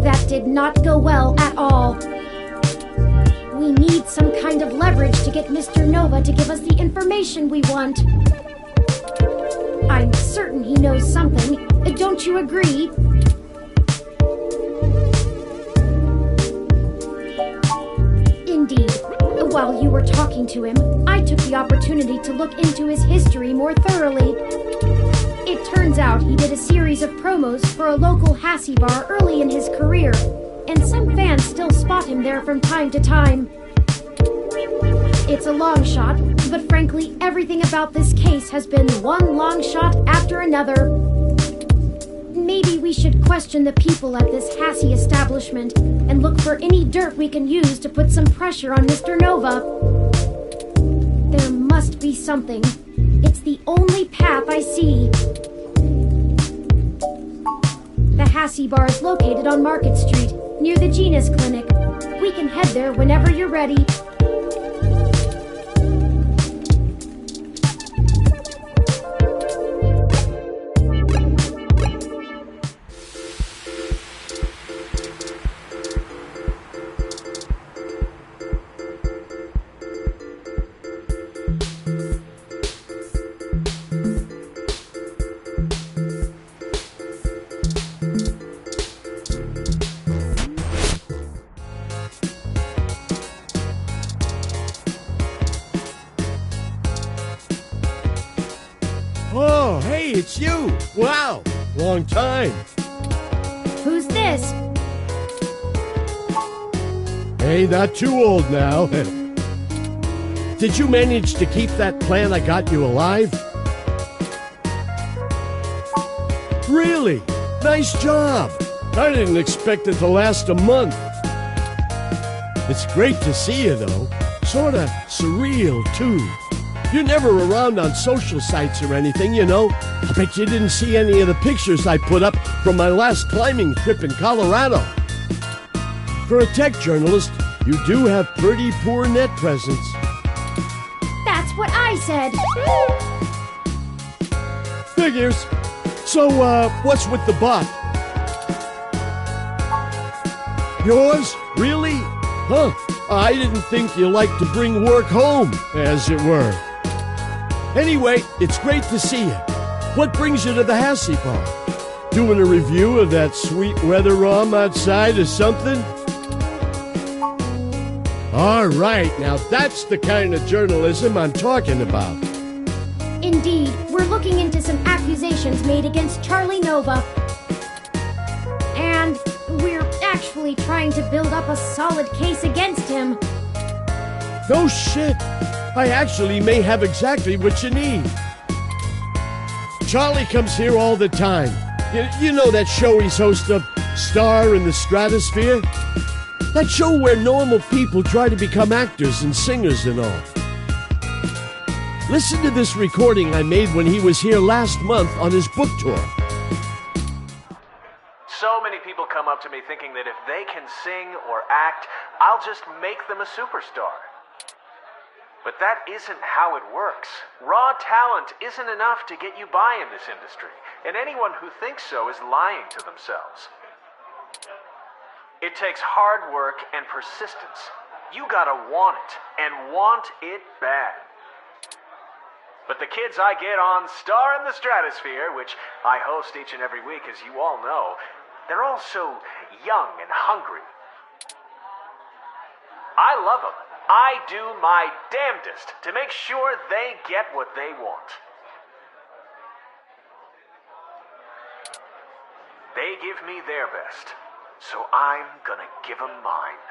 That did not go well at all. We need some kind of leverage to get Mr. Nova to give us the information we want. I'm certain he knows something. Don't you agree? Indeed. While you were talking to him, I took the opportunity to look into his history more thoroughly. It turns out he did a series of promos for a local Hassie bar early in his career, and some fans still spot him there from time to time. It's a long shot, but frankly, everything about this case has been one long shot after another. Maybe we should question the people at this Hassie establishment and look for any dirt we can use to put some pressure on Mr. Nova. There must be something. It's the only path I see. The Hassie Bar is located on Market Street, near the Genus Clinic. We can head there whenever you're ready. Oh, hey, it's you! Wow, long time. Who's this? Hey, not too old now. Did you manage to keep that plant I got you alive? Really? Nice job. I didn't expect it to last a month. It's great to see you, though. Sorta surreal, too. You're never around on social sites or anything, you know. I bet you didn't see any of the pictures I put up from my last climbing trip in Colorado. For a tech journalist, you do have pretty poor net presence. That's what I said. Figures. So, what's with the bot? Yours? Really? Huh. I didn't think you liked to bring work home, as it were. Anyway, it's great to see you. What brings you to the Hassie Bar? Doing a review of that sweet weather ROM outside or something? All right, now that's the kind of journalism I'm talking about. Indeed, we're looking into some accusations made against Charlie Nova. And we're actually trying to build up a solid case against him. No shit! I actually may have exactly what you need. Charlie comes here all the time. You know that show he's host of, Star in the Stratosphere? That show where normal people try to become actors and singers and all. Listen to this recording I made when he was here last month on his book tour. So many people come up to me thinking that if they can sing or act, I'll just make them a superstar. But that isn't how it works. Raw talent isn't enough to get you by in this industry, and anyone who thinks so is lying to themselves. It takes hard work and persistence. You gotta want it, and want it bad. But the kids I get on Star in the Stratosphere, which I host each and every week, as you all know, they're all so young and hungry. I love them. I do my damnedest to make sure they get what they want. They give me their best, so I'm gonna give them mine.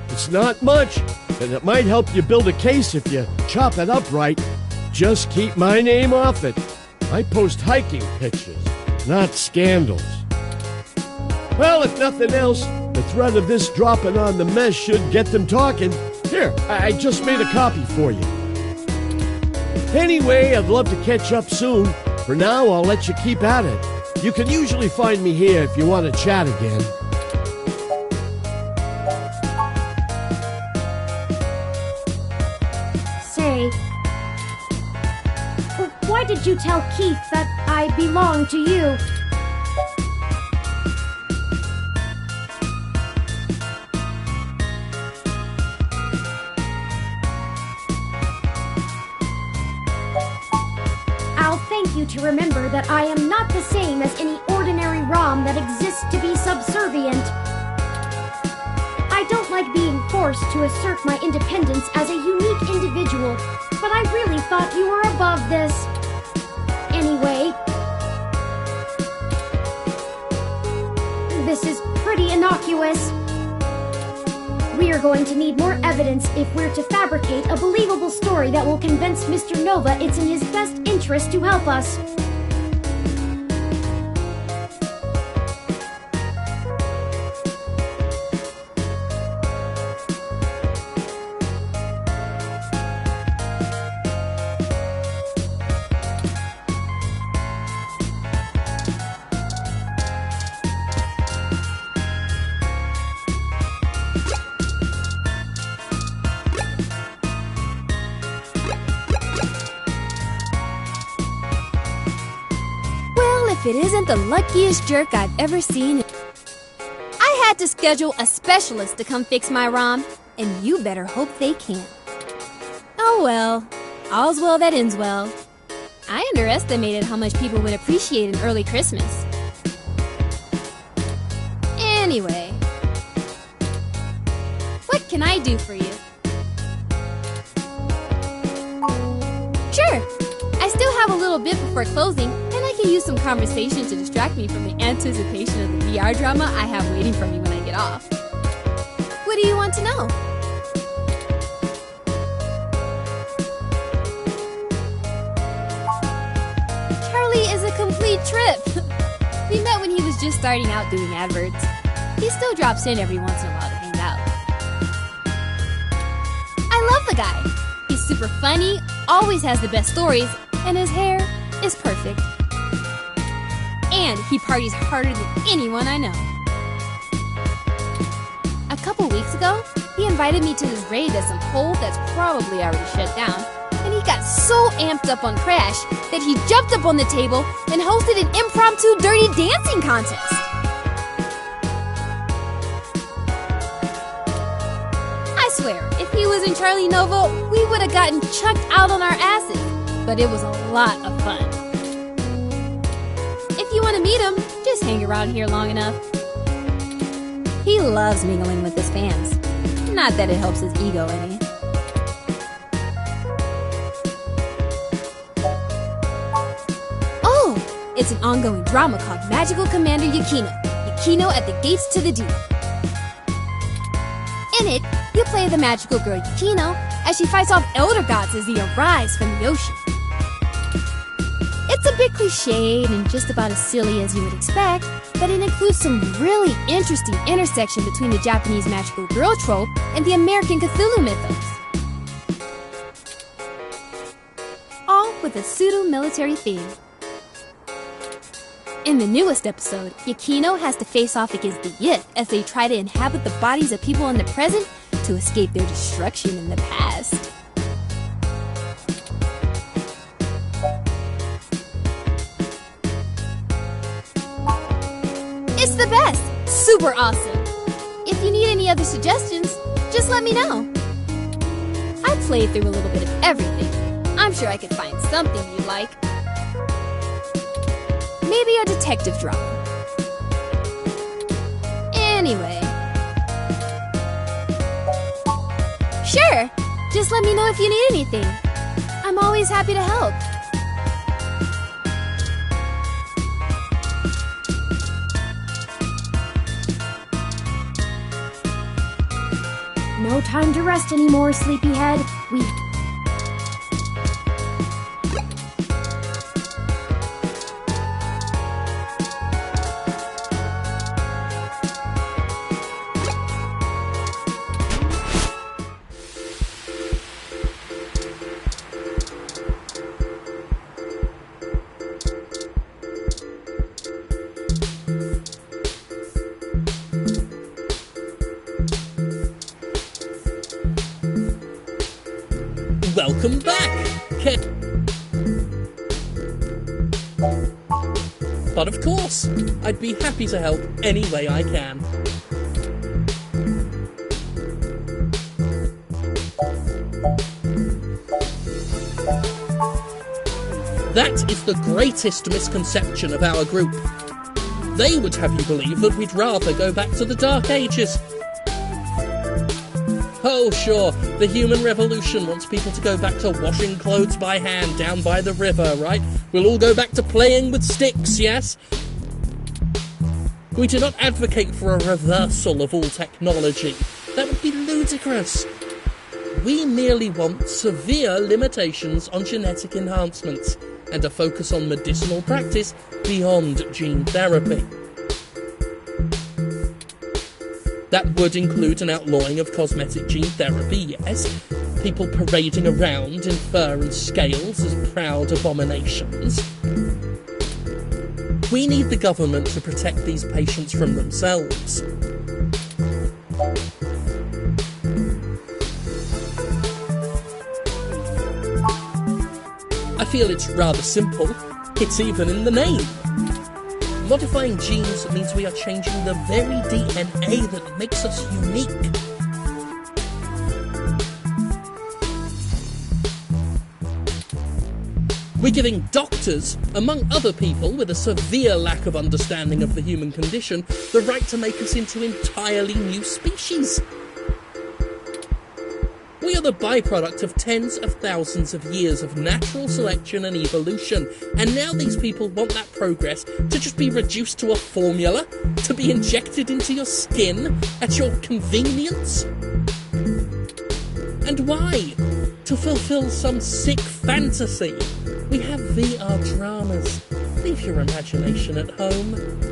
It's not much, and it might help you build a case if you chop it up right. Just keep my name off it. I post hiking pictures, not scandals. Well, if nothing else, the threat of this dropping on the mess should get them talking. Here, I just made a copy for you. Anyway, I'd love to catch up soon. For now, I'll let you keep at it. You can usually find me here if you want to chat again. Say, why did you tell Keith that I belong to you? To remember that I am not the same as any ordinary ROM that exists to be subservient. I don't like being forced to assert my independence as a unique individual, but I really thought you were above this. Anyway, this is pretty innocuous. We are going to need more evidence if we're to fabricate a believable story that will convince Mr. Nova it's in his best interest to help us. if it isn't the luckiest jerk I've ever seen. I had to schedule a specialist to come fix my ROM, and you better hope they can. Oh well, all's well that ends well. I underestimated how much people would appreciate an early Christmas. Anyway, what can I do for you? Sure, I still have a little bit before closing, and I can use some conversation to distract me from the anticipation of the VR drama I have waiting for me when I get off. What do you want to know? Charlie is a complete trip. We met when he was just starting out doing adverts. He still drops in every once in a while to hang out. I love the guy. He's super funny, always has the best stories, and his hair is perfect. And he parties harder than anyone I know. A couple weeks ago, he invited me to his raid at some hole that's probably already shut down, and he got so amped up on Crash that he jumped up on the table and hosted an impromptu dirty dancing contest. I swear, if he was in Charlie Nova, we would have gotten chucked out on our asses, but it was a lot of fun. If you want to meet him, just hang around here long enough. He loves mingling with his fans. Not that it helps his ego any. Oh, it's an ongoing drama called Magical Commander Yukino. Yukino at the Gates to the Deep. In it, you play the magical girl Yukino as she fights off elder gods as they arise from the ocean. It's a bit cliched and just about as silly as you would expect, but it includes some really interesting intersection between the Japanese magical girl trope and the American Cthulhu mythos. All with a pseudo-military theme. In the newest episode, Yukino has to face off against the Yith as they try to inhabit the bodies of people in the present to escape their destruction in the past. It's the best! Super awesome! If you need any other suggestions, just let me know. I played through a little bit of everything. I'm sure I could find something you'd like. Maybe a detective drama. Anyway. Sure! Just let me know if you need anything. I'm always happy to help. No time to rest anymore, sleepyhead. Welcome back, But of course, I'd be happy to help any way I can. That is the greatest misconception of our group. They would have you believe that we'd rather go back to the Dark Ages. Oh sure, the human revolution wants people to go back to washing clothes by hand down by the river, right? We'll all go back to playing with sticks, yes? We do not advocate for a reversal of all technology. That would be ludicrous. We merely want severe limitations on genetic enhancements and a focus on medicinal practice beyond gene therapy. That would include an outlawing of cosmetic gene therapy, yes, people parading around in fur and scales as proud abominations. We need the government to protect these patients from themselves. I feel it's rather simple. It's even in the name. Modifying genes means we are changing the very DNA that makes us unique. We're giving doctors, among other people with a severe lack of understanding of the human condition, the right to make us into entirely new species. We are the byproduct of tens of thousands of years of natural selection and evolution, and now these people want that progress to just be reduced to a formula, to be injected into your skin at your convenience? And why? To fulfill some sick fantasy. We have VR dramas. Leave your imagination at home.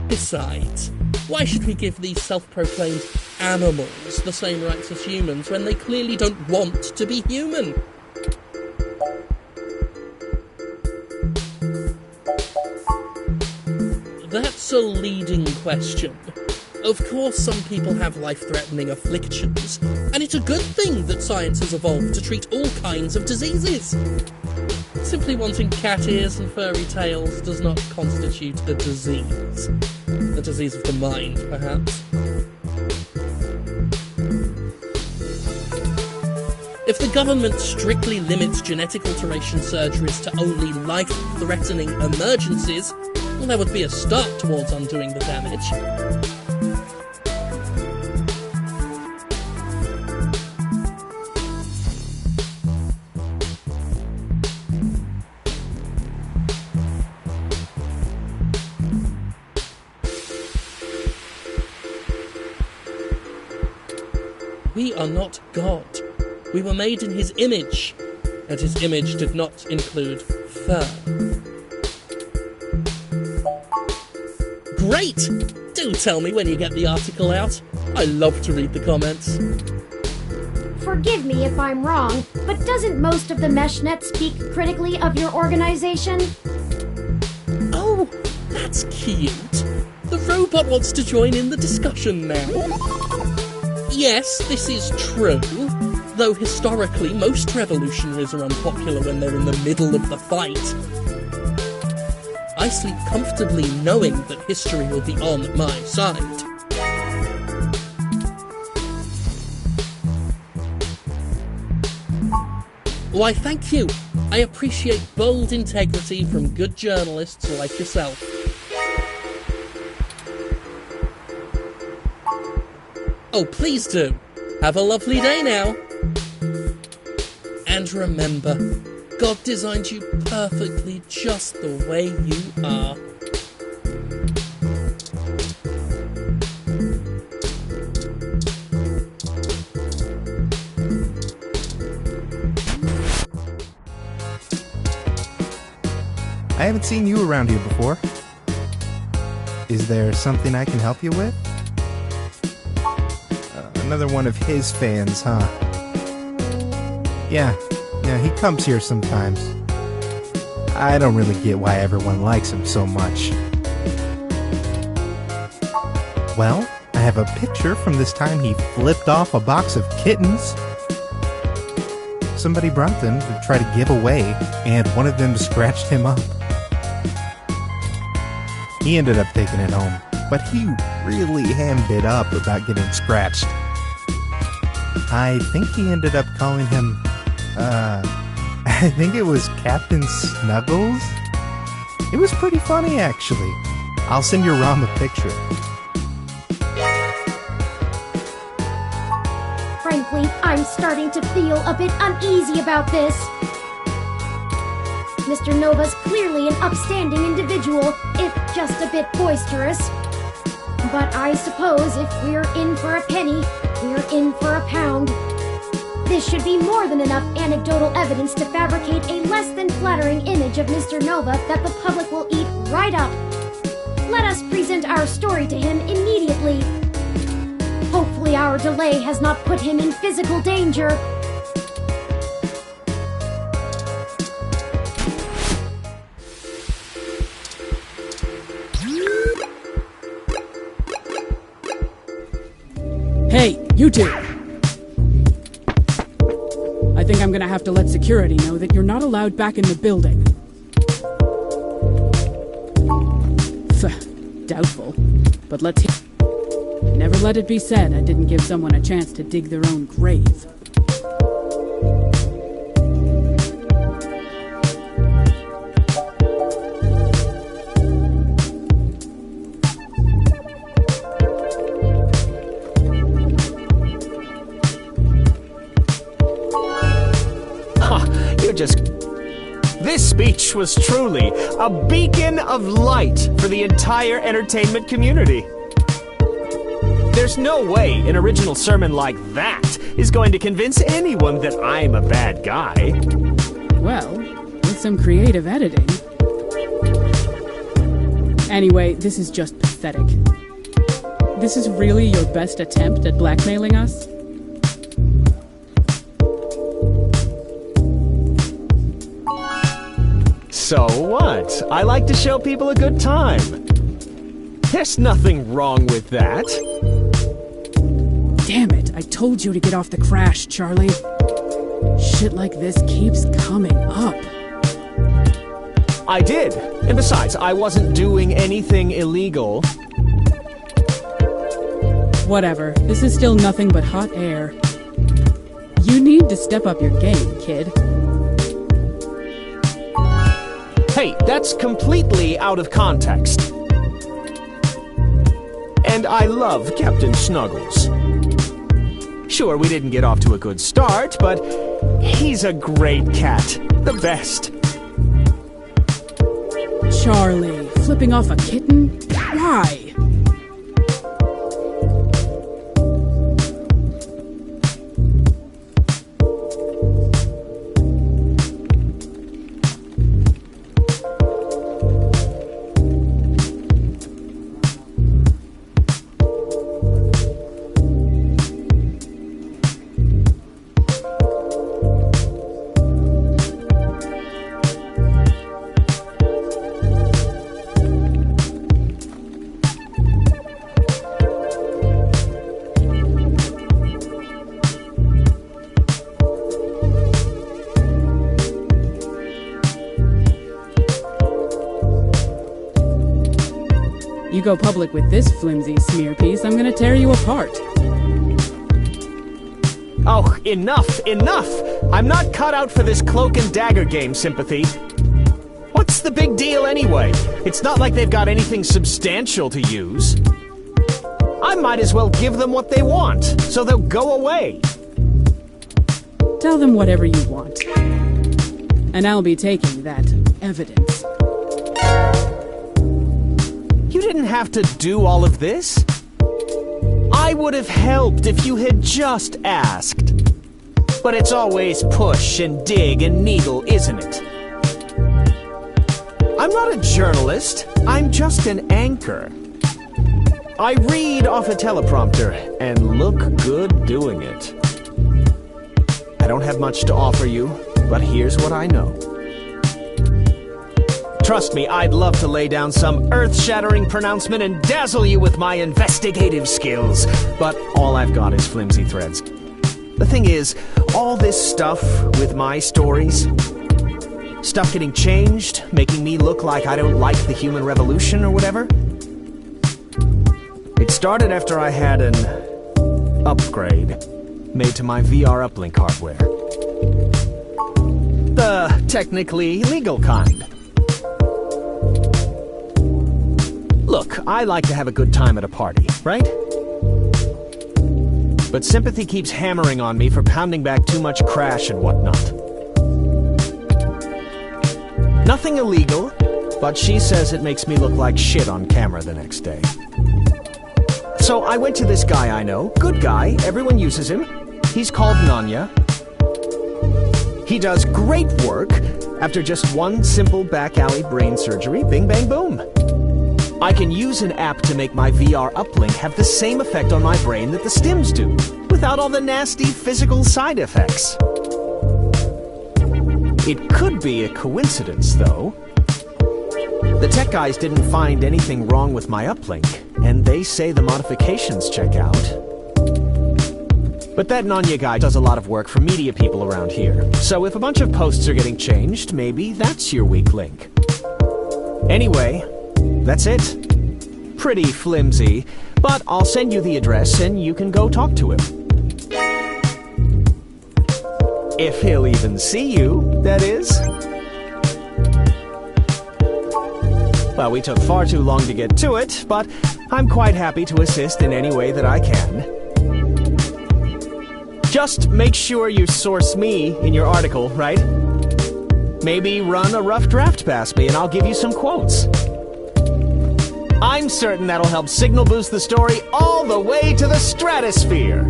Besides, why should we give these self-proclaimed animals the same rights as humans when they clearly don't want to be human? That's a leading question. Of course, some people have life-threatening afflictions, and it's a good thing that science has evolved to treat all kinds of diseases. Simply wanting cat ears and furry tails does not constitute a disease. A disease of the mind, perhaps. If the government strictly limits genetic alteration surgeries to only life-threatening emergencies, well, that would be a start towards undoing the damage. We are not God. We were made in his image, and his image did not include fur. Great! Do tell me when you get the article out. I love to read the comments. Forgive me if I'm wrong, but doesn't most of the MeshNet speak critically of your organization? Oh, that's cute. The robot wants to join in the discussion now. Yes, this is true, though historically most revolutionaries are unpopular when they're in the middle of the fight. I sleep comfortably knowing that history will be on my side. Why, thank you. I appreciate bold integrity from good journalists like yourself. Oh, please do. Have a lovely day now. And remember, God designed you perfectly just the way you are. I haven't seen you around here before. Is there something I can help you with? Another one of his fans, huh? Yeah, he comes here sometimes. I don't really get why everyone likes him so much. Well, I have a picture from this time he flipped off a box of kittens. Somebody brought them to try to give away, and one of them scratched him up. He ended up taking it home, but he really hammed it up about getting scratched. I think he ended up calling him, I think it was Captain Snuggles? It was pretty funny, actually. I'll send your Rom a picture. Frankly, I'm starting to feel a bit uneasy about this. Mr. Nova's clearly an upstanding individual, if just a bit boisterous. But I suppose if we're in for a penny, we're in for a pound. This should be more than enough anecdotal evidence to fabricate a less than flattering image of Mr. Nova that the public will eat right up. Let us present our story to him immediately. Hopefully our delay has not put him in physical danger. Hey, you two! I think I'm gonna have to let security know that you're not allowed back in the building. Doubtful. But let's never let it be said I didn't give someone a chance to dig their own grave. This speech was truly a beacon of light for the entire entertainment community. There's no way an original sermon like that is going to convince anyone that I'm a bad guy. Well, with some creative editing. Anyway, this is just pathetic. This is really your best attempt at blackmailing us? So what? I like to show people a good time. There's nothing wrong with that. Damn it, I told you to get off the crash, Charlie. Shit like this keeps coming up. I did. And besides, I wasn't doing anything illegal. Whatever, this is still nothing but hot air. You need to step up your game, kid. Hey, that's completely out of context. And I love Captain Snuggles. Sure, we didn't get off to a good start, but he's a great cat. The best. Charlie, flipping off a kitten? Why? You go public with this flimsy smear piece, I'm gonna tear you apart. Oh, enough, enough! I'm not cut out for this cloak and dagger game, Sympathy. What's the big deal anyway? It's not like they've got anything substantial to use. I might as well give them what they want, so they'll go away. Tell them whatever you want. And I'll be taking that evidence. You didn't have to do all of this. I would have helped if you had just asked. But it's always push and dig and needle, isn't it? I'm not a journalist. I'm just an anchor. I read off a teleprompter and look good doing it. I don't have much to offer you, but here's what I know. Trust me, I'd love to lay down some earth-shattering pronouncement and dazzle you with my investigative skills, but all I've got is flimsy threads. The thing is, all this stuff with my stories, stuff getting changed, making me look like I don't like the human revolution or whatever, it started after I had an upgrade made to my VR uplink hardware. The technically legal kind. Look, I like to have a good time at a party, right? But Sympathy keeps hammering on me for pounding back too much crash and whatnot. Nothing illegal, but she says it makes me look like shit on camera the next day. So I went to this guy I know, good guy, everyone uses him. He's called Nanya. He does great work after just one simple back alley brain surgery, bing bang boom. I can use an app to make my VR uplink have the same effect on my brain that the stims do, without all the nasty physical side effects. It could be a coincidence, though. The tech guys didn't find anything wrong with my uplink, and they say the modifications check out. But that Nanya guy does a lot of work for media people around here, so if a bunch of posts are getting changed, maybe that's your weak link. Anyway, that's it. Pretty flimsy, but I'll send you the address and you can go talk to him. If he'll even see you, that is. Well, we took far too long to get to it, but I'm quite happy to assist in any way that I can. Just make sure you source me in your article, right? Maybe run a rough draft past me and I'll give you some quotes. I'm certain that'll help signal boost the story all the way to the stratosphere.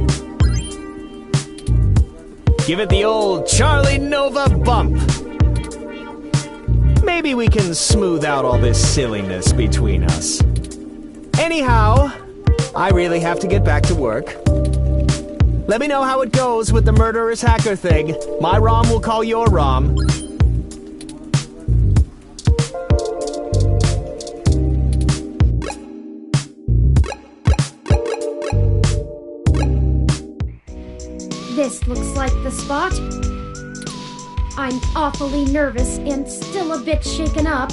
Give it the old Charlie Nova bump. Maybe we can smooth out all this silliness between us. Anyhow, I really have to get back to work. Let me know how it goes with the murderous hacker thing. My ROM will call your ROM. This looks like the spot. I'm awfully nervous and still a bit shaken up.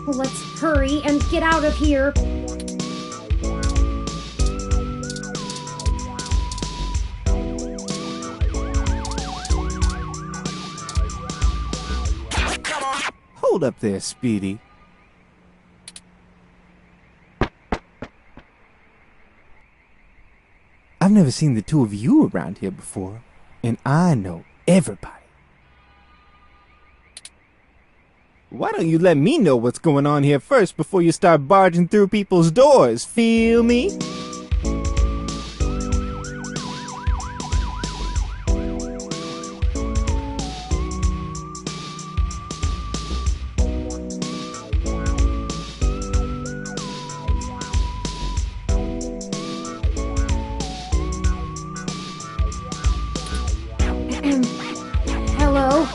Let's hurry and get out of here. Hold up there, Speedy. I've never seen the two of you around here before, and I know everybody. Why don't you let me know what's going on here first before you start barging through people's doors, feel me? Hello?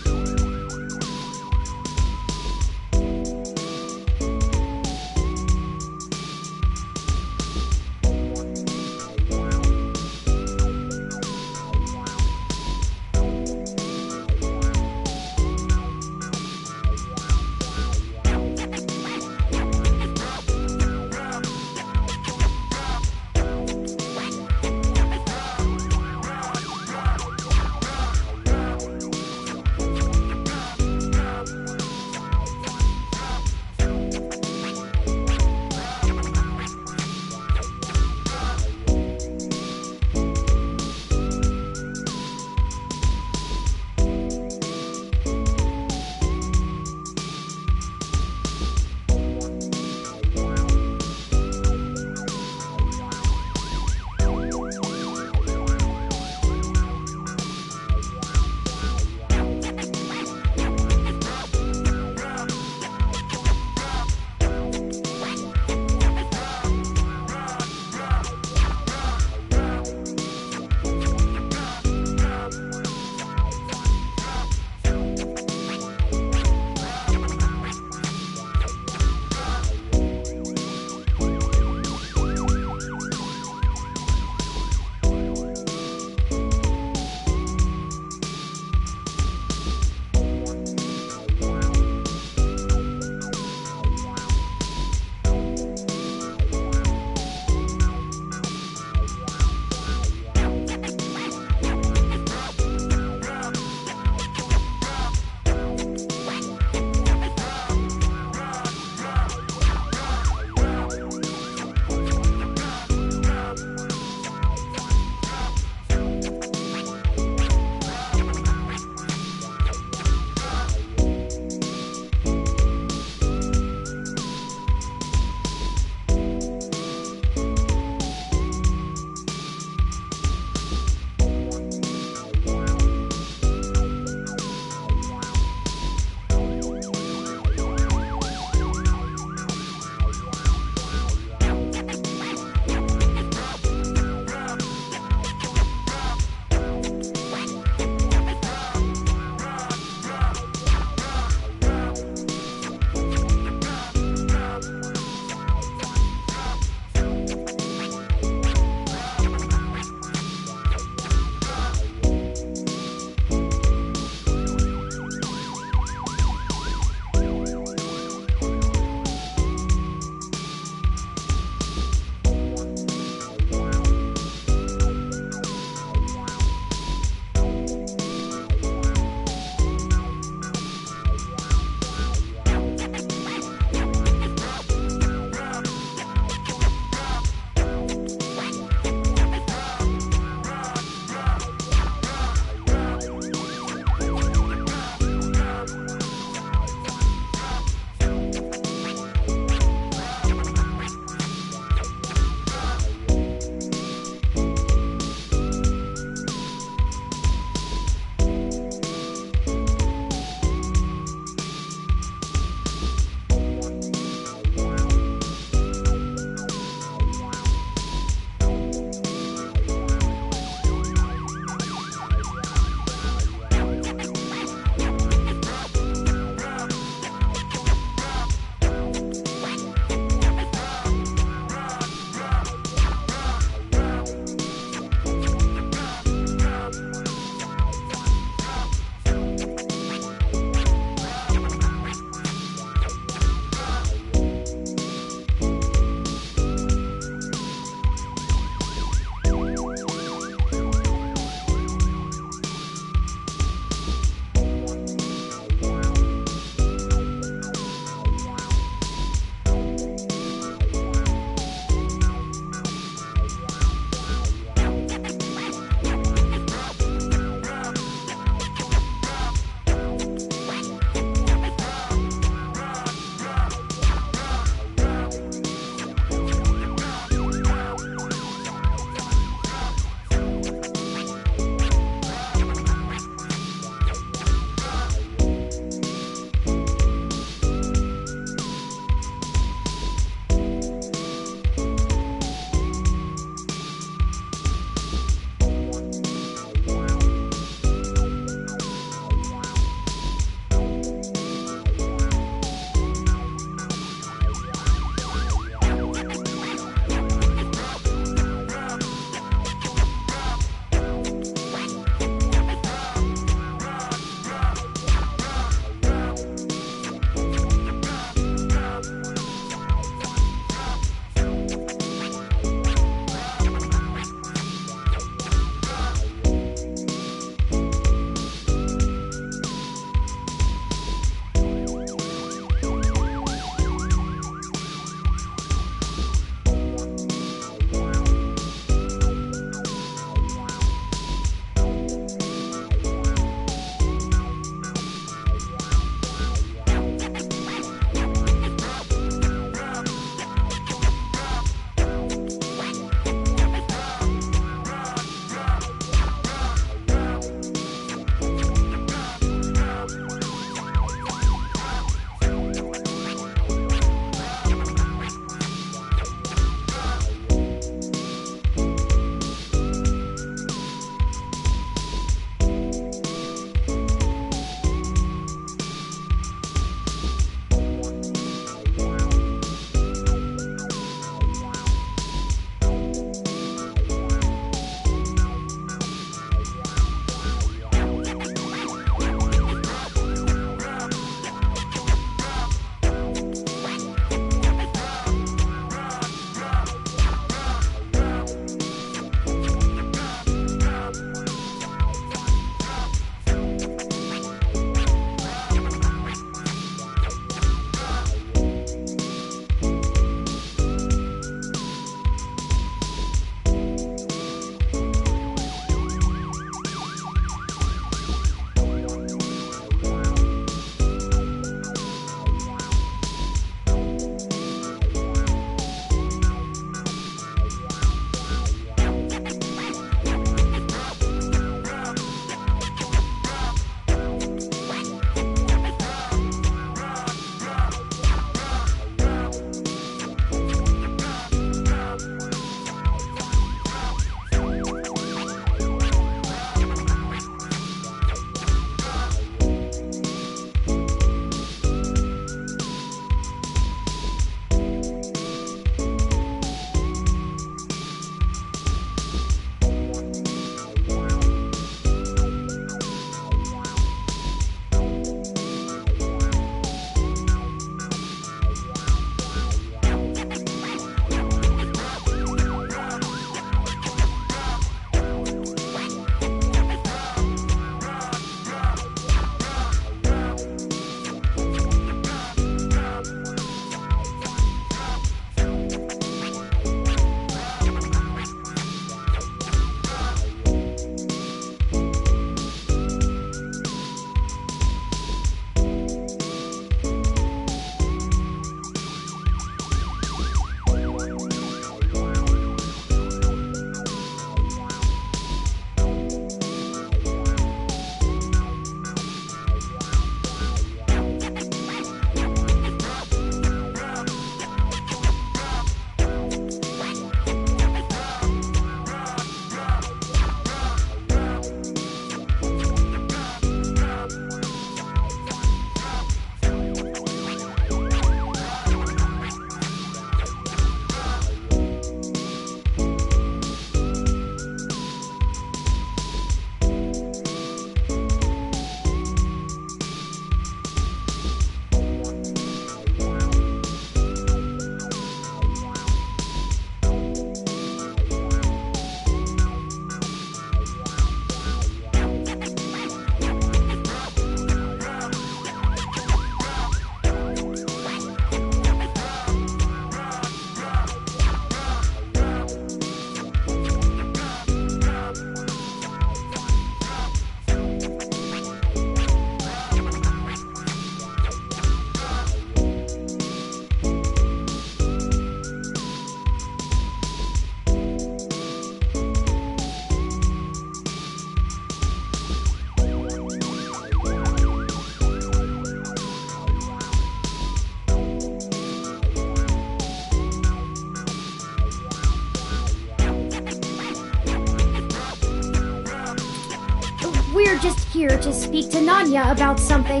here to speak to Nanya about something.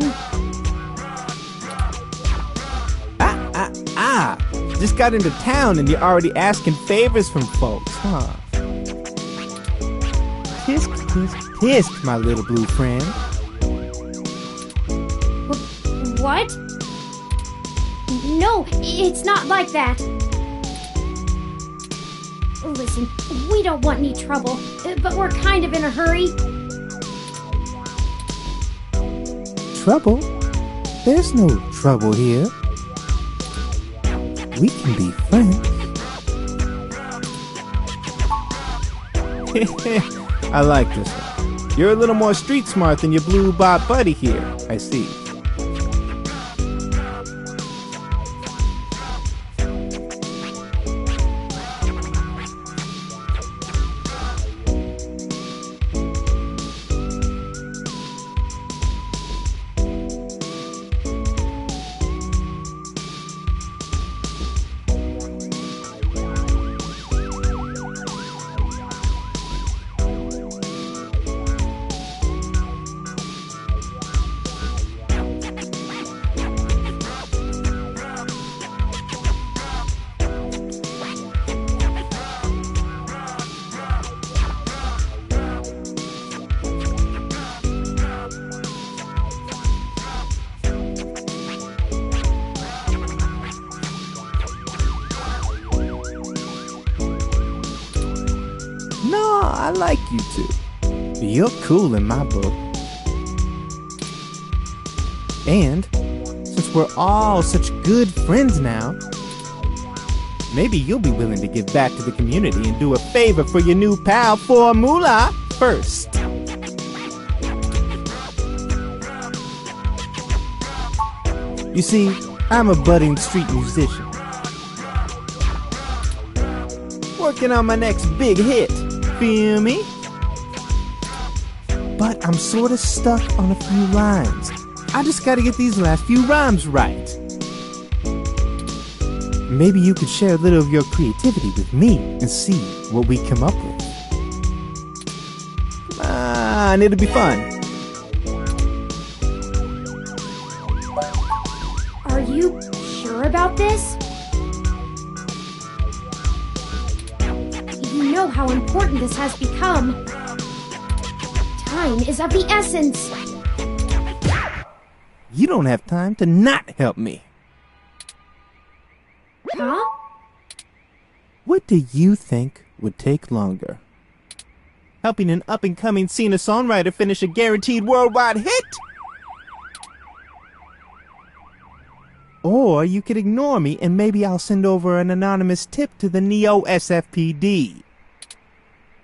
Just got into town and you're already asking favors from folks, huh? Tisk, tisk, tisk, my little blue friend. What? No, it's not like that. Listen, we don't want any trouble, but we're kind of in a hurry. Trouble? There's no trouble here. We can be friends. I like this one. You're a little more street smart than your blue bob buddy here, I see. I like you two. You're cool in my book. And since we're all such good friends now, maybe you'll be willing to give back to the community and do a favor for your new pal Formula first. You see, I'm a budding street musician, working on my next big hit. Feel me? But I'm sorta stuck on a few lines. I just gotta get these last few rhymes right. Maybe you could share a little of your creativity with me and see what we come up with. Come on, it'll be fun. Are you sure about this? You know how important this has become. Time is of the essence. You don't have time to not help me. Huh? What do you think would take longer? Helping an up-and-coming singer-songwriter finish a guaranteed worldwide hit? Or you could ignore me and maybe I'll send over an anonymous tip to the Neo-SFPD.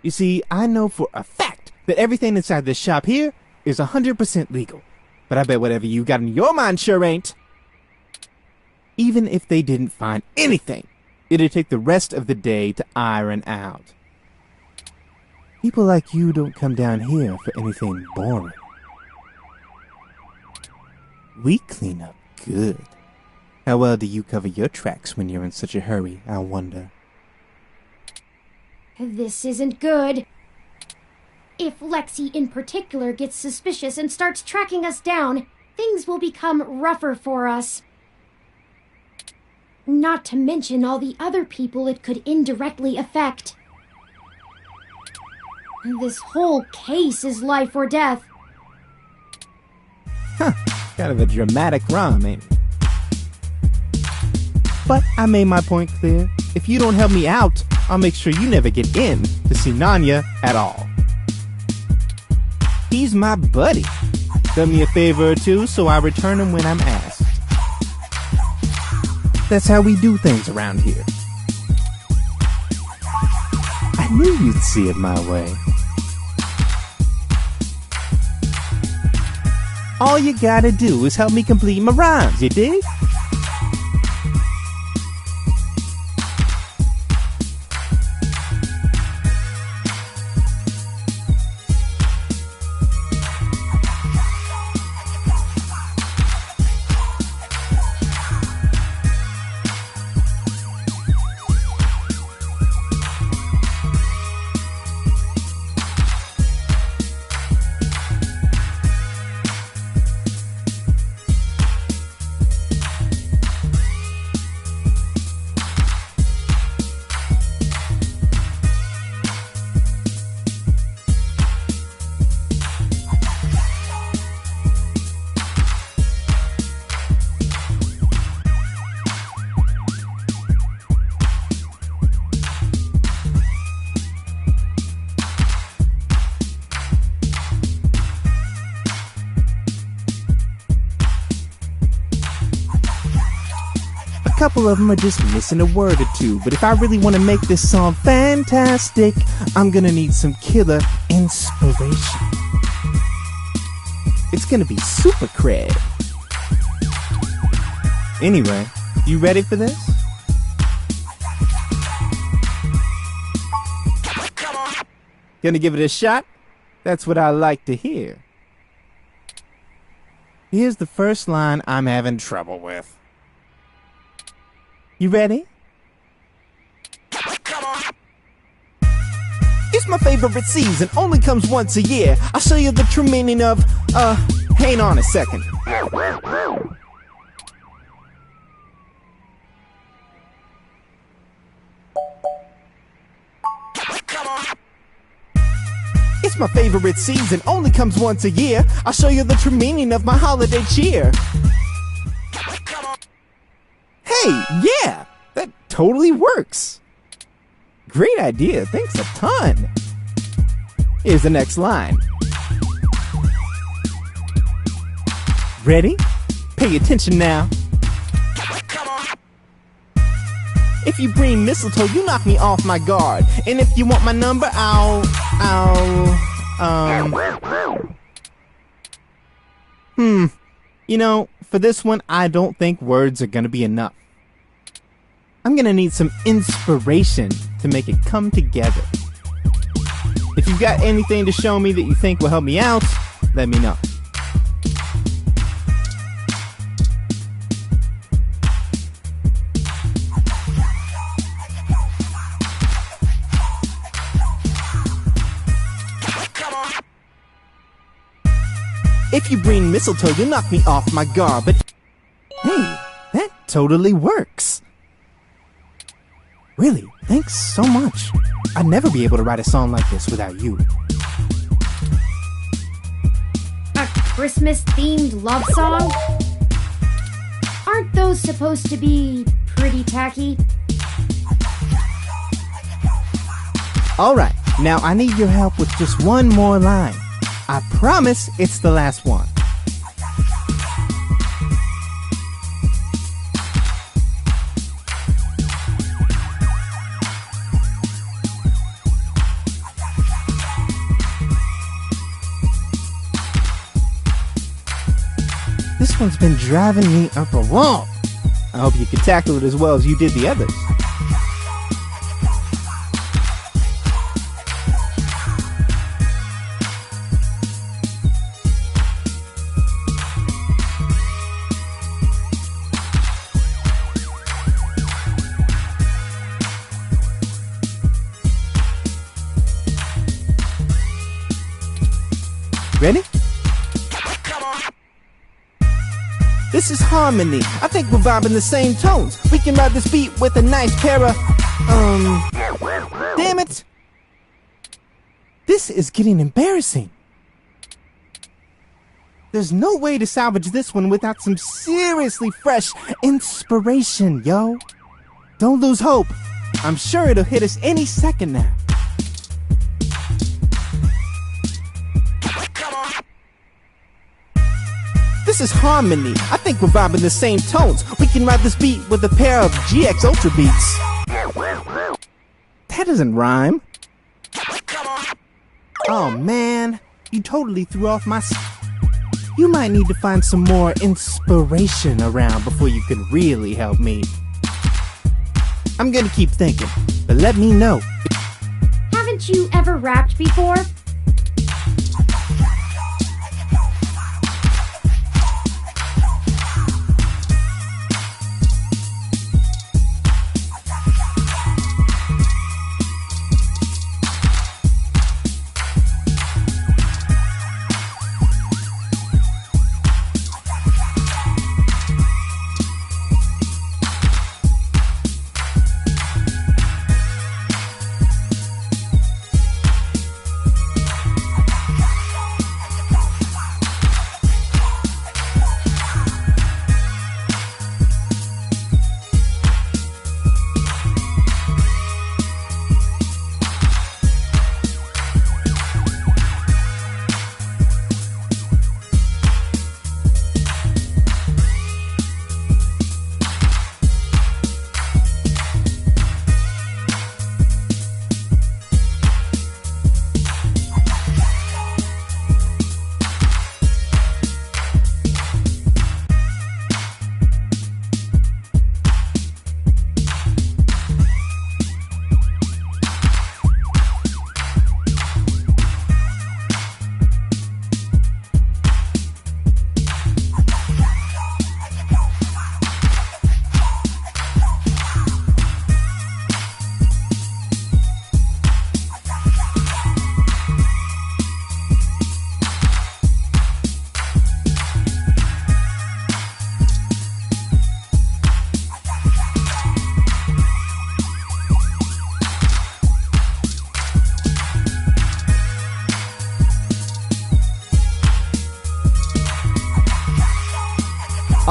You see, I know for a fact that everything inside this shop here is 100% legal. But I bet whatever you got in your mind sure ain't. Even if they didn't find anything, it'd take the rest of the day to iron out. People like you don't come down here for anything boring. We clean up good. How well do you cover your tracks when you're in such a hurry, I wonder? This isn't good. If Lexi in particular gets suspicious and starts tracking us down, things will become rougher for us. Not to mention all the other people it could indirectly affect. This whole case is life or death. Huh, kind of a dramatic rhyme, ain't it? But I made my point clear. If you don't help me out, I'll make sure you never get in to see Nanya at all. He's my buddy. Done me a favor or two, so I return him when I'm asked. That's how we do things around here. I knew you'd see it my way. All you gotta do is help me complete my rhymes, you dig? couple of them are just missing a word or two, but if I really want to make this song fantastic, I'm gonna need some killer inspiration. It's gonna be super cred. Anyway, you ready for this? Gonna give it a shot? That's what I like to hear. Here's the first line I'm having trouble with. You ready? It's my favorite season, only comes once a year. I'll show you the true meaning of, hang on a second. It's my favorite season, only comes once a year. I'll show you the true meaning of my holiday cheer. Hey, yeah, that totally works. Great idea, thanks a ton. Here's the next line. Ready? Pay attention now. If you bring mistletoe, you knock me off my guard. And if you want my number, You know, for this one, I don't think words are gonna be enough. I'm gonna need some inspiration to make it come together. If you've got anything to show me that you think will help me out, let me know. If you bring mistletoe, you knock me off my guard, but hey, that totally works. Really, thanks so much. I'd never be able to write a song like this without you. A Christmas-themed love song? Aren't those supposed to be pretty tacky? Alright, now I need your help with just one more line. I promise it's the last one. This one's been driving me up a wall. I hope you can tackle it as well as you did the others. Ready? This is harmony. I think we're vibing the same tones. We can ride this beat with a nice pair of, damn it. This is getting embarrassing. There's no way to salvage this one without some seriously fresh inspiration, yo. Don't lose hope. I'm sure it'll hit us any second now. This is harmony. I think we're vibing the same tones. We can ride this beat with a pair of GX Ultra beats. That doesn't rhyme. Oh man, you totally threw off my... You might need to find some more inspiration around before you can really help me. I'm gonna keep thinking, but let me know. Haven't you ever rapped before?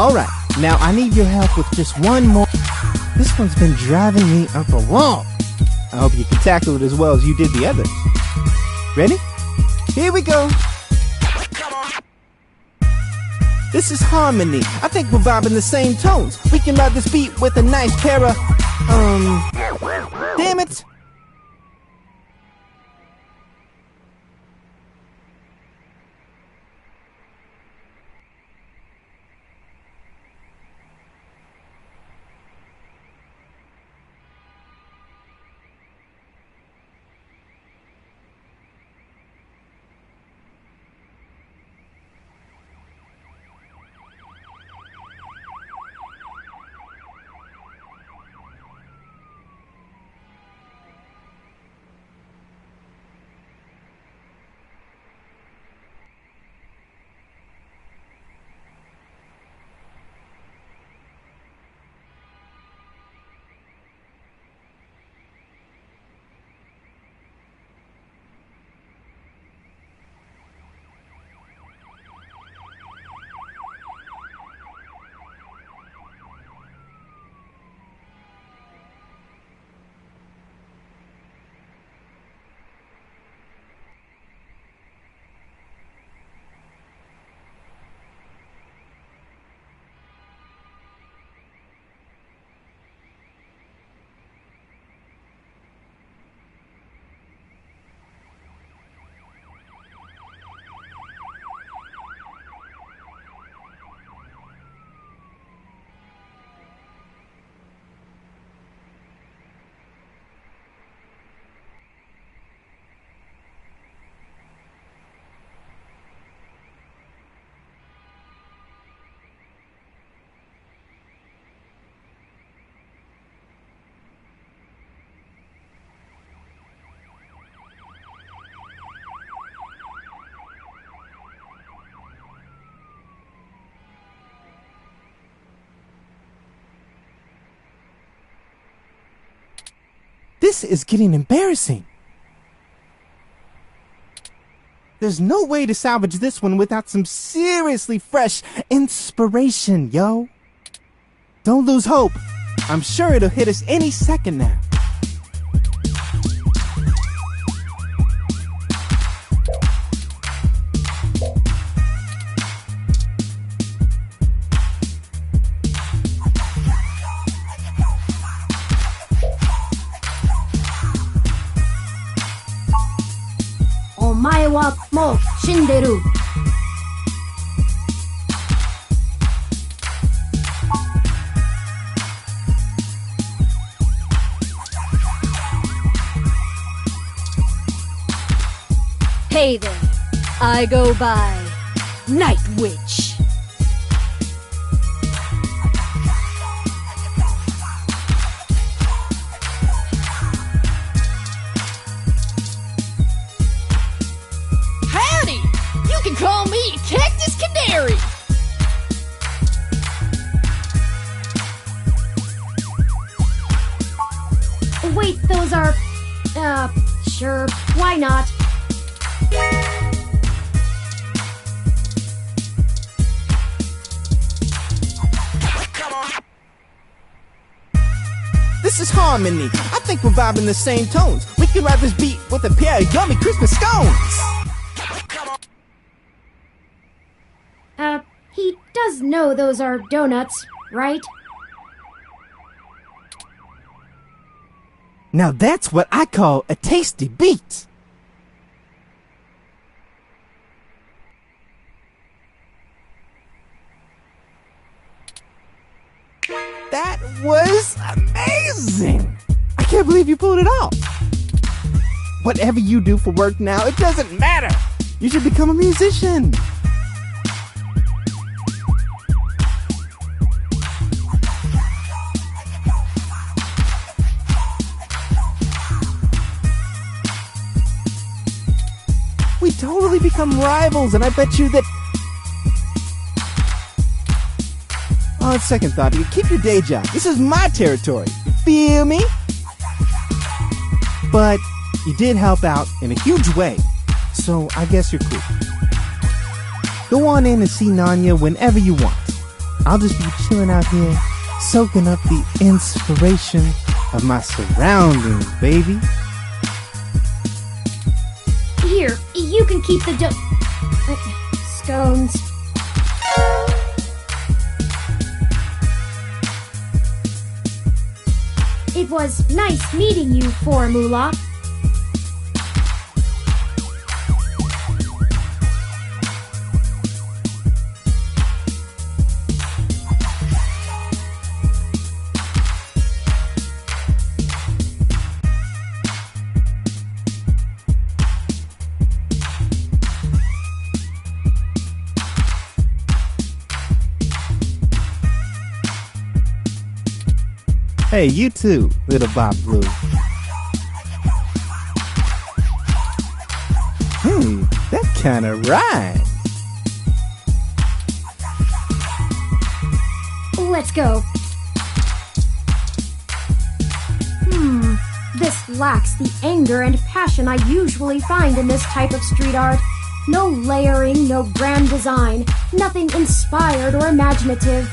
Alright, now I need your help with just one more. This one's been driving me up a wall. I hope you can tackle it as well as you did the others. Ready? Here we go. This is harmony. I think we're vibing the same tones. We can ride this beat with a nice pair of, damn it. This is getting embarrassing. There's no way to salvage this one without some seriously fresh inspiration, yo. Don't lose hope. I'm sure it'll hit us any second now. Omae wa mou shinderu. Hey there, I go by Night Witch. Howdy! You can call me Cactus Canary! Wait, those are... sure, why not? This is harmony. I think we're vibing the same tones. We can ride this beat with a pair of yummy Christmas scones. He does know those are donuts, right? Now that's what I call a tasty beat. That was amazing! I can't believe you pulled it off. Whatever you do for work now, it doesn't matter. You should become a musician. We totally become rivals, and I bet you that... On second thought, you keep your day job. This is my territory. You feel me? But you did help out in a huge way, so I guess you're cool. Go on in and see Nanya whenever you want. I'll just be chilling out here, soaking up the inspiration of my surroundings, baby. Here, you can keep the scones. It was nice meeting you, Formula. Hey, you too, little Bob Blue. Hey, that kinda rhymes. Let's go. This lacks the anger and passion I usually find in this type of street art. No layering, no grand design, nothing inspired or imaginative.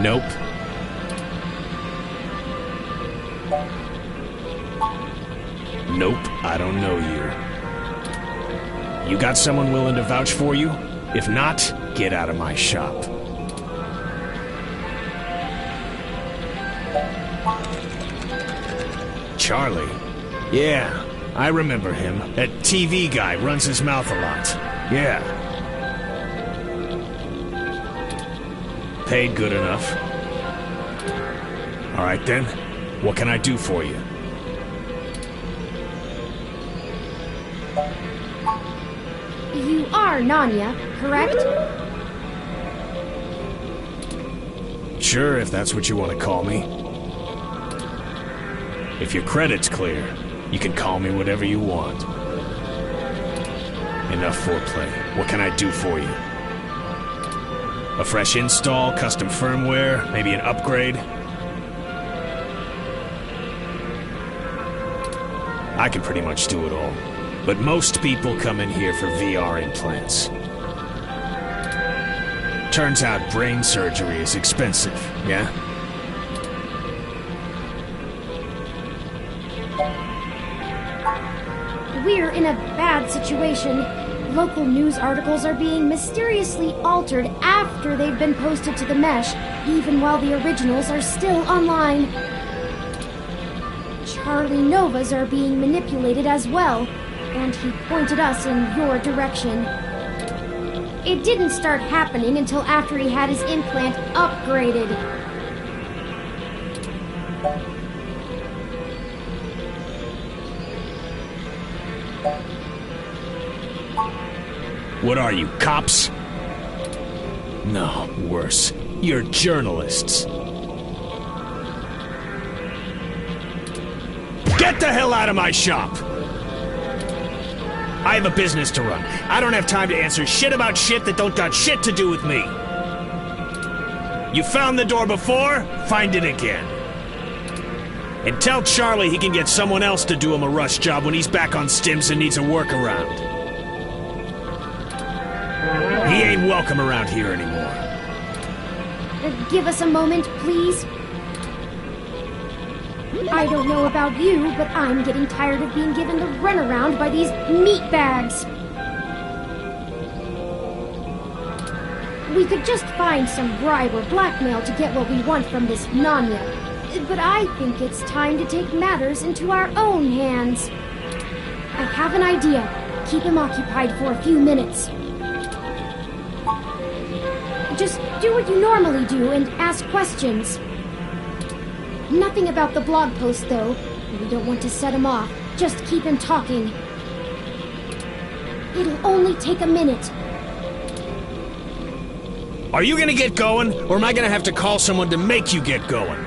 Nope. Nope, I don't know you. You got someone willing to vouch for you? If not, get out of my shop. Charlie? Yeah, I remember him. That TV guy runs his mouth a lot. Yeah. Paid good enough. All right then, what can I do for you? You are Nanya, correct? Sure, if that's what you want to call me. If your credit's clear, you can call me whatever you want. Enough foreplay. What can I do for you? A fresh install, custom firmware, maybe an upgrade? I can pretty much do it all. But most people come in here for VR implants. Turns out brain surgery is expensive, yeah? We're in a bad situation. Local news articles are being mysteriously altered after they've been posted to the mesh, even while the originals are still online. Charlie Novas are being manipulated as well, and he pointed us in your direction. It didn't start happening until after he had his implant upgraded. What are you, cops? No, worse. You're journalists. Get the hell out of my shop! I have a business to run. I don't have time to answer shit about shit that don't got shit to do with me. You found the door before? Find it again. And tell Charlie he can get someone else to do him a rush job when he's back on stims and needs a workaround. He ain't welcome around here anymore. Give us a moment, please. I don't know about you, but I'm getting tired of being given the runaround by these meatbags. We could just find some bribe or blackmail to get what we want from this Nanya. But I think it's time to take matters into our own hands. I have an idea. Keep him occupied for a few minutes. Just do what you normally do and ask questions. Nothing about the blog post, though. We don't want to set him off. Just keep him talking. It'll only take a minute. Are you gonna get going, or am I gonna have to call someone to make you get going?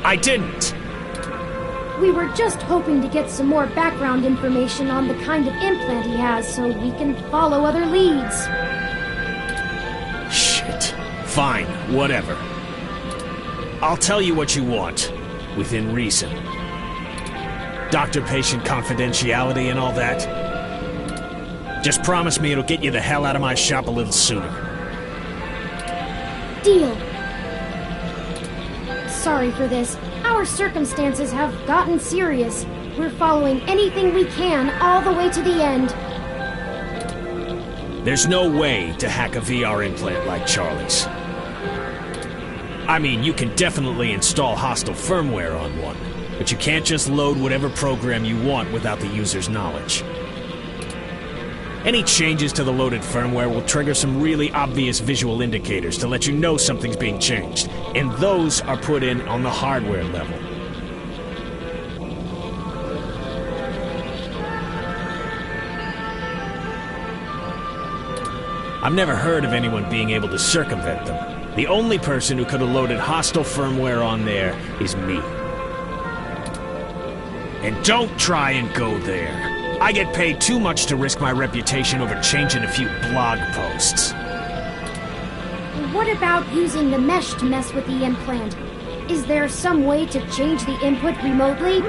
I didn't. We were just hoping to get some more background information on the kind of implant he has so we can follow other leads. Shit. Fine, whatever. I'll tell you what you want, within reason. Doctor-patient confidentiality and all that. Just promise me it'll get you the hell out of my shop a little sooner. Deal. Sorry for this. Our circumstances have gotten serious. We're following anything we can all the way to the end. There's no way to hack a VR implant like Charlie's. I mean, you can definitely install hostile firmware on one, but you can't just load whatever program you want without the user's knowledge. Any changes to the loaded firmware will trigger some really obvious visual indicators to let you know something's being changed, and those are put in on the hardware level. I've never heard of anyone being able to circumvent them. The only person who could have loaded hostile firmware on there is me. And don't try and go there. I get paid too much to risk my reputation over changing a few blog posts. What about using the mesh to mess with the implant? Is there some way to change the input remotely?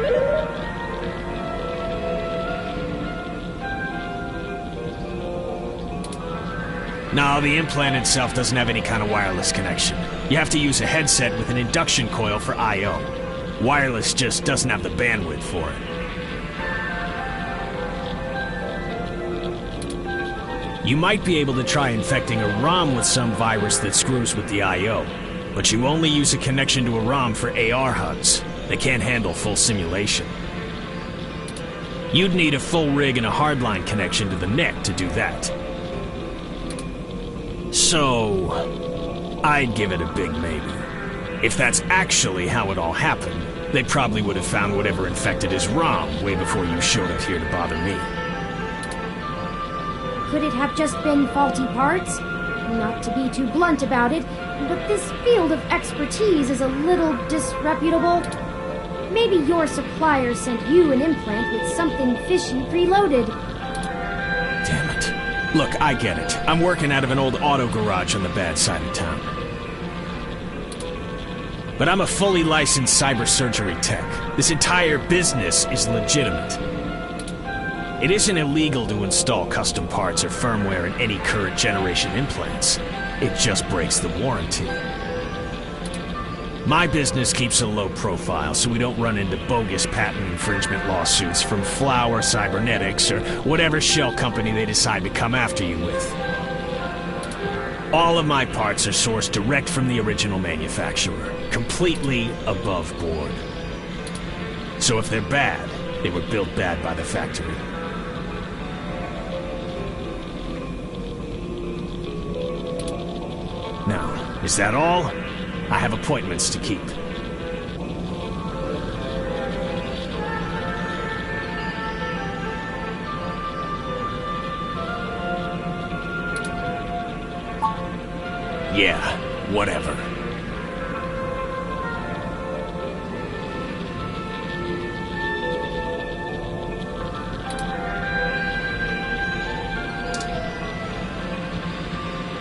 No, the implant itself doesn't have any kind of wireless connection. You have to use a headset with an induction coil for I/O. Wireless just doesn't have the bandwidth for it. You might be able to try infecting a ROM with some virus that screws with the I/O, but you only use a connection to a ROM for AR HUDs. They can't handle full simulation. You'd need a full rig and a hardline connection to the NEC to do that. So, I'd give it a big maybe. If that's actually how it all happened, they probably would have found whatever infected his ROM way before you showed up here to bother me. Could it have just been faulty parts? Not to be too blunt about it, but this field of expertise is a little disreputable. Maybe your supplier sent you an implant with something fishy preloaded. Damn it. Look, I get it. I'm working out of an old auto garage on the bad side of town. But I'm a fully licensed cyber surgery tech. This entire business is legitimate. It isn't illegal to install custom parts or firmware in any current generation implants. It just breaks the warranty. My business keeps a low profile so we don't run into bogus patent infringement lawsuits from Flower Cybernetics or whatever shell company they decide to come after you with. All of my parts are sourced direct from the original manufacturer, completely above board. So if they're bad, they were built bad by the factory. Now, is that all? I have appointments to keep. Yeah, whatever.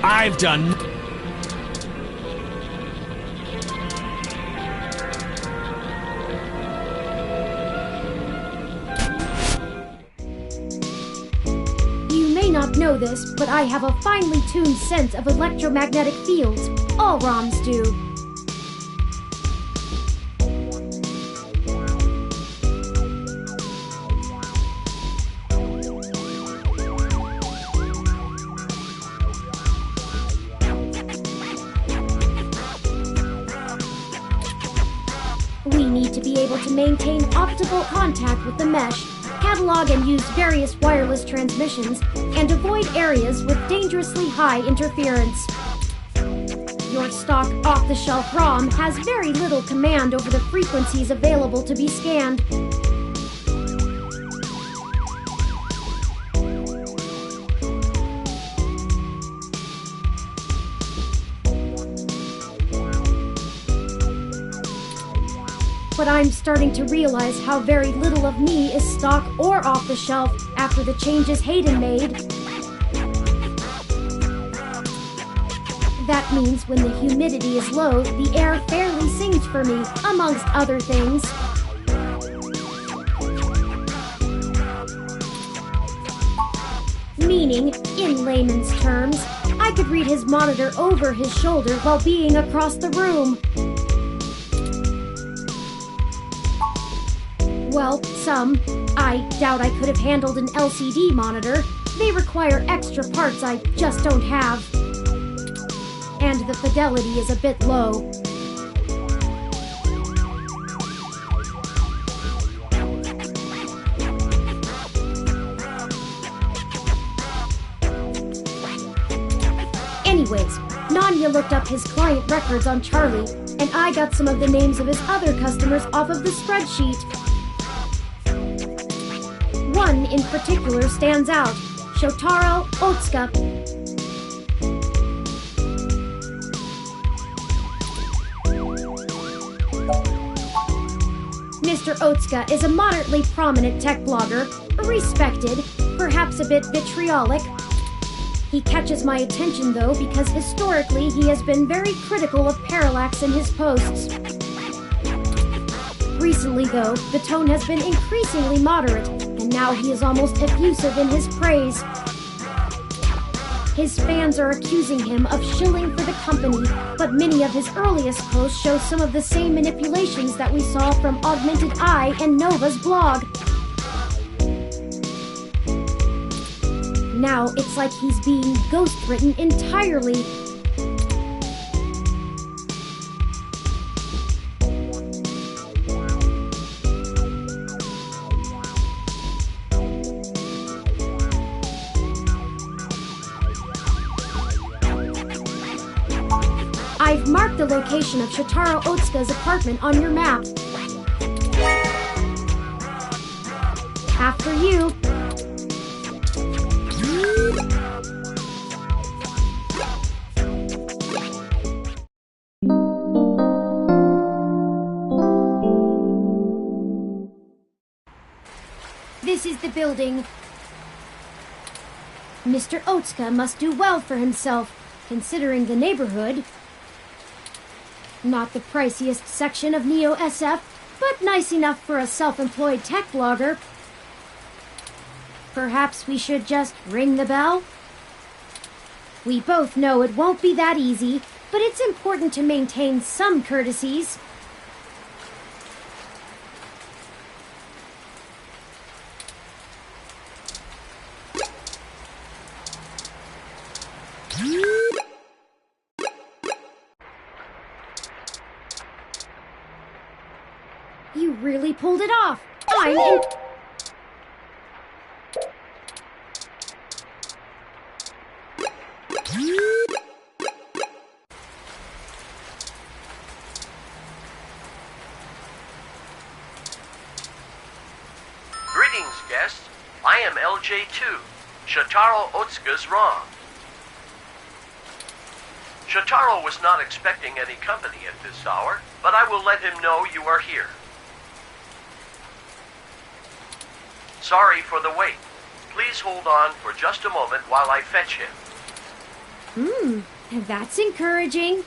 I've done... Know this, but I have a finely tuned sense of electromagnetic fields. All ROMs do. We need to be able to maintain optical contact with the mesh, catalog and use various wireless transmissions, and avoid areas with dangerously high interference. Your stock off-the-shelf ROM has very little command over the frequencies available to be scanned. But I'm starting to realize how very little of me is stock or off the shelf after the changes Hayden made. That means when the humidity is low, the air fairly sings for me, amongst other things. Meaning, in layman's terms, I could read his monitor over his shoulder while being across the room. Well, some. I doubt I could have handled an LCD monitor. They require extra parts I just don't have. And the fidelity is a bit low. Anyways, Nanya looked up his client records on Charlie, and I got some of the names of his other customers off of the spreadsheet. One in particular stands out, Shotaro Otsuka. Mr. Otsuka is a moderately prominent tech blogger, respected, perhaps a bit vitriolic. He catches my attention though because historically he has been very critical of Parallax in his posts. Recently though, the tone has been increasingly moderate, and now he is almost effusive in his praise. His fans are accusing him of shilling for the company, but many of his earliest posts show some of the same manipulations that we saw from Augmented Eye and Nova's blog. Now it's like he's being ghost-written entirely. I've marked the location of Shotaro Otsuka's apartment on your map. After you. This is the building. Mr. Otsuka must do well for himself, considering the neighborhood. Not the priciest section of Neo SF, but nice enough for a self-employed tech blogger. Perhaps we should just ring the bell? We both know it won't be that easy, but it's important to maintain some courtesies. You really pulled it off. I'm in... Greetings, guests. I am LJ2, Shotaro Otsuka's ROM. Shotaro was not expecting any company at this hour, but I will let him know you are here. Sorry for the wait. Please hold on for just a moment while I fetch him. That's encouraging.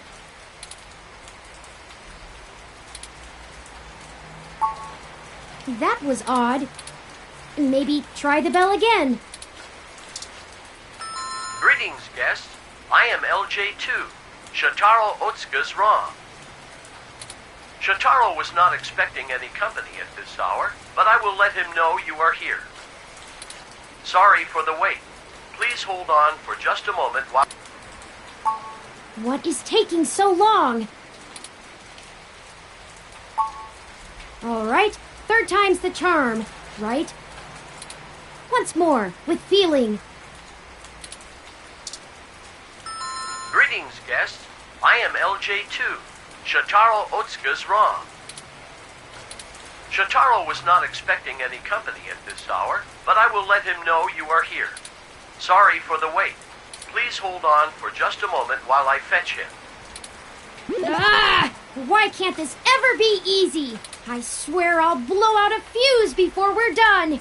That was odd. Maybe try the bell again. Greetings, guests. I am LJ2, Shotaro Otsuka's ROM. Shotaro was not expecting any company at this hour, but I will let him know you are here. Sorry for the wait. Please hold on for just a moment while... What is taking so long? All right, third time's the charm, right? Once more, with feeling. Greetings, guests. I am LJ2, Shotaro Otsuka's ROM. Shotaro was not expecting any company at this hour, but I will let him know you are here. Sorry for the wait. Please hold on for just a moment while I fetch him. Ah! Why can't this ever be easy? I swear I'll blow out a fuse before we're done.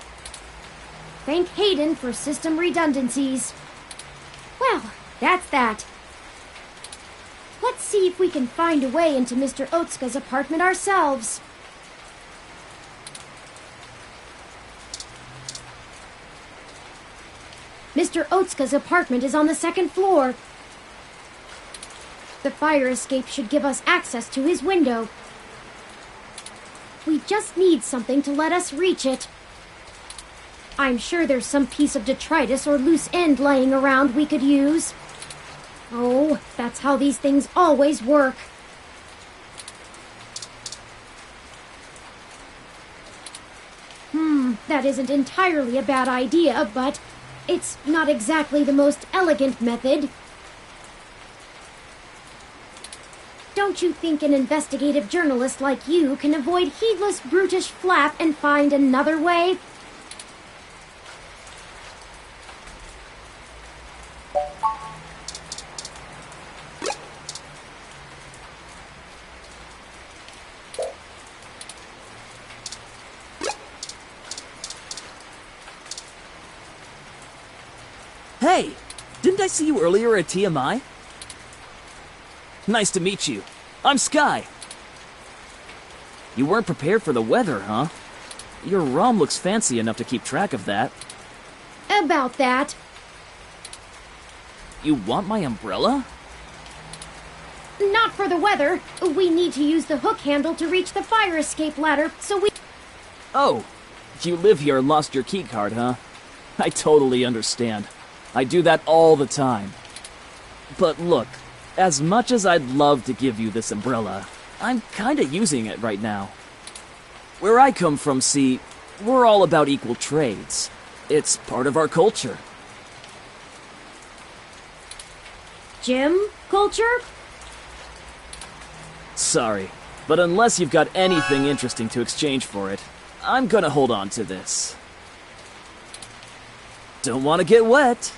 Thank Hayden for system redundancies. Well, that's that. Let's see if we can find a way into Mr. Otsuka's apartment ourselves. Mr. Otsuka's apartment is on the second floor. The fire escape should give us access to his window. We just need something to let us reach it. I'm sure there's some piece of detritus or loose end lying around we could use. Oh, that's how these things always work. That isn't entirely a bad idea, but it's not exactly the most elegant method. Don't you think an investigative journalist like you can avoid heedless, brutish flap and find another way? Hey! Didn't I see you earlier at TMI? Nice to meet you. I'm Sky. You weren't prepared for the weather, huh? Your ROM looks fancy enough to keep track of that. About that. You want my umbrella? Not for the weather. We need to use the hook handle to reach the fire escape ladder, so we... Oh, you live here and lost your keycard, huh? I totally understand. I do that all the time. But look, as much as I'd love to give you this umbrella, I'm kinda using it right now. Where I come from, see, we're all about equal trades. It's part of our culture. Gym culture? Sorry, but unless you've got anything interesting to exchange for it, I'm gonna hold on to this. Don't want to get wet.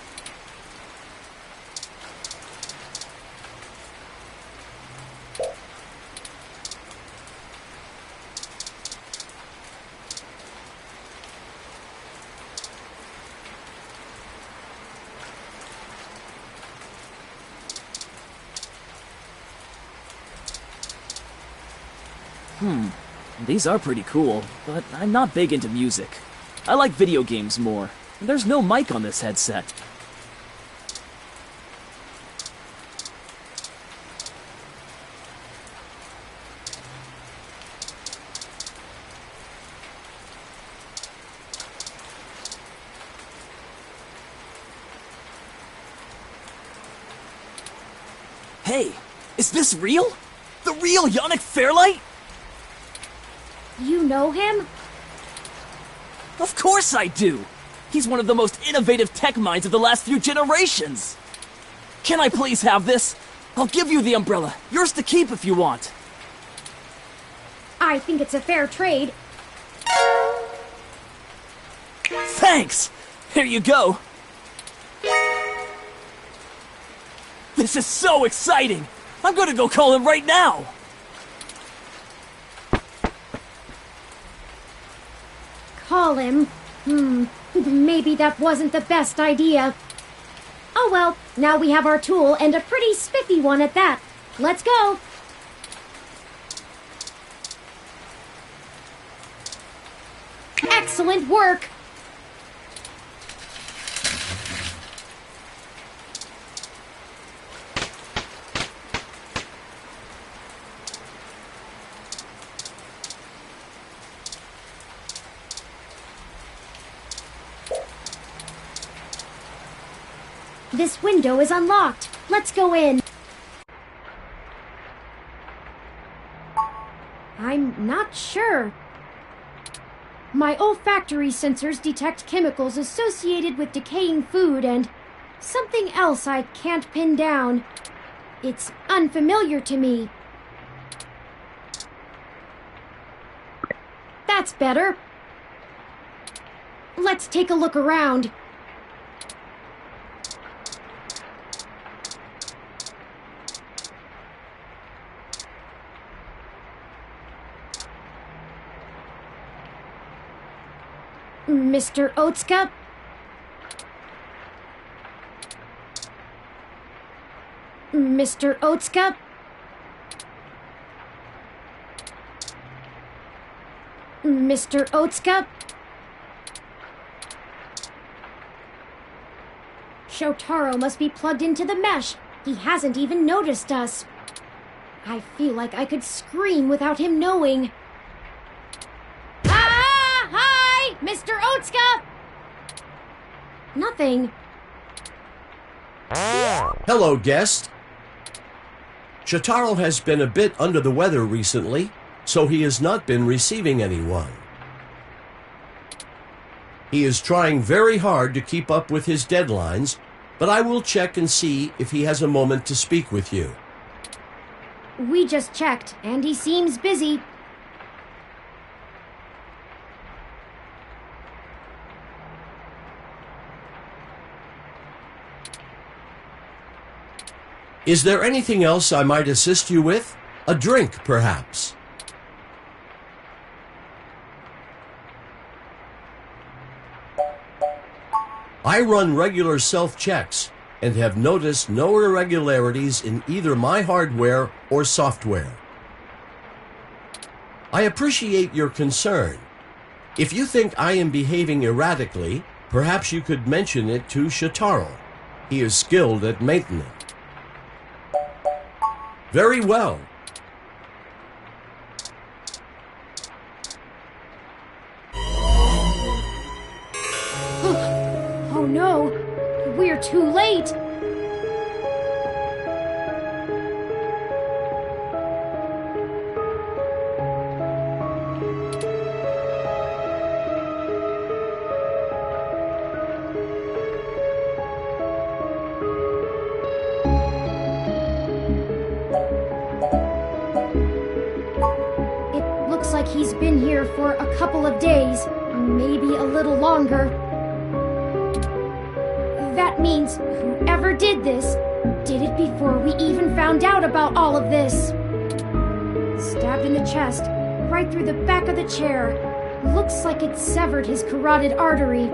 These are pretty cool, but I'm not big into music. I like video games more. There's no mic on this headset. Hey, is this real? The real Yannick Fairlight? You know him? Of course I do! He's one of the most innovative tech minds of the last few generations! Can I please have this? I'll give you the umbrella. Yours to keep if you want. I think it's a fair trade. Thanks! Here you go. This is so exciting! I'm gonna go call him right now! Call him? Maybe that wasn't the best idea. Oh well, now we have our tool, and a pretty spiffy one at that. Let's go! Excellent work! This window is unlocked. Let's go in. I'm not sure. My olfactory sensors detect chemicals associated with decaying food and something else I can't pin down. It's unfamiliar to me. That's better. Let's take a look around. Mr. Otsuka? Mr. Otsuka? Mr. Otsuka? Shotaro must be plugged into the mesh. He hasn't even noticed us. I feel like I could scream without him knowing. Ah! Hi! Mr. Otsuka! Nothing. Hello, guest. Shotaro has been a bit under the weather recently, so he has not been receiving anyone. He is trying very hard to keep up with his deadlines, but I will check and see if he has a moment to speak with you. We just checked, and he seems busy. Is there anything else I might assist you with? A drink, perhaps? I run regular self-checks and have noticed no irregularities in either my hardware or software. I appreciate your concern. If you think I am behaving erratically, perhaps you could mention it to Shotaro. He is skilled at maintenance. Very well. Oh no! We're too late! Looks like he's been here for a couple of days, maybe a little longer. That means whoever did this did it before we even found out about all of this. Stabbed in the chest, right through the back of the chair. Looks like it severed his carotid artery.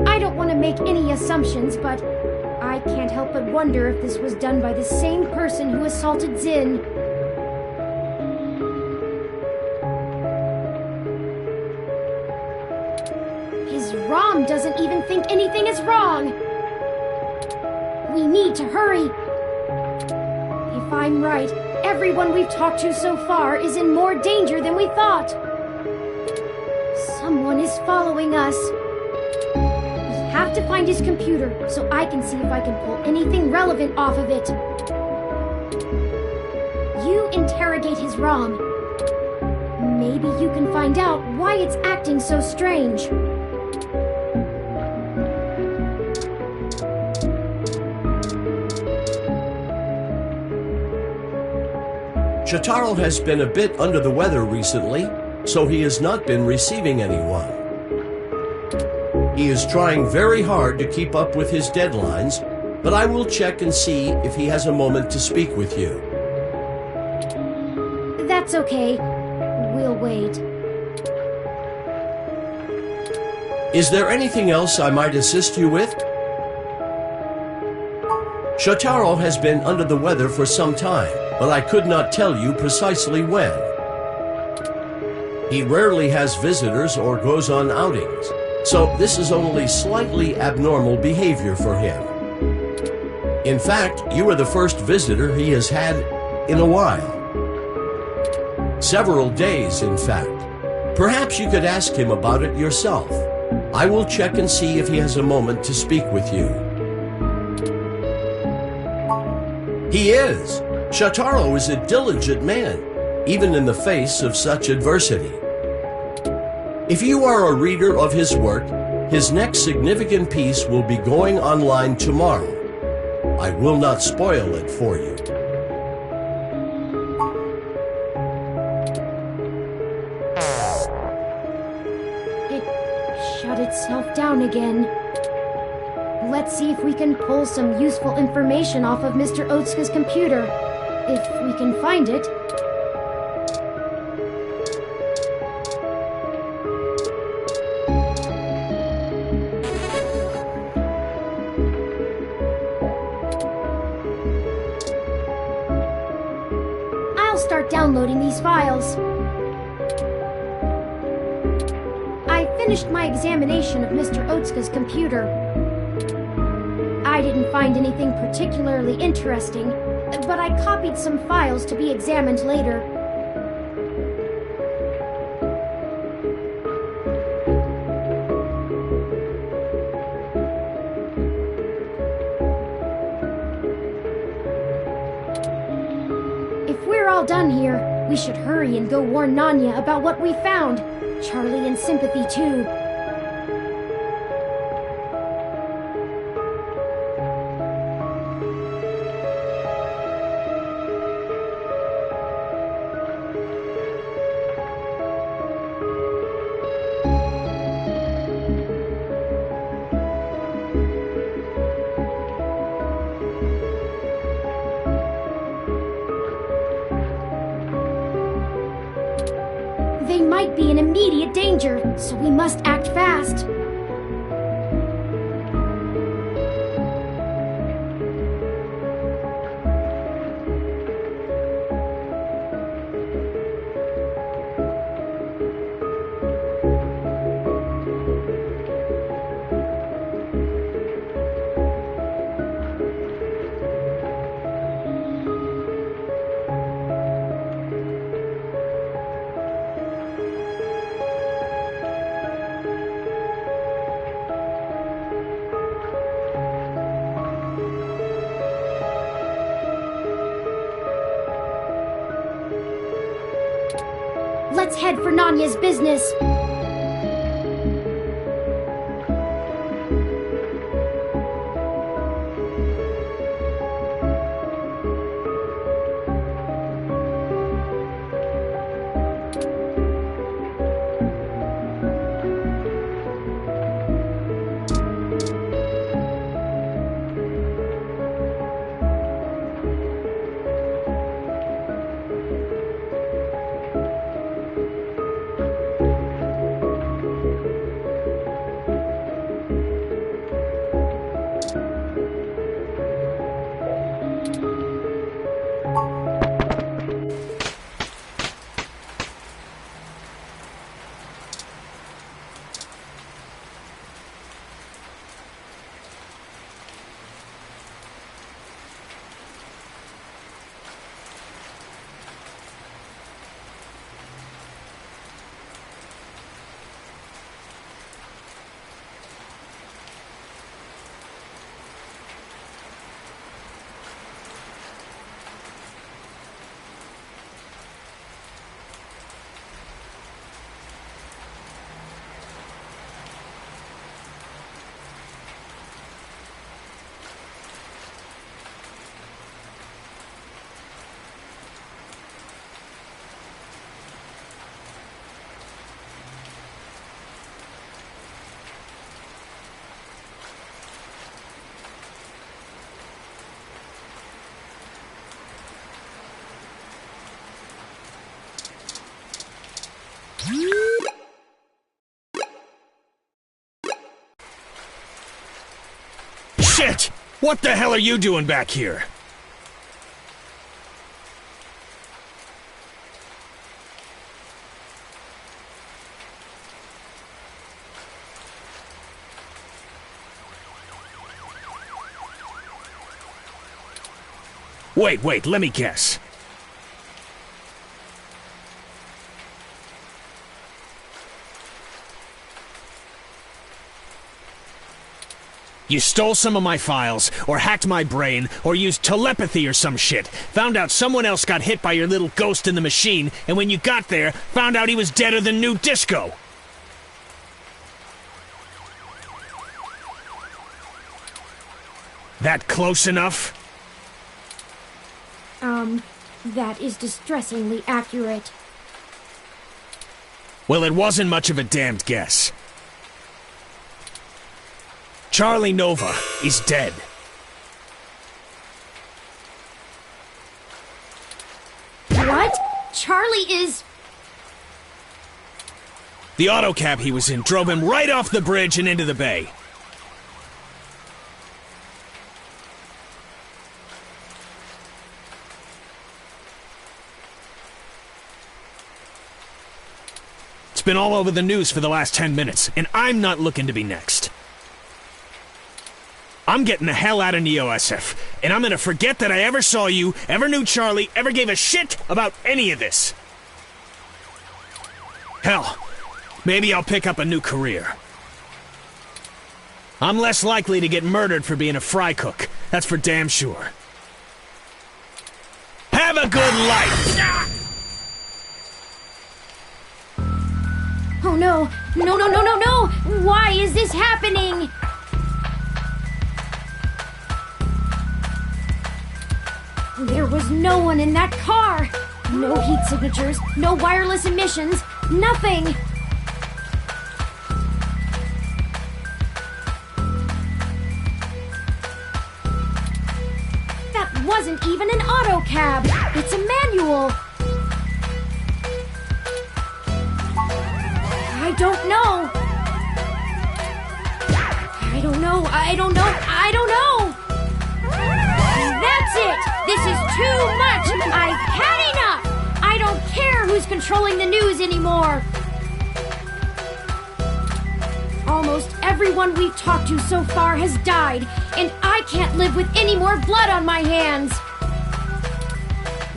I don't want to make any assumptions, but I can't help but wonder if this was done by the same person who assaulted Zin. His ROM doesn't even think anything is wrong. We need to hurry. If I'm right, everyone we've talked to so far is in more danger than we thought. Someone is following us. I have to find his computer so I can see if I can pull anything relevant off of it. You interrogate his ROM. Maybe you can find out why it's acting so strange. Shotaro has been a bit under the weather recently, so he has not been receiving anyone. He is trying very hard to keep up with his deadlines, but I will check and see if he has a moment to speak with you. That's okay. We'll wait. Is there anything else I might assist you with? Shotaro has been under the weather for some time, but I could not tell you precisely when. He rarely has visitors or goes on outings, so this is only slightly abnormal behavior for him. In fact, you are the first visitor he has had in a while. Several days, in fact. Perhaps you could ask him about it yourself. I will check and see if he has a moment to speak with you. He is. Shotaro is a diligent man, even in the face of such adversity. If you are a reader of his work, His next significant piece will be going online tomorrow. I will not spoil it for you. It shut itself down again. Let's see if we can pull some useful information off of Mr. Otsuka's computer. If we can find it. I'll start downloading these files. I finished my examination of Mr. Otsuka's computer. I didn't find anything particularly interesting, but I copied some files to be examined later. If we're all done here, we should hurry and go warn Nanya about what we found. Charlie and Sympathy, too. They might be in immediate danger, so we must act fast. Let's head for Nanya's business. Shit! What the hell are you doing back here? Wait, let me guess. You stole some of my files, or hacked my brain, or used telepathy or some shit. Found out someone else got hit by your little ghost in the machine, and when you got there, found out he was deader than New Disco. That close enough? That is distressingly accurate. Well, it wasn't much of a damned guess. Charlie Nova is dead. What? Charlie is... The auto cab he was in drove him right off the bridge and into the bay. It's been all over the news for the last 10 minutes, and I'm not looking to be next. I'm getting the hell out of Neo-SF, and I'm gonna forget that I ever saw you, ever knew Charlie, ever gave a shit about any of this. Hell, maybe I'll pick up a new career. I'm less likely to get murdered for being a fry cook, that's for damn sure. Have a good life! Oh no! No, no, no, no, no! Why is this happening? There was no one in that car! No heat signatures, no wireless emissions, nothing! That wasn't even an auto cab! It's a manual! I don't know! I don't know, I don't know, I don't know! That's it! This is too much! I've had enough! I don't care who's controlling the news anymore! Almost everyone we've talked to so far has died, and I can't live with any more blood on my hands!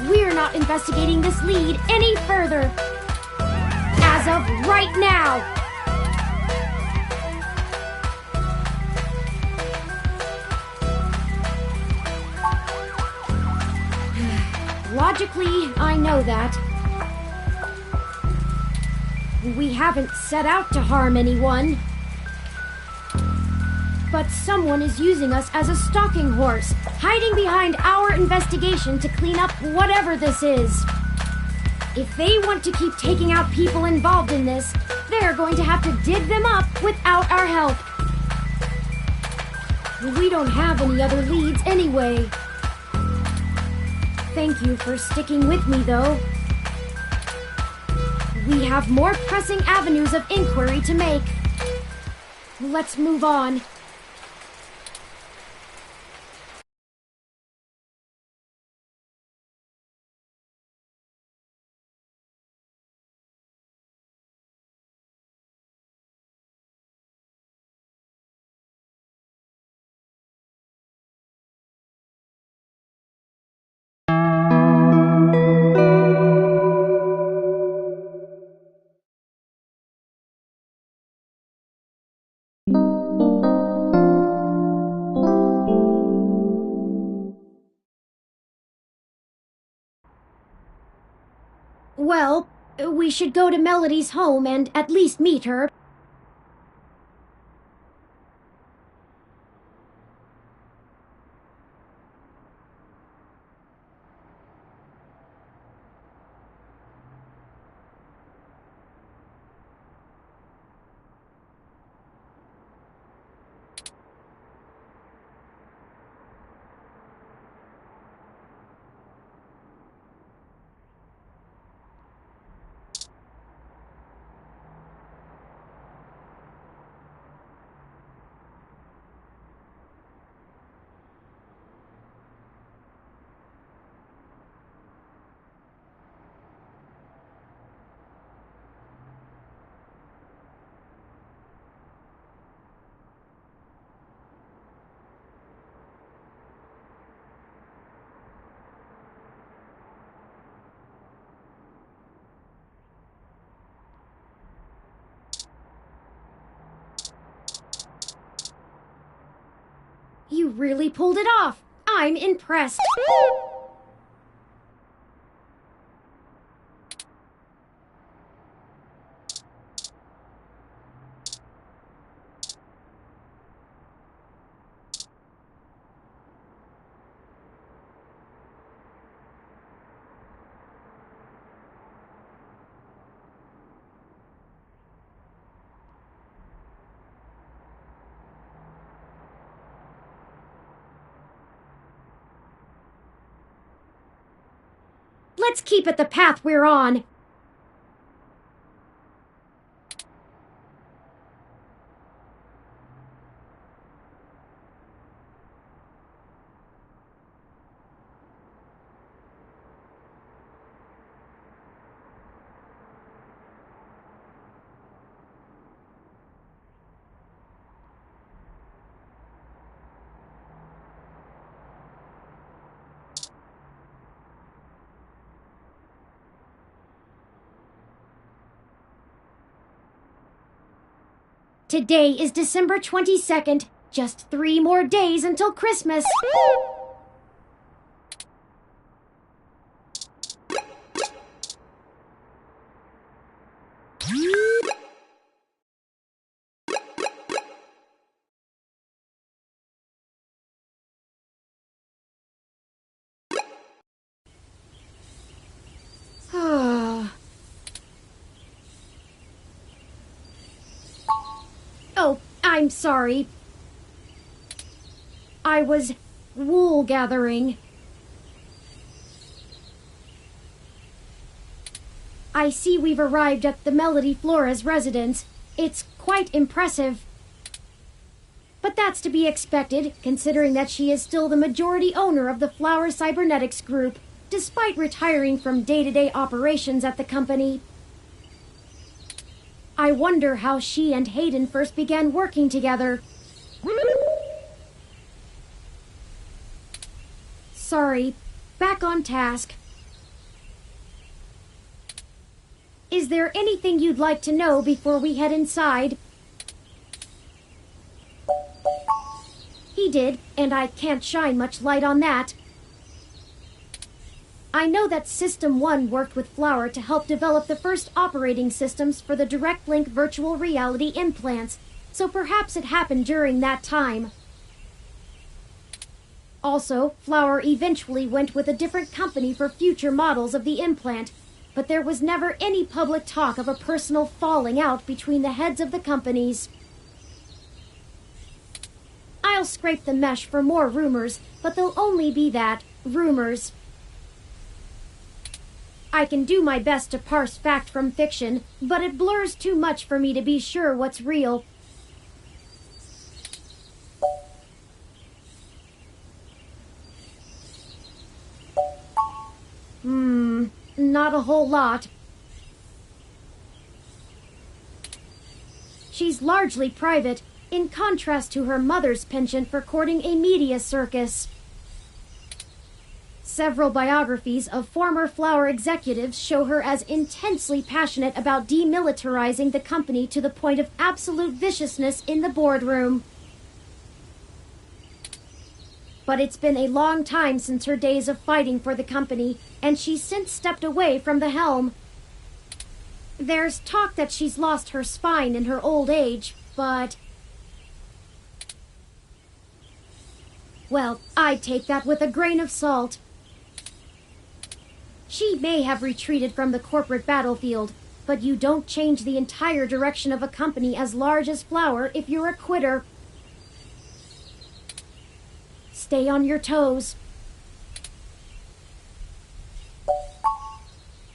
We're not investigating this lead any further. As of right now! Logically, I know that. We haven't set out to harm anyone. But someone is using us as a stalking horse, hiding behind our investigation to clean up whatever this is. If they want to keep taking out people involved in this, they're going to have to dig them up without our help. We don't have any other leads anyway. Thank you for sticking with me, though. We have more pressing avenues of inquiry to make. Let's move on. Well, we should go to Melody's home and at least meet her. You really pulled it off. I'm impressed. Let's keep it the path we're on. Today is December 22nd. Just 3 more days until Christmas. Oh, I'm sorry. I was wool gathering. I see we've arrived at the Melody Flores residence. It's quite impressive. But that's to be expected, considering that she is still the majority owner of the Flower Cybernetics Group, despite retiring from day-to-day operations at the company. I wonder how she and Hayden first began working together. Sorry, back on task. Is there anything you'd like to know before we head inside? He did, and I can't shine much light on that. I know that System 1 worked with Flower to help develop the first operating systems for the Direct Link virtual reality implants, so perhaps it happened during that time. Also, Flower eventually went with a different company for future models of the implant, but there was never any public talk of a personal falling out between the heads of the companies. I'll scrape the mesh for more rumors, but they'll only be that, rumors. I can do my best to parse fact from fiction, but it blurs too much for me to be sure what's real. Not a whole lot. She's largely private, in contrast to her mother's penchant for courting a media circus. Several biographies of former Flower executives show her as intensely passionate about demilitarizing the company to the point of absolute viciousness in the boardroom. But it's been a long time since her days of fighting for the company, and she's since stepped away from the helm. There's talk that she's lost her spine in her old age, but... well, I'd take that with a grain of salt. She may have retreated from the corporate battlefield, but you don't change the entire direction of a company as large as Flower if you're a quitter. Stay on your toes.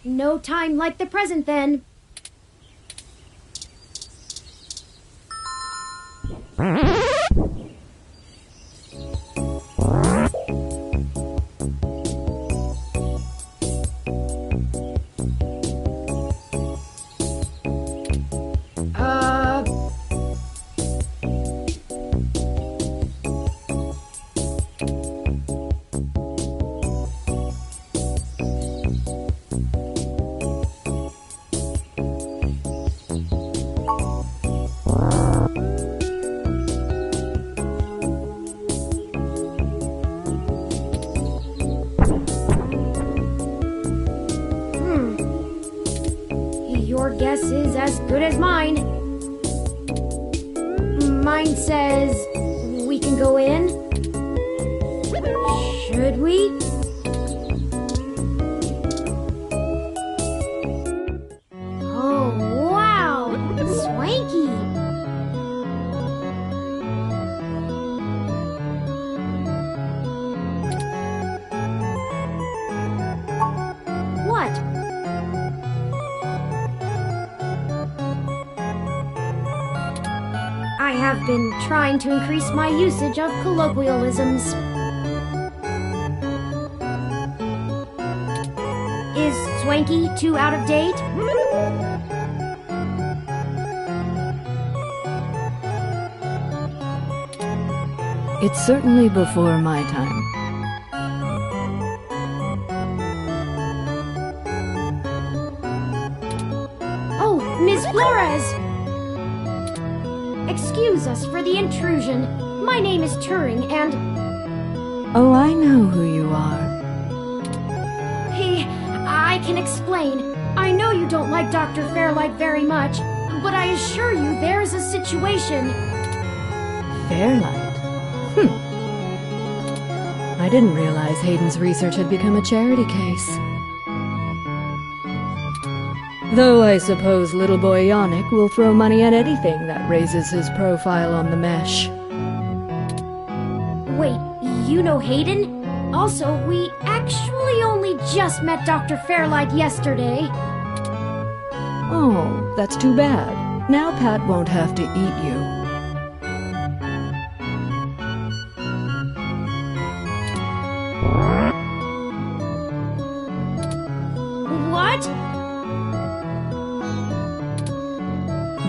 No time like the present, then. Your guess is as good as mine. Mine says we can go in. Should we? Oh, wow! Swanky! I have been trying to increase my usage of colloquialisms. Is swanky too out of date? It's certainly before my time. Oh, Ms. Flores! Excuse us for the intrusion. My name is Turing, and... Oh, I know who you are. Hey, I can explain. I know you don't like Dr. Fairlight very much, but I assure you there's a situation. Fairlight? I didn't realize Hayden's research had become a charity case. Though I suppose little boy Yannick will throw money at anything that raises his profile on the mesh. Wait, you know Hayden? Also, we actually only just met Dr. Fairlight yesterday. Oh, that's too bad. Now Pat won't have to eat you. What?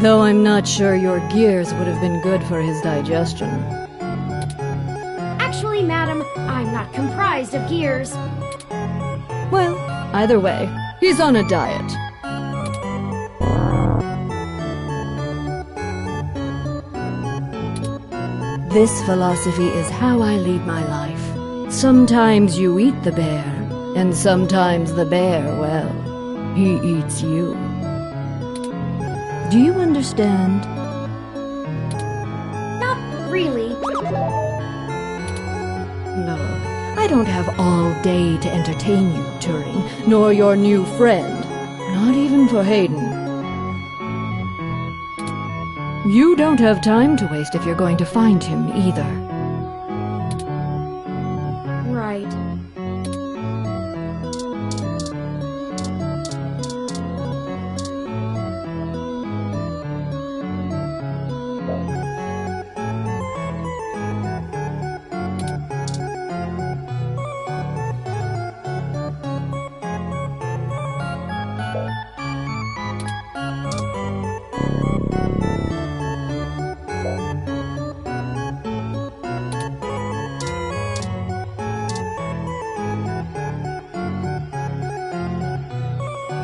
Though I'm not sure your gears would have been good for his digestion. Actually, madam, I'm not comprised of gears. Well, either way, he's on a diet. This philosophy is how I lead my life. Sometimes you eat the bear, and sometimes the bear, well, he eats you. Do you understand? Not really. No, I don't have all day to entertain you, Turing, nor your new friend. Not even for Hayden. You don't have time to waste if you're going to find him, either. Right.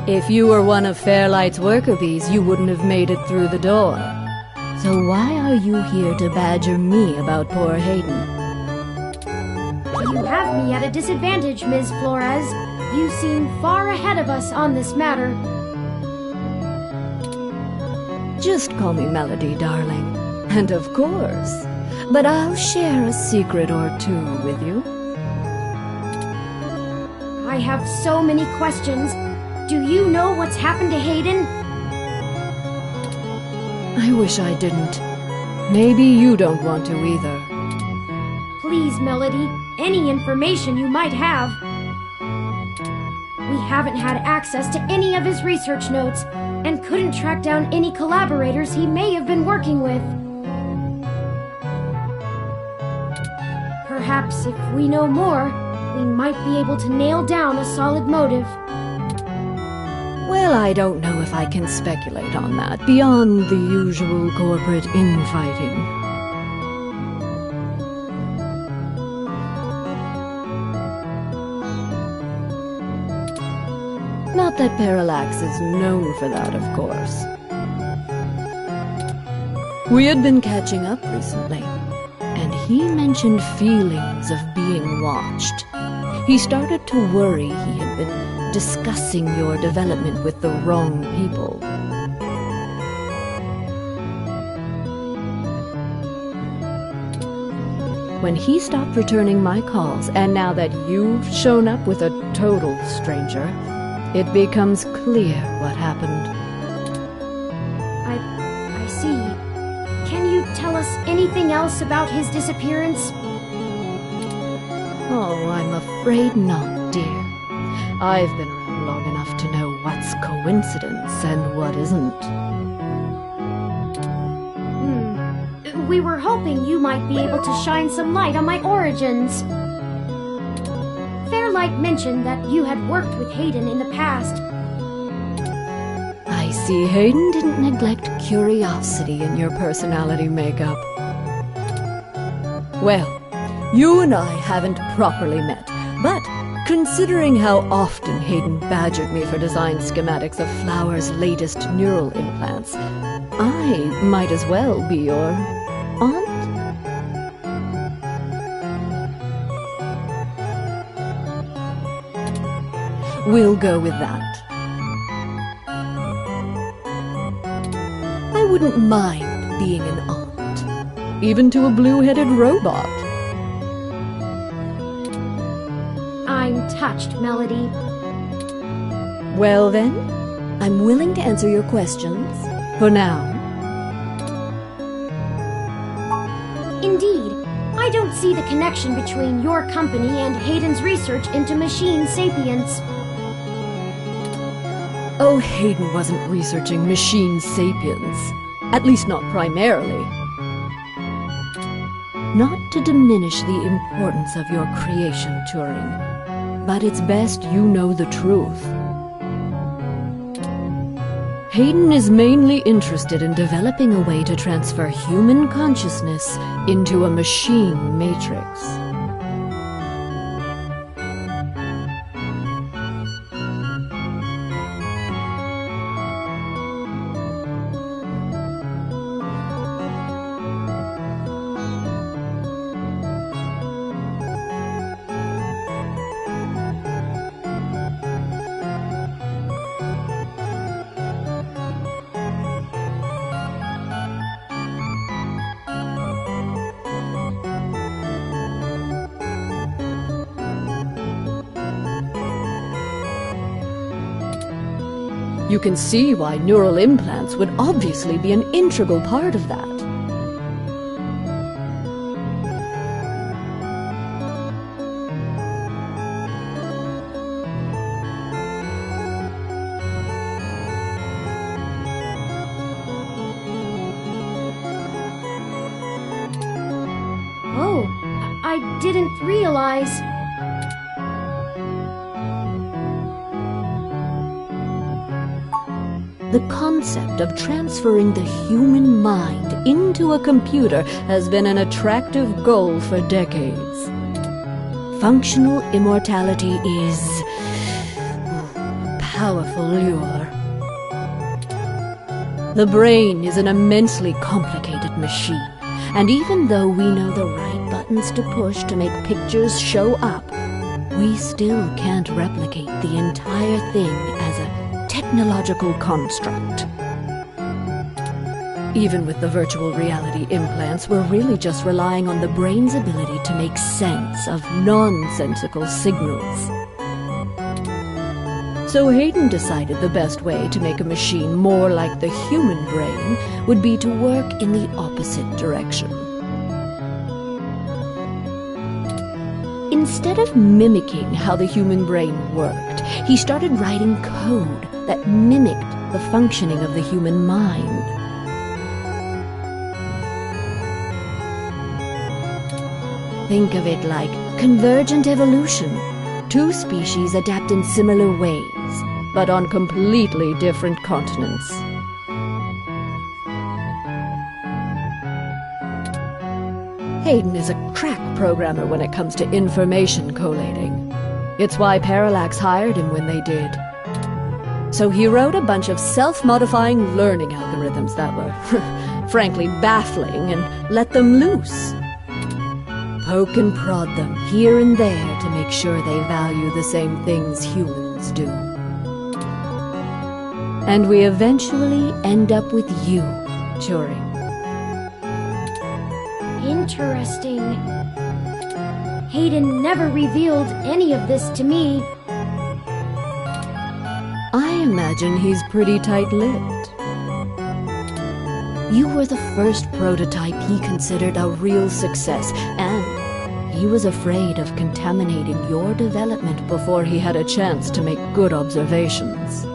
If you were one of Fairlight's worker bees, you wouldn't have made it through the door. So why are you here to badger me about poor Hayden? You have me at a disadvantage, Ms. Flores. You seem far ahead of us on this matter. Just call me Melody, darling. And of course. But I'll share a secret or two with you. I have so many questions. Do you know what's happened to Hayden? I wish I didn't. Maybe you don't want to either. Please, Melody, any information you might have. We haven't had access to any of his research notes, and couldn't track down any collaborators he may have been working with. Perhaps if we know more, we might be able to nail down a solid motive. Well, I don't know if I can speculate on that, beyond the usual corporate infighting. Not that Parallax is known for that, of course. We had been catching up recently, and he mentioned feelings of being watched. He started to worry he had been discussing your development with the wrong people. When he stopped returning my calls, and now that you've shown up with a total stranger, it becomes clear what happened. I see. Can you tell us anything else about his disappearance? Oh, I'm afraid not, dear. I've been around long enough to know what's coincidence and what isn't. and we were hoping you might be able to shine some light on my origins. Fairlight mentioned that you had worked with Hayden in the past. I see Hayden didn't neglect curiosity in your personality makeup. Well, you and I haven't properly met, but considering how often Hayden badgered me for design schematics of Flower's latest neural implants, I might as well be your aunt? We'll go with that. I wouldn't mind being an aunt, even to a blue-headed robot. I'm touched, Melody. Well then, I'm willing to answer your questions, for now. Indeed, I don't see the connection between your company and Hayden's research into machine sapience. Oh, Hayden wasn't researching machine sapience. At least not primarily. Not to diminish the importance of your creation, Turing, but it's best you know the truth. Hayden is mainly interested in developing a way to transfer human consciousness into a machine matrix. You can see why neural implants would obviously be an integral part of that. Oh, I didn't realize... The concept of transferring the human mind into a computer has been an attractive goal for decades. Functional immortality is a powerful lure. The brain is an immensely complicated machine, and even though we know the right buttons to push to make pictures show up, we still can't replicate the entire thing as a technological construct. Even with the virtual reality implants, we're really just relying on the brain's ability to make sense of nonsensical signals. So Hayden decided the best way to make a machine more like the human brain would be to work in the opposite direction. Instead of mimicking how the human brain worked, he started writing code that mimicked the functioning of the human mind. Think of it like convergent evolution. Two species adapt in similar ways, but on completely different continents. Hayden is a crack programmer when it comes to information collating. It's why Parallax hired him when they did. So he wrote a bunch of self-modifying learning algorithms that were, frankly, baffling and let them loose. Poke and prod them here and there to make sure they value the same things humans do. And we eventually end up with you, Turing. Interesting. Hayden never revealed any of this to me. I imagine he's pretty tight-lipped. You were the first prototype he considered a real success, and he was afraid of contaminating your development before he had a chance to make good observations.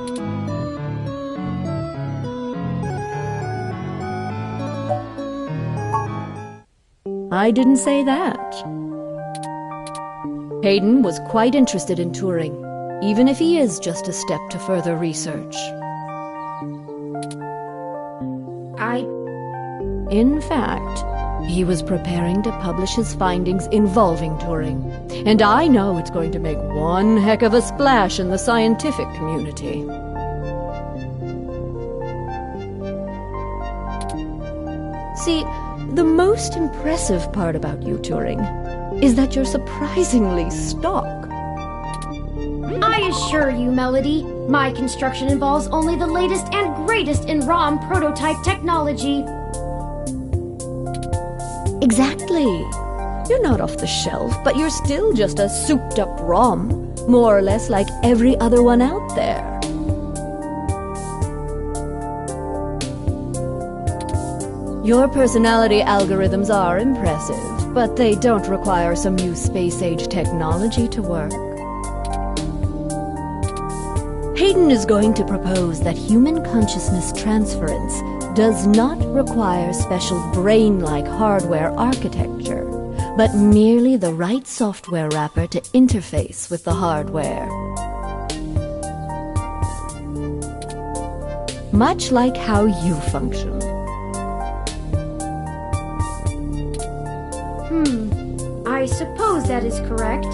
I didn't say that. Hayden was quite interested in Turing, even if he is just a step to further research. In fact, he was preparing to publish his findings involving Turing, and I know it's going to make one heck of a splash in the scientific community. See, the most impressive part about you, Turing, is that you're surprisingly stock. I assure you, Melody, my construction involves only the latest and greatest in ROM prototype technology. Exactly. You're not off the shelf, but you're still just a souped-up ROM, more or less like every other one out there. Your personality algorithms are impressive, but they don't require some new space-age technology to work. Hayden is going to propose that human consciousness transference does not require special brain-like hardware architecture, but merely the right software wrapper to interface with the hardware. Much like how you function. I suppose that is correct.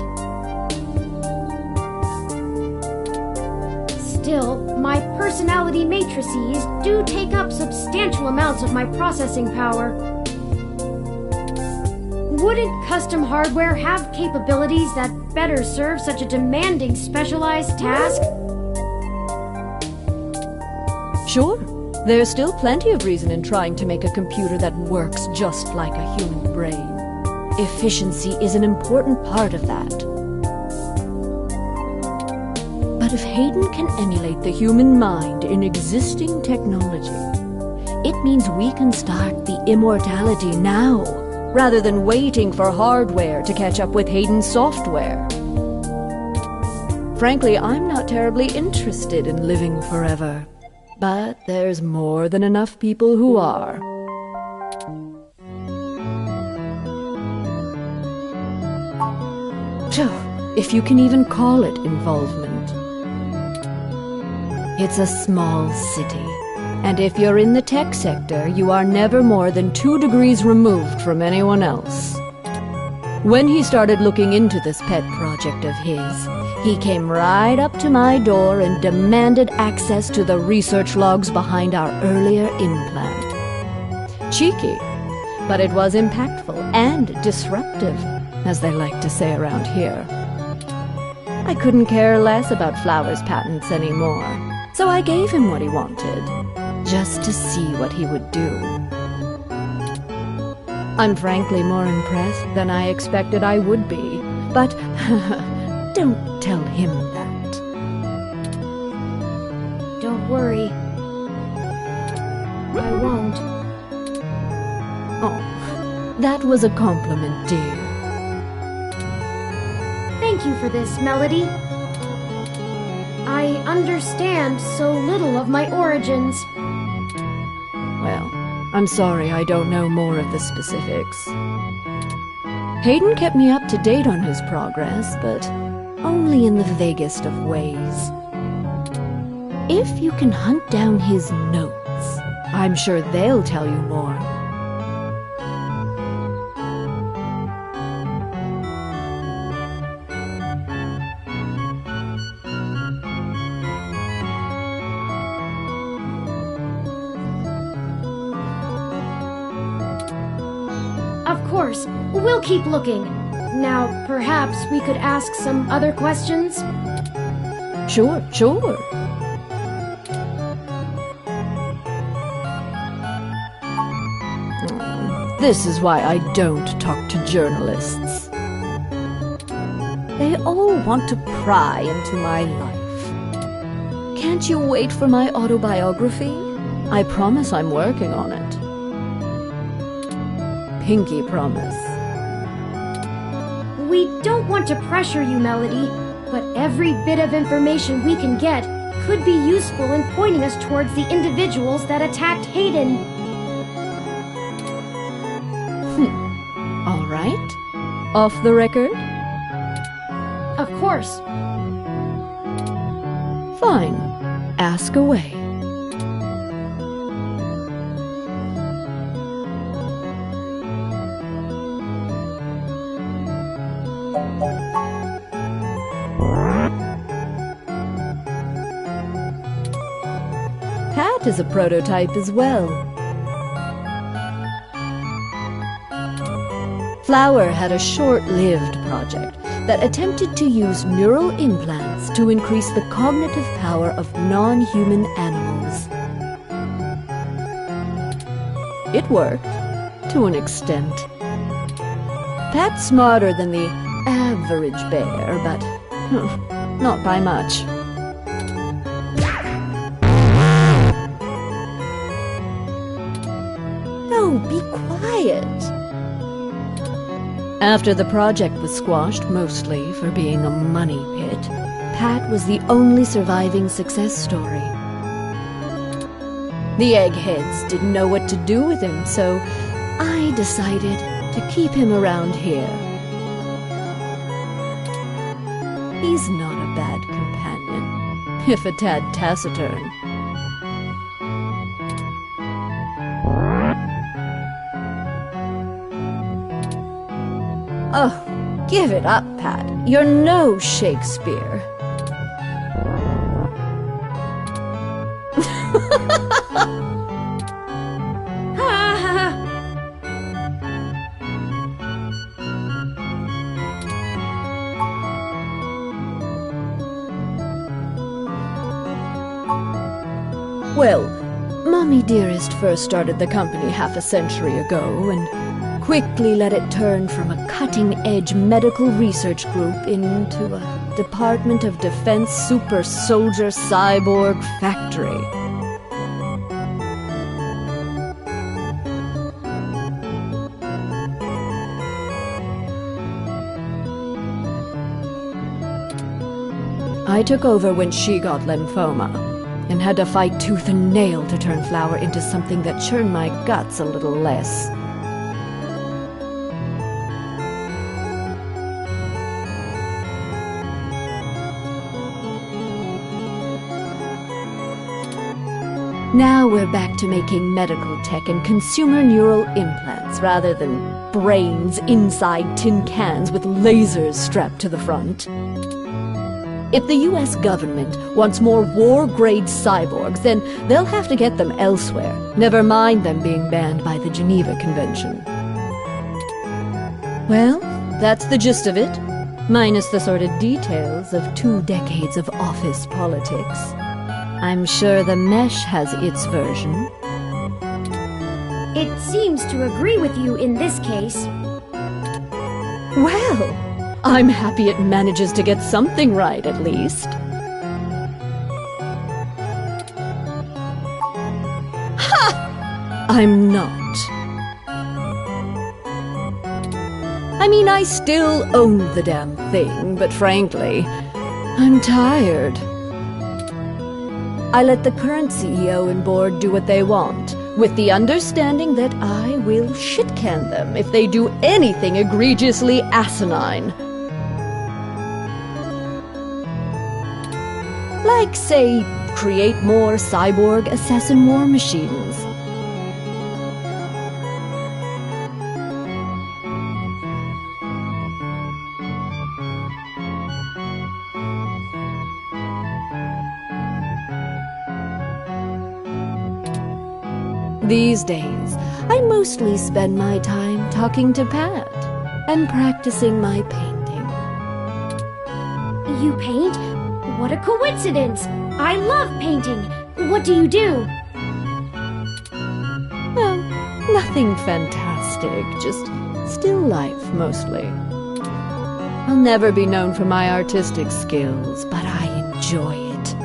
Still, my personality matrices do take up substantial amounts of my processing power. Wouldn't custom hardware have capabilities that better serve such a demanding specialized task? Sure. There's still plenty of reason in trying to make a computer that works just like a human brain. Efficiency is an important part of that. But if Hayden can emulate the human mind in existing technology, it means we can start the immortality now, rather than waiting for hardware to catch up with Hayden's software. Frankly, I'm not terribly interested in living forever, but there's more than enough people who are. If you can even call it involvement. It's a small city, and if you're in the tech sector, you are never more than 2 degrees removed from anyone else. When he started looking into this pet project of his, he came right up to my door and demanded access to the research logs behind our earlier implant. Cheeky, but it was impactful and disruptive, as they like to say around here. I couldn't care less about Flowers' patents anymore, so I gave him what he wanted, just to see what he would do. I'm frankly more impressed than I expected I would be, but don't tell him that. Don't worry. I won't. Oh, that was a compliment, dear. Thank you for this, Melody. I understand so little of my origins. Well, I'm sorry I don't know more of the specifics. Hayden kept me up to date on his progress, but only in the vaguest of ways. If you can hunt down his notes, I'm sure they'll tell you more. Of course, we'll keep looking. Now, perhaps we could ask some other questions? Sure. This is why I don't talk to journalists. They all want to pry into my life. Can't you wait for my autobiography? I promise I'm working on it. Pinky promise. We don't want to pressure you, Melody, but every bit of information we can get could be useful in pointing us towards the individuals that attacked Hayden. Off the record? Of course. Fine. Ask away. Pat is a prototype as well. Flower had a short-lived project that attempted to use neural implants to increase the cognitive power of non-human animals. It worked, to an extent. Pat's smarter than the average bear, but not by much. Oh, be quiet. After the project was squashed, mostly for being a money pit, Pat was the only surviving success story. The eggheads didn't know what to do with him, so I decided to keep him around here. He's not a bad companion, if a tad taciturn. Oh, give it up, Pat. You're no Shakespeare. Well, Mommy Dearest first started the company half a century ago and quickly let it turn from a cutting-edge medical research group into a Department of Defense super soldier cyborg factory. I took over when she got lymphoma, and had to fight tooth and nail to turn Flower into something that churned my guts a little less. Now we're back to making medical tech and consumer neural implants rather than brains inside tin cans with lasers strapped to the front. If the US government wants more war-grade cyborgs, then they'll have to get them elsewhere, never mind them being banned by the Geneva Convention. Well, that's the gist of it, minus the sordid details of 2 decades of office politics. I'm sure the Mesh has its version. It seems to agree with you in this case. Well, I'm happy it manages to get something right, at least. Ha! I'm not. I mean, I still own the damn thing, but frankly, I'm tired. I let the current CEO and board do what they want, with the understanding that I will shit-can them if they do anything egregiously asinine. Like, say, create more cyborg assassin war machines. These days, I mostly spend my time talking to Pat and practicing my painting. You paint? What a coincidence! I love painting. What do you do? Oh, nothing fantastic, just still life mostly. I'll never be known for my artistic skills, but I enjoy it.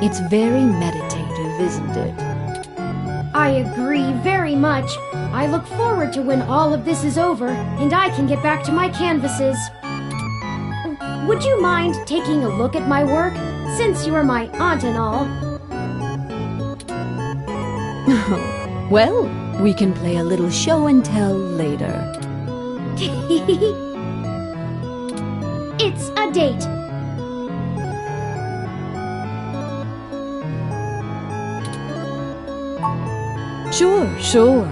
It's very meditative, isn't it? I agree very much. I look forward to when all of this is over and I can get back to my canvases. Would you mind taking a look at my work, since you are my aunt and all? Well, we can play a little show and tell later. It's a date. Sure.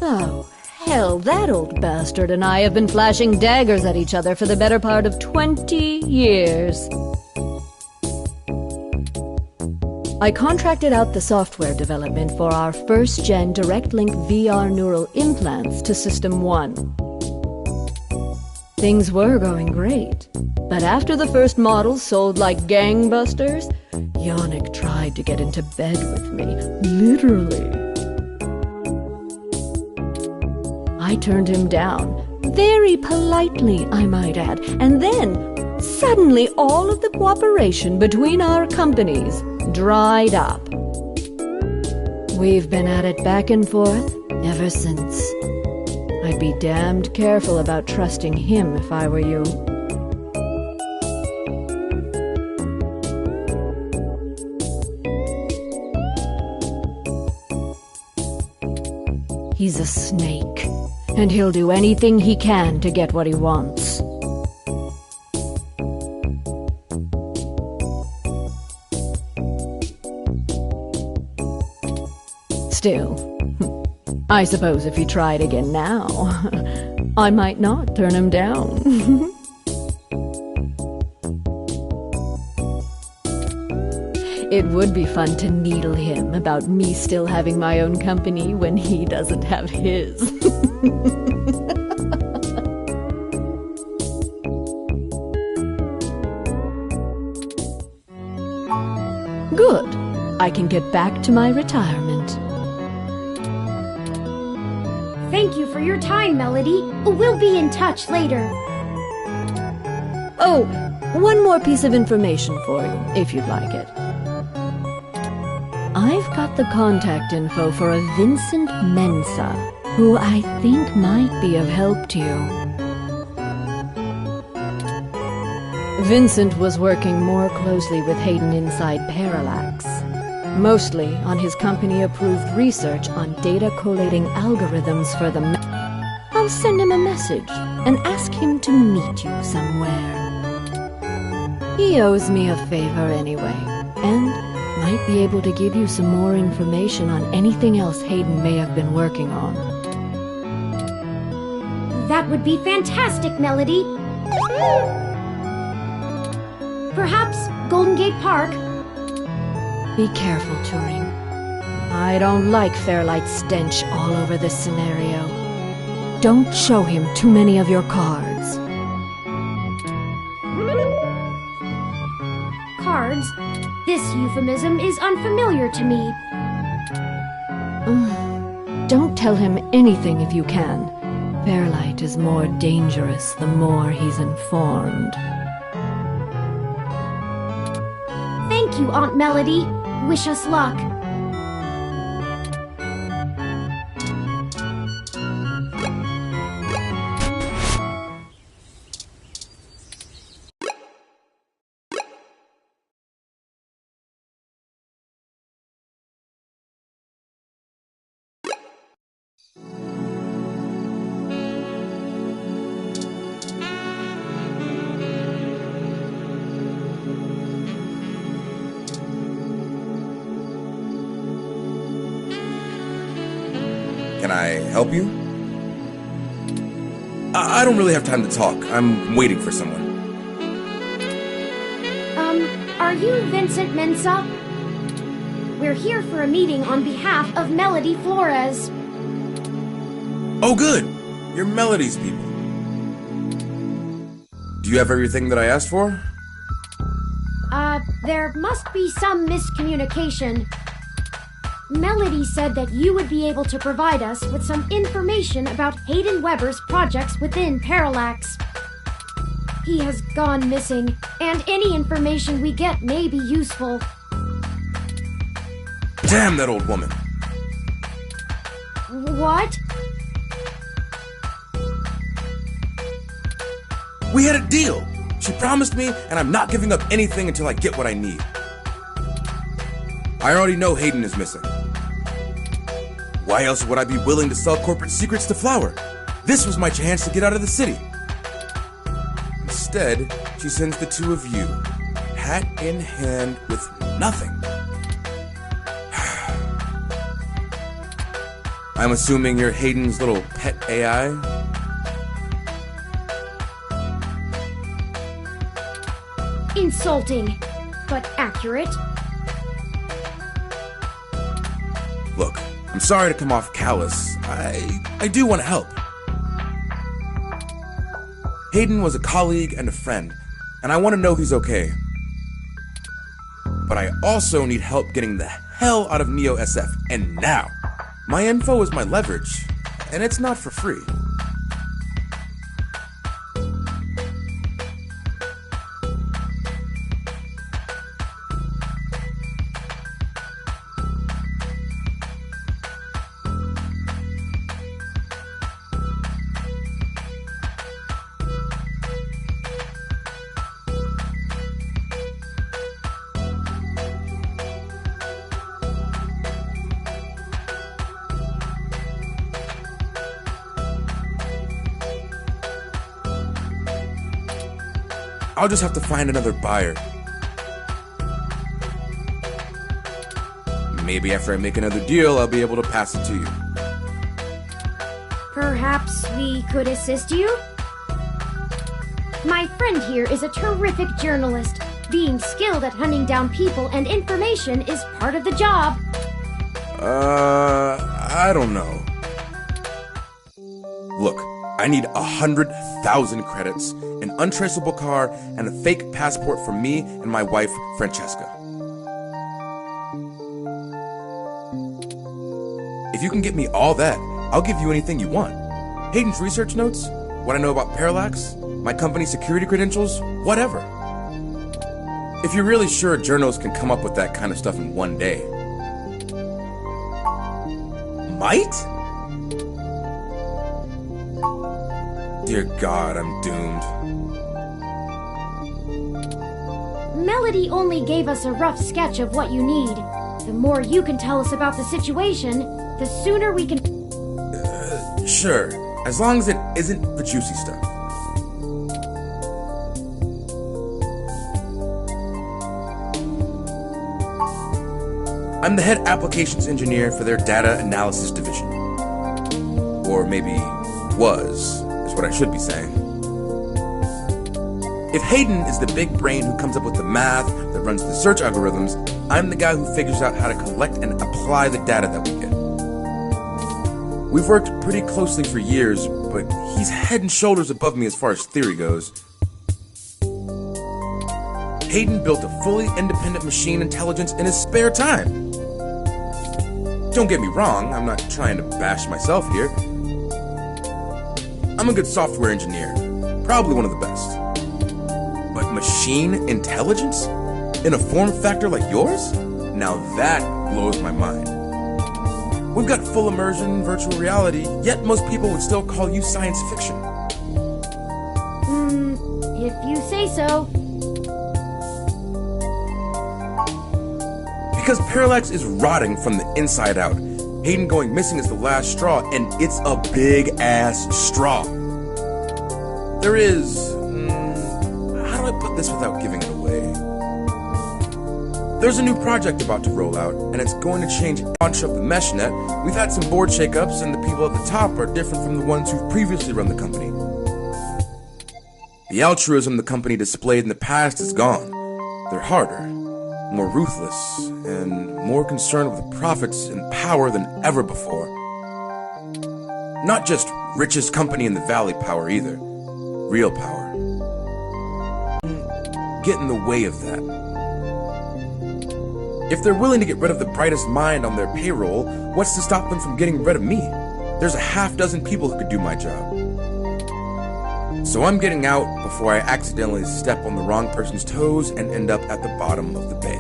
Oh, hell, that old bastard and I have been flashing daggers at each other for the better part of 20 years. I contracted out the software development for our first-gen direct-link VR neural implants to System 1. Things were going great, but after the first models sold like gangbusters, Yannick tried to get into bed with me, literally. I turned him down, very politely, I might add, and then, suddenly all of the cooperation between our companies dried up. We've been at it back and forth ever since. I'd be damned careful about trusting him if I were you. He's a snake, and he'll do anything he can to get what he wants. Still, I suppose if he tried again now, I might not turn him down. It would be fun to needle him about me still having my own company when he doesn't have his. Good. I can get back to my retirement. Thank you for your time, Melody. We'll be in touch later. Oh, one more piece of information for you, if you'd like it. I've got the contact info for a Vincent Mensa, who I think might be of help to you. Vincent was working more closely with Hayden inside Parallax, mostly on his company-approved research on data collating algorithms for the... I'll send him a message and ask him to meet you somewhere. He owes me a favor anyway, and might be able to give you some more information on anything else Hayden may have been working on. That would be fantastic, Melody. Perhaps Golden Gate Park? Be careful, Turing. I don't like Fairlight's stench all over this scenario. Don't show him too many of your cards. Cards? This euphemism is unfamiliar to me. Don't tell him anything if you can. Fairlight is more dangerous the more he's informed. Thank you, Aunt Melody. Wish us luck. Can I help you? I don't really have time to talk. I'm waiting for someone. Are you Vincent Mensa? We're here for a meeting on behalf of Melody Flores. Oh, good. You're Melody's people. Do you have everything that I asked for? There must be some miscommunication. Melody said that you would be able to provide us with some information about Hayden Weber's projects within Parallax. He has gone missing, and any information we get may be useful. Damn that old woman. What? We had a deal. She promised me, and I'm not giving up anything until I get what I need. I already know Hayden is missing. Why else would I be willing to sell corporate secrets to Flower? This was my chance to get out of the city. Instead, she sends the two of you, hat in hand with nothing. I'm assuming you're Hayden's little pet AI? Insulting, but accurate. Look, I'm sorry to come off callous. I do want to help. Hayden was a colleague and a friend, and I want to know he's okay. But I also need help getting the hell out of Neo SF, and now. My info is my leverage, and it's not for free. I'll just have to find another buyer. Maybe after I make another deal, I'll be able to pass it to you. Perhaps we could assist you? My friend here is a terrific journalist. Being skilled at hunting down people and information is part of the job. I don't know. Look, I need 100,000 credits, an untraceable car, and a fake passport for me and my wife, Francesca. If you can get me all that, I'll give you anything you want. Hayden's research notes, what I know about Parallax, my company's security credentials, whatever. If you're really sure journalists can come up with that kind of stuff in one day. Might? Dear God, I'm doomed. Melody only gave us a rough sketch of what you need. The more you can tell us about the situation, the sooner we can... Sure, as long as it isn't the juicy stuff. I'm the head applications engineer for their data analysis division. Or maybe was, is what I should be saying. If Hayden is the big brain who comes up with the math that runs the search algorithms, I'm the guy who figures out how to collect and apply the data that we get. We've worked pretty closely for years, but he's head and shoulders above me as far as theory goes. Hayden built a fully independent machine intelligence in his spare time. Don't get me wrong, I'm not trying to bash myself here. I'm a good software engineer, probably one of the best. But machine intelligence? In a form factor like yours? Now that blows my mind. We've got full immersion, virtual reality, yet most people would still call you science fiction. If you say so. Because Parallax is rotting from the inside out. Hayden going missing is the last straw, and it's a big-ass straw. There is... how do I put this without giving it away? There's a new project about to roll out, and it's going to change the launch of the MeshNet. We've had some board shakeups, and the people at the top are different from the ones who've previously run the company. The altruism the company displayed in the past is gone. They're harder, more ruthless, and more concerned with profits and power than ever before. Not just richest company in the valley power either. Real power. Get in the way of that. If they're willing to get rid of the brightest mind on their payroll, what's to stop them from getting rid of me? There's a half dozen people who could do my job. So I'm getting out before I accidentally step on the wrong person's toes and end up at the bottom of the bay.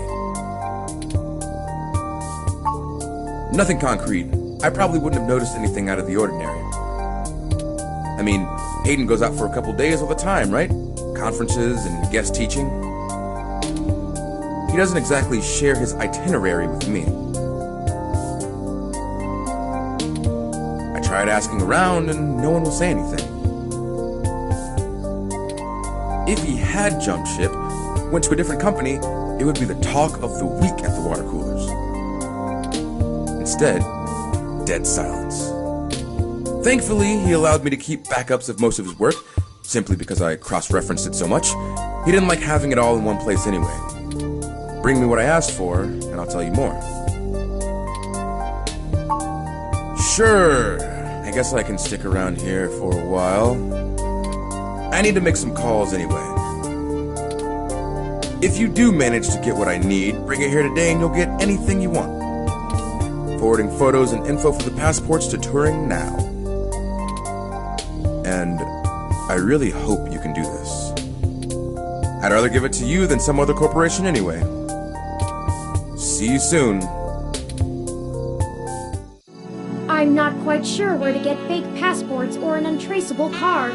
Nothing concrete, I probably wouldn't have noticed anything out of the ordinary. I mean, Hayden goes out for a couple days all the time, right? Conferences and guest teaching. He doesn't exactly share his itinerary with me. I tried asking around and no one will say anything. If he had jumped ship, went to a different company, it would be the talk of the week at the water coolers. Instead, dead silence. Thankfully, he allowed me to keep backups of most of his work, simply because I cross-referenced it so much. He didn't like having it all in one place anyway. Bring me what I asked for, and I'll tell you more. Sure, I guess I can stick around here for a while. I need to make some calls anyway. If you do manage to get what I need, bring it here today and you'll get anything you want. Forwarding photos and info for the passports to Turing now. And I really hope you can do this. I'd rather give it to you than some other corporation anyway. See you soon. I'm not quite sure where to get fake passports or an untraceable card.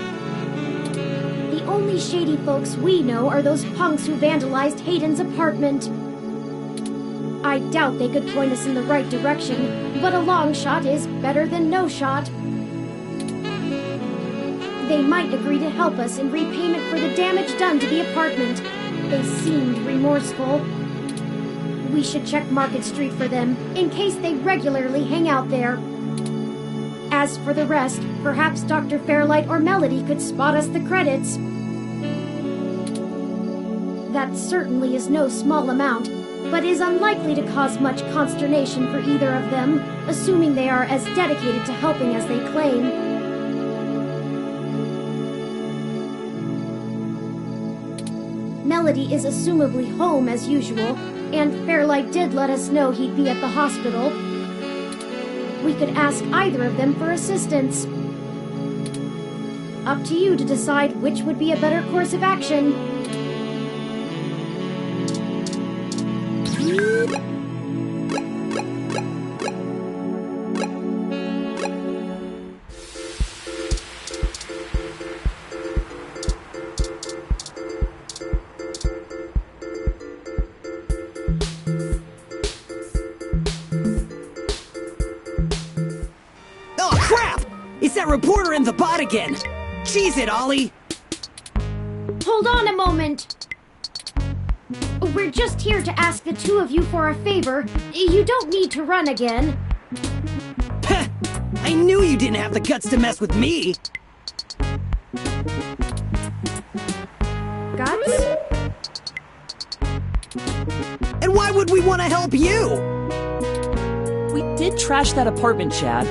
The only shady folks we know are those punks who vandalized Hayden's apartment. I doubt they could point us in the right direction, but a long shot is better than no shot. They might agree to help us in repayment for the damage done to the apartment. They seemed remorseful. We should check Market Street for them, in case they regularly hang out there. As for the rest, perhaps Dr. Fairlight or Melody could spot us the credits. That certainly is no small amount, but is unlikely to cause much consternation for either of them, assuming they are as dedicated to helping as they claim. Melody is assumably home as usual, and Fairlight did let us know he'd be at the hospital. We could ask either of them for assistance. Up to you to decide which would be a better course of action. Reporter in the bot again! Cheese it, Ollie! Hold on a moment! We're just here to ask the two of you for a favor. You don't need to run again. I knew you didn't have the guts to mess with me! Guts? And why would we want to help you? We did trash that apartment, Chad.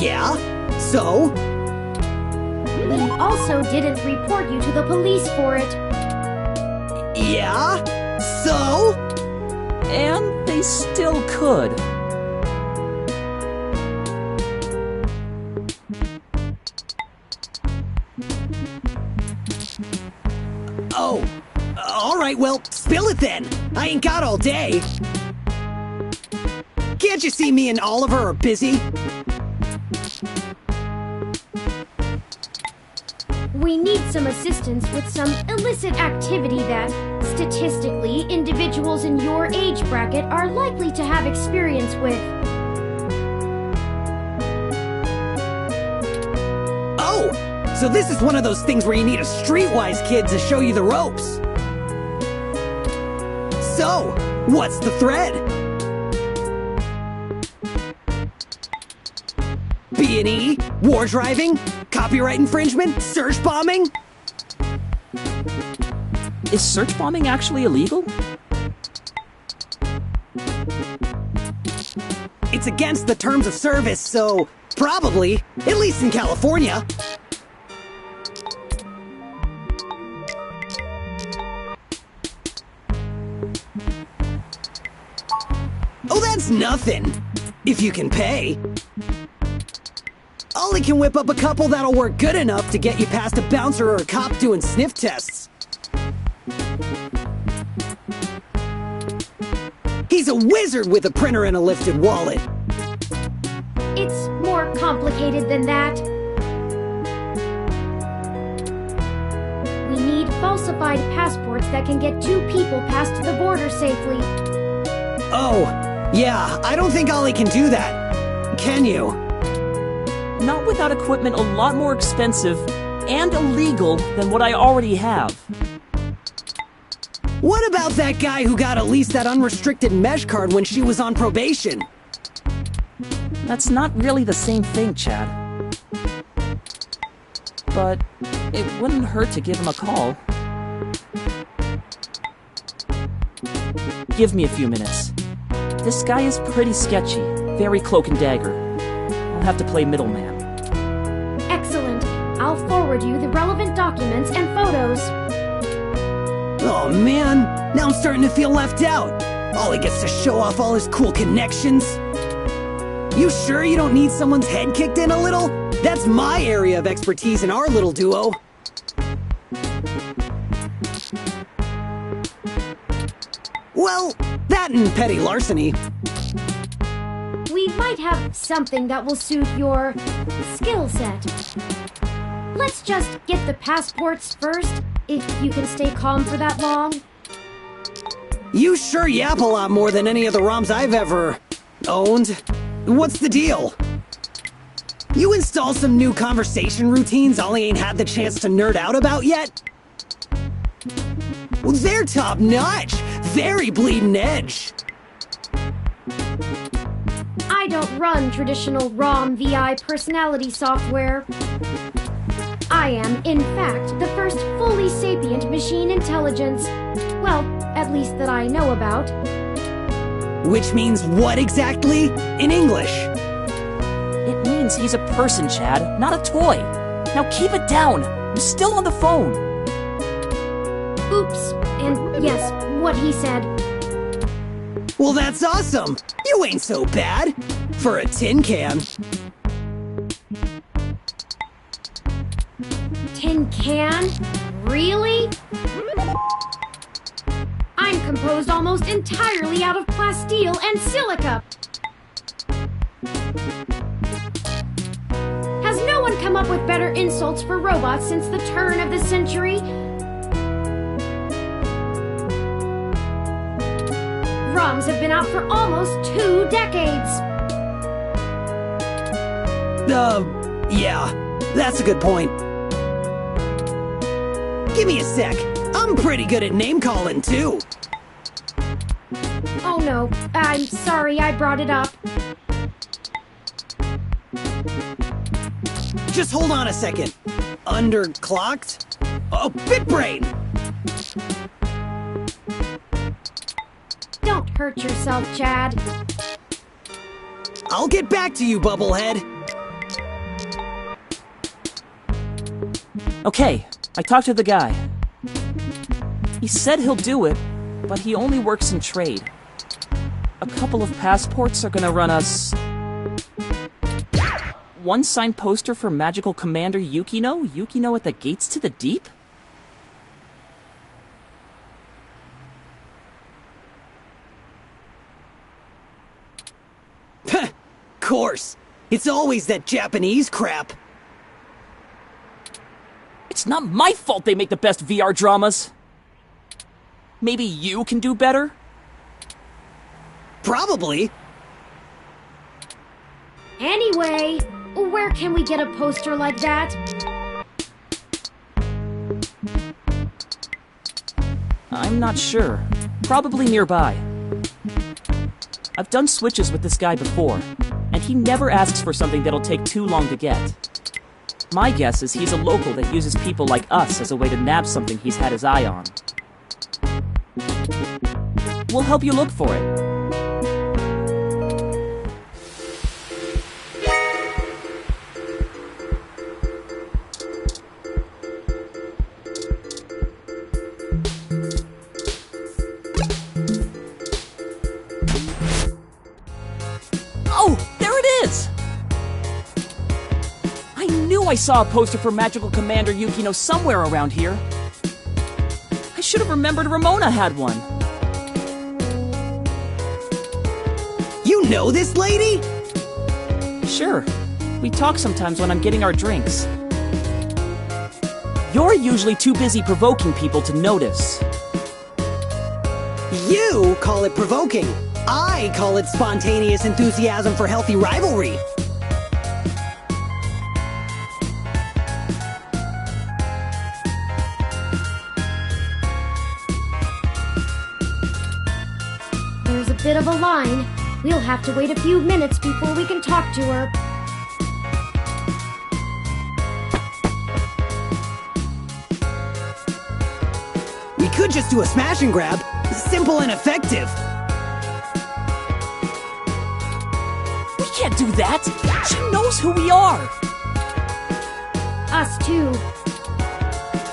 Yeah? So? We also didn't report you to the police for it. Yeah? So? And they still could. Oh. Alright, well, spill it then. I ain't got all day. Can't you see me and Oliver are busy? We need some assistance with some illicit activity that, statistically, individuals in your age bracket are likely to have experience with. Oh! So this is one of those things where you need a streetwise kid to show you the ropes. So, what's the thread? B&E? War driving? Copyright infringement? Search bombing? Is search bombing actually illegal? It's against the terms of service, so probably, at least in California. Oh, that's nothing, if you can pay. Ollie can whip up a couple that'll work good enough to get you past a bouncer or a cop doing sniff tests. He's a wizard with a printer and a lifted wallet. It's more complicated than that. We need falsified passports that can get 2 people past the border safely. Oh, yeah, I don't think Ollie can do that. Can you? Not without equipment a lot more expensive and illegal than what I already have. What about that guy who got at least that unrestricted mesh card when she was on probation? That's not really the same thing, Chad. But it wouldn't hurt to give him a call. Give me a few minutes. This guy is pretty sketchy, very cloak and dagger. I'll have to play middleman. Excellent. I'll forward you the relevant documents and photos. Oh man, now I'm starting to feel left out. Ollie gets to show off all his cool connections. You sure you don't need someone's head kicked in a little? That's my area of expertise in our little duo. Well, that and petty larceny. We might have something that will suit your skill set. Let's just get the passports first, if you can stay calm for that long. You sure yap a lot more than any of the ROMs I've ever owned. What's the deal? You install some new conversation routines Ollie ain't had the chance to nerd out about yet? Well, they're top notch. Very bleeding edge. I don't run traditional ROM VI personality software. I am, in fact, the first fully sapient machine intelligence. Well, at least that I know about. Which means what exactly? In English? It means he's a person, Chad, not a toy. Now keep it down. I'm still on the phone. Oops. And yes, what he said. Well, that's awesome. You ain't so bad. For a tin can. Tin can? Really? I'm composed almost entirely out of plasteel and silica. Has no one come up with better insults for robots since the turn of the century? ROMs have been out for almost 2 decades. Yeah, that's a good point. Give me a sec. I'm pretty good at name-calling, too. Oh no, I'm sorry I brought it up. Just hold on a second. Underclocked? Oh, BitBrain! Don't hurt yourself, Chad. I'll get back to you, Bubblehead. Okay, I talked to the guy. He said he'll do it, but he only works in trade. A couple of passports are gonna run us... 1 signed poster for Magical Commander Yukino? Yukino at the Gates to the Deep? Course. It's always that Japanese crap. It's not my fault they make the best VR dramas. Maybe you can do better? Probably. Anyway, where can we get a poster like that? I'm not sure. Probably nearby. I've done switches with this guy before, and he never asks for something that'll take too long to get. My guess is he's a local that uses people like us as a way to nab something he's had his eye on. We'll help you look for it. Oh, there it is! I knew I saw a poster for Magical Commander Yukino somewhere around here. I should have remembered Ramona had one. know this lady? Sure. We talk sometimes when I'm getting our drinks. You're usually too busy provoking people to notice. You call it provoking. I call it spontaneous enthusiasm for healthy rivalry. There's a bit of a line. We'll have to wait a few minutes before we can talk to her. We could just do a smash and grab. Simple and effective. We can't do that! She knows who we are! Us too.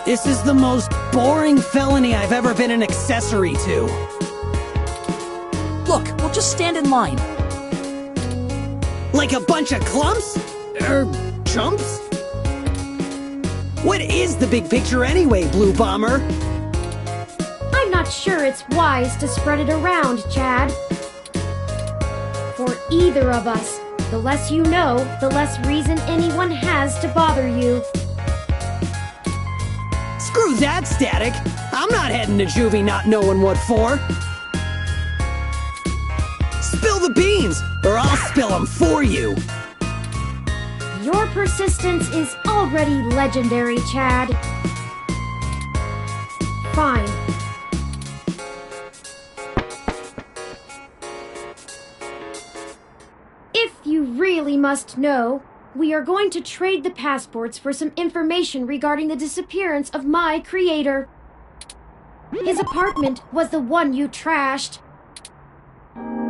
This is the most boring felony I've ever been an accessory to. Look, we'll just stand in line. Like a bunch of clumps? Chumps? What is the big picture anyway, Blue Bomber? I'm not sure it's wise to spread it around, Chad. For either of us, the less you know, the less reason anyone has to bother you. Screw that, Static. I'm not heading to juvie not knowing what for. Spill the beans, or I'll spill them for you. Your persistence is already legendary, Chad. Fine. If you really must know, we are going to trade the passports for some information regarding the disappearance of my creator. His apartment was the one you trashed.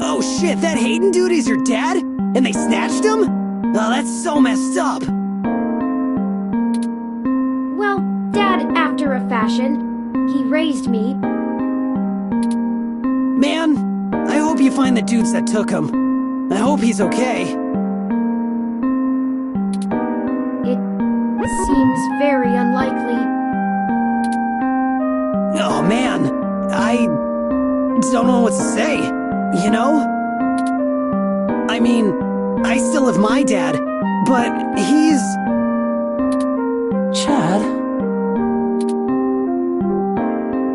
Oh shit, that Hayden dude is your dad? And they snatched him? Oh, that's so messed up. Well, Dad after a fashion. He raised me. Man, I hope you find the dudes that took him. I hope he's okay. It seems very unlikely. Oh man, I don't know what to say, you know? I mean, I still have my dad, but he's... Chad?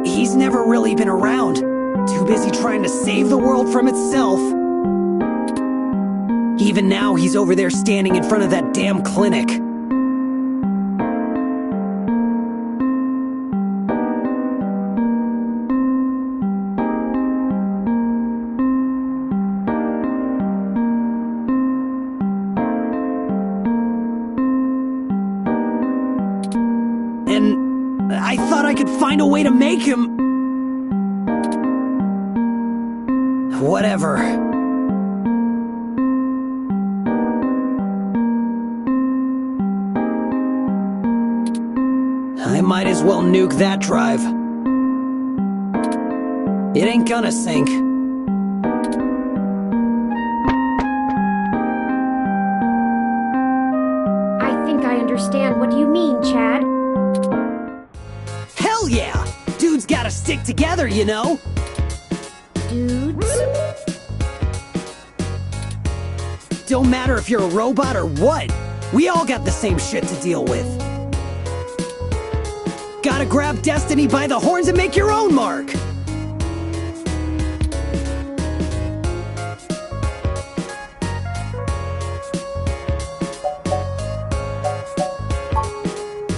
He's never really been around. Too busy trying to save the world from itself. Even now, he's over there standing in front of that damn clinic. And I thought I could find a way to make him... Whatever. I might as well nuke that drive. It ain't gonna sink. I think I understand what you mean, Chad. Hell yeah! Dudes gotta stick together, you know? Dudes? Don't matter if you're a robot or what. We all got the same shit to deal with. Gotta grab destiny by the horns and make your own mark.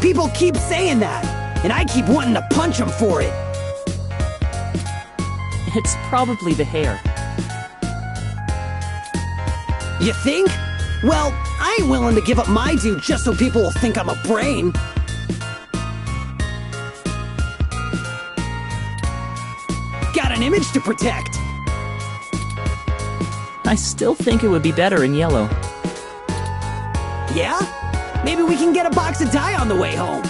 People keep saying that, and I keep wanting to punch them for it. It's probably the hair. You think? Well, I ain't willing to give up my dude just so people will think I'm a brain. Got an image to protect. I still think it would be better in yellow. Yeah? Maybe we can get a box of dye on the way home.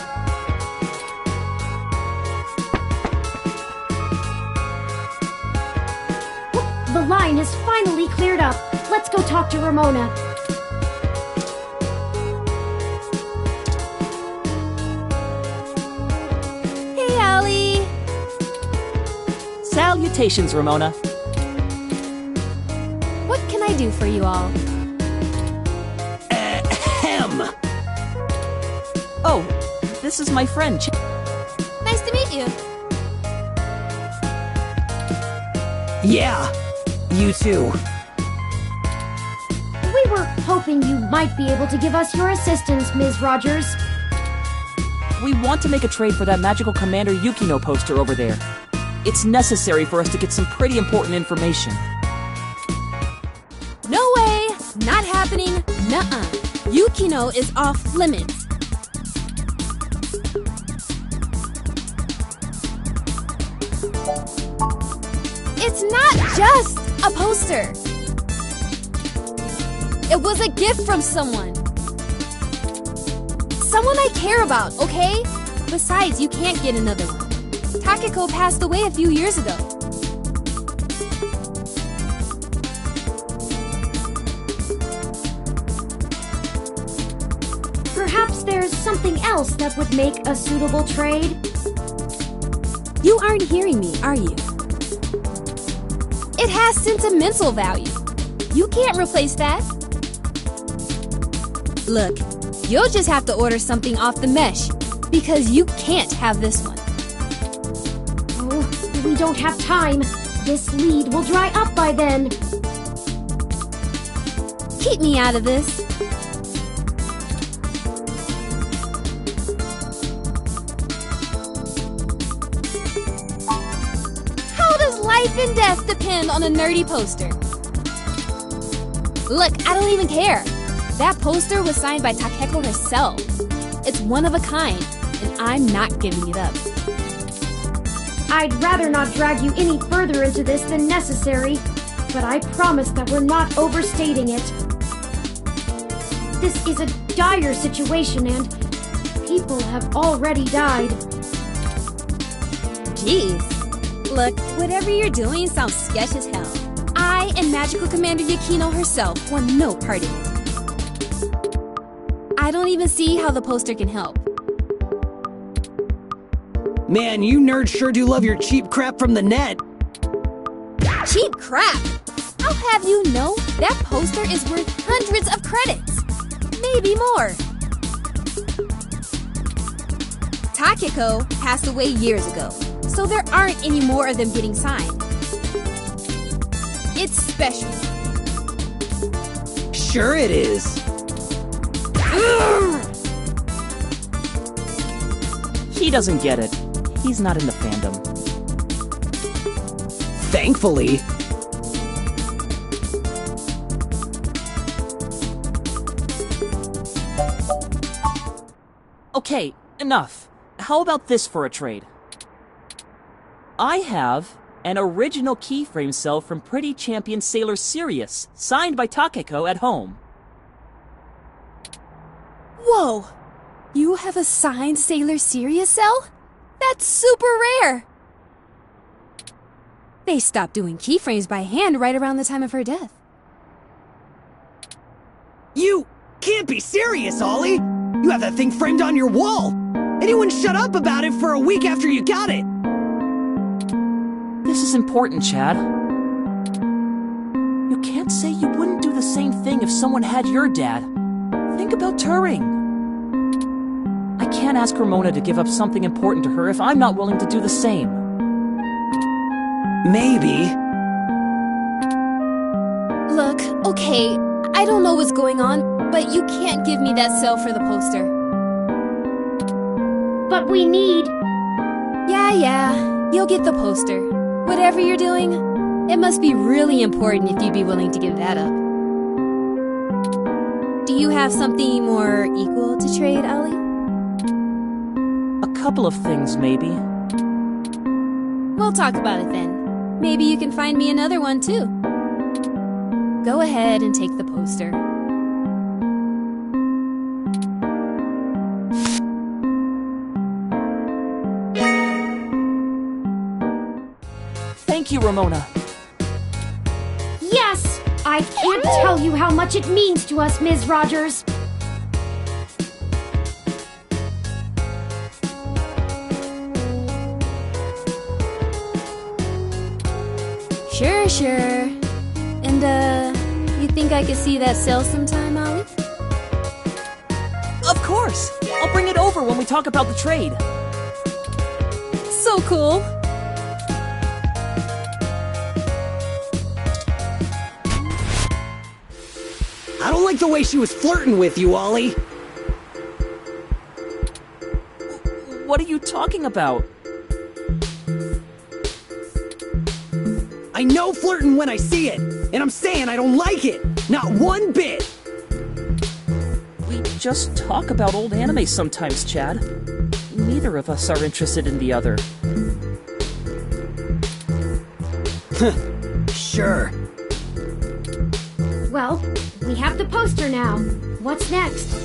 The line is finally cleared up. Let's go talk to Ramona. Hey, Allie! Salutations, Ramona. What can I I do for you all? Ahem. Oh, this is my friend. Nice to meet you. Yeah, you too. We were hoping you might be able to give us your assistance, Ms. Rogers. We want to make a trade for that magical Commander Yukino poster over there. It's necessary for us to get some pretty important information. No way! Not happening. Nuh-uh. Yukino is off limits. It's not just a poster. It was a gift from someone. Someone I care about, okay? Besides, you can't get another one. Takeko passed away a few years ago. Perhaps there's something else that would make a suitable trade? You aren't hearing me, are you? It has sentimental value. You can't replace that. Look, you'll just have to order something off the mesh, because you can't have this one. Oh, we don't have time. This lead will dry up by then. Keep me out of this. How does life and death depend on a nerdy poster? Look, I don't even care. That poster was signed by Takeko herself. It's one of a kind, and I'm not giving it up. I'd rather not drag you any further into this than necessary, but I promise that we're not overstating it. This is a dire situation, and people have already died. Jeez. Look, whatever you're doing sounds sketch as hell. I and Magical Commander Yukino herself want no part in it. I don't even see how the poster can help. Man, you nerds sure do love your cheap crap from the net. Cheap crap? I'll have you know that poster is worth hundreds of credits. Maybe more. Takeko passed away years ago, so there aren't any more of them getting signed. It's special. Sure it is. He doesn't get it. He's not in the fandom. Thankfully. Okay, enough. How about this for a trade? I have an original keyframe cell from Pretty Champion Sailor Sirius, signed by Takeko at home. Whoa! You have a signed Sailor Sirius cell? That's super rare! They stopped doing keyframes by hand right around the time of her death. You can't be serious, Ollie! You have that thing framed on your wall! Anyone shut up about it for a week after you got it! This is important, Chad. You can't say you wouldn't do the same thing if someone had your dad. Think about Turing. I can't ask Ramona to give up something important to her if I'm not willing to do the same. Maybe. Look, okay, I don't know what's going on, but you can't give me that cell for the poster. But we need... Yeah, you'll get the poster. Whatever you're doing, it must be really important if you'd be willing to give that up. Do you have something more equal to trade, Ollie? A couple of things, maybe. We'll talk about it then. Maybe you can find me another one, too. Go ahead and take the poster. Thank you, Ramona. Yes! I can't tell you how much it means to us, Ms. Rogers. Sure. And, you think I could see that cell sometime, Olive? Of course! I'll bring it over when we talk about the trade. So cool! I don't like the way she was flirting with you, Ollie. What are you talking about? I know flirting when I see it, and I'm saying I don't like it. Not one bit. We just talk about old anime sometimes, Chad. Neither of us are interested in the other. Sure. Well, we have the poster now. What's next?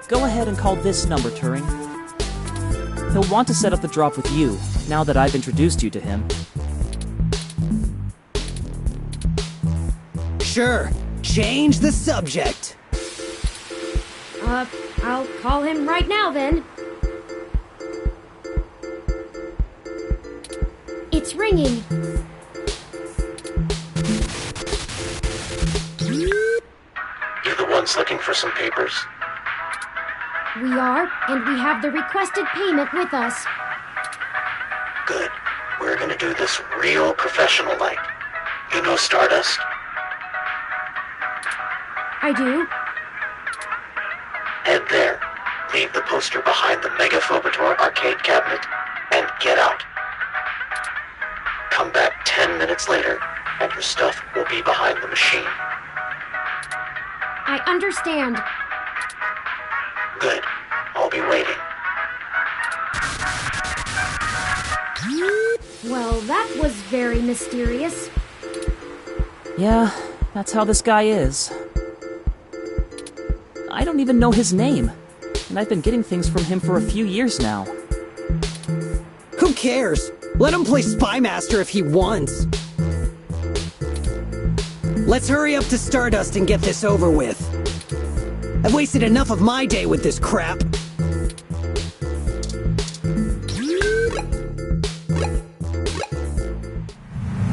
Go ahead and call this number, Turing. He'll want to set up the drop with you, now that I've introduced you to him. Sure. Change the subject. I'll call him right now then. It's ringing. You the ones looking for some papers? We are, and we have the requested payment with us. Good. We're gonna do this real professional-like. You know Stardust? I do. Head there. Leave the poster behind the Mega Phobator arcade cabinet, and get out. Come back 10 minutes later, and your stuff will be behind the machine. I understand. Good. I'll be waiting. Well, that was very mysterious. Yeah, that's how this guy is. I don't even know his name, and I've been getting things from him for a few years now. Who cares? Let him play Spy Master if he wants. Let's hurry up to Stardust and get this over with. I've wasted enough of my day with this crap.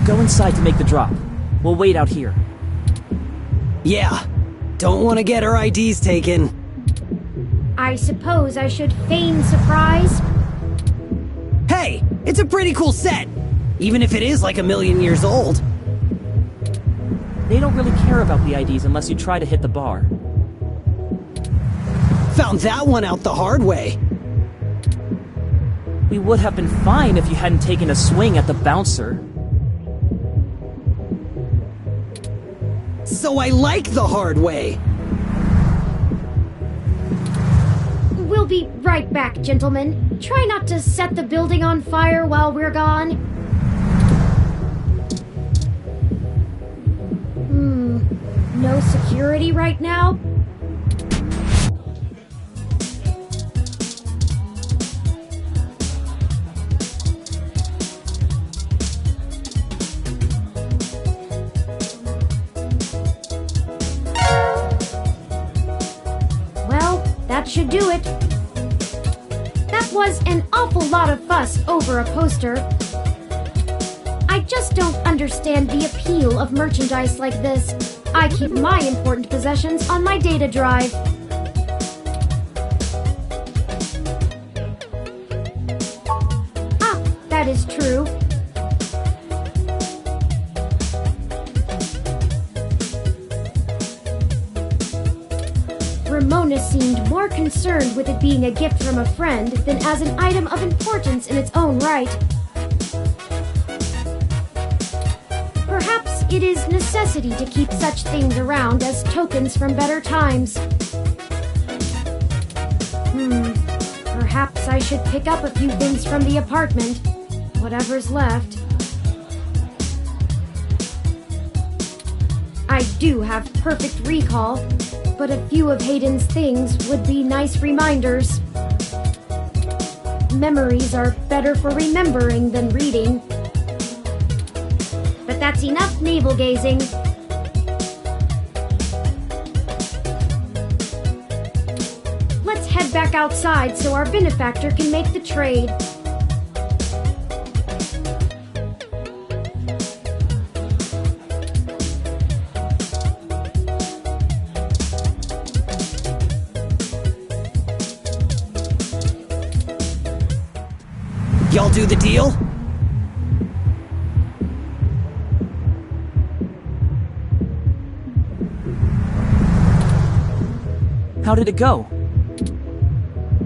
Go inside to make the drop. We'll wait out here. Yeah. Don't want to get her IDs taken. I suppose I should feign surprise? Hey, it's a pretty cool set. Even if it is like 1,000,000 years old. They don't really care about the IDs unless you try to hit the bar. Found that one out the hard way. We would have been fine if you hadn't taken a swing at the bouncer. So I like the hard way. We'll be right back, gentlemen. Try not to set the building on fire while we're gone. No security right now? Well, that should do it. That was an awful lot of fuss over a poster. I just don't understand the appeal of merchandise like this. I keep my important possessions on my data drive. Ah, that is true. Ramona seemed more concerned with it being a gift from a friend than as an item of importance in its own right. Perhaps it is necessity to keep such things around as tokens from better times. Perhaps I should pick up a few things from the apartment. Whatever's left. I do have perfect recall, but a few of Hayden's things would be nice reminders. Memories are better for remembering than reading. But that's enough navel-gazing. Let's head head back outside so our benefactor can make the trade. Y'all do the deal? How did it go?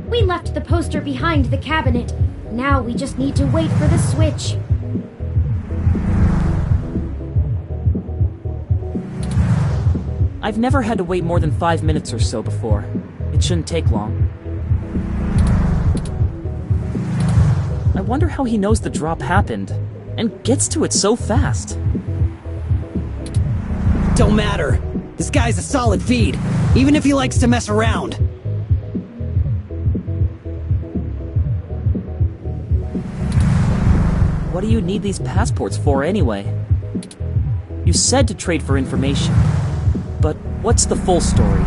We left the poster behind the cabinet. Now we just need to wait for the switch. I've never had to wait more than 5 minutes or so before. It shouldn't take long. I wonder how he knows the drop happened, and gets to it so fast. Don't matter. This guy's a solid feed, even if he likes to mess around. What do you need these passports for anyway? You said to trade for information, but what's the full story?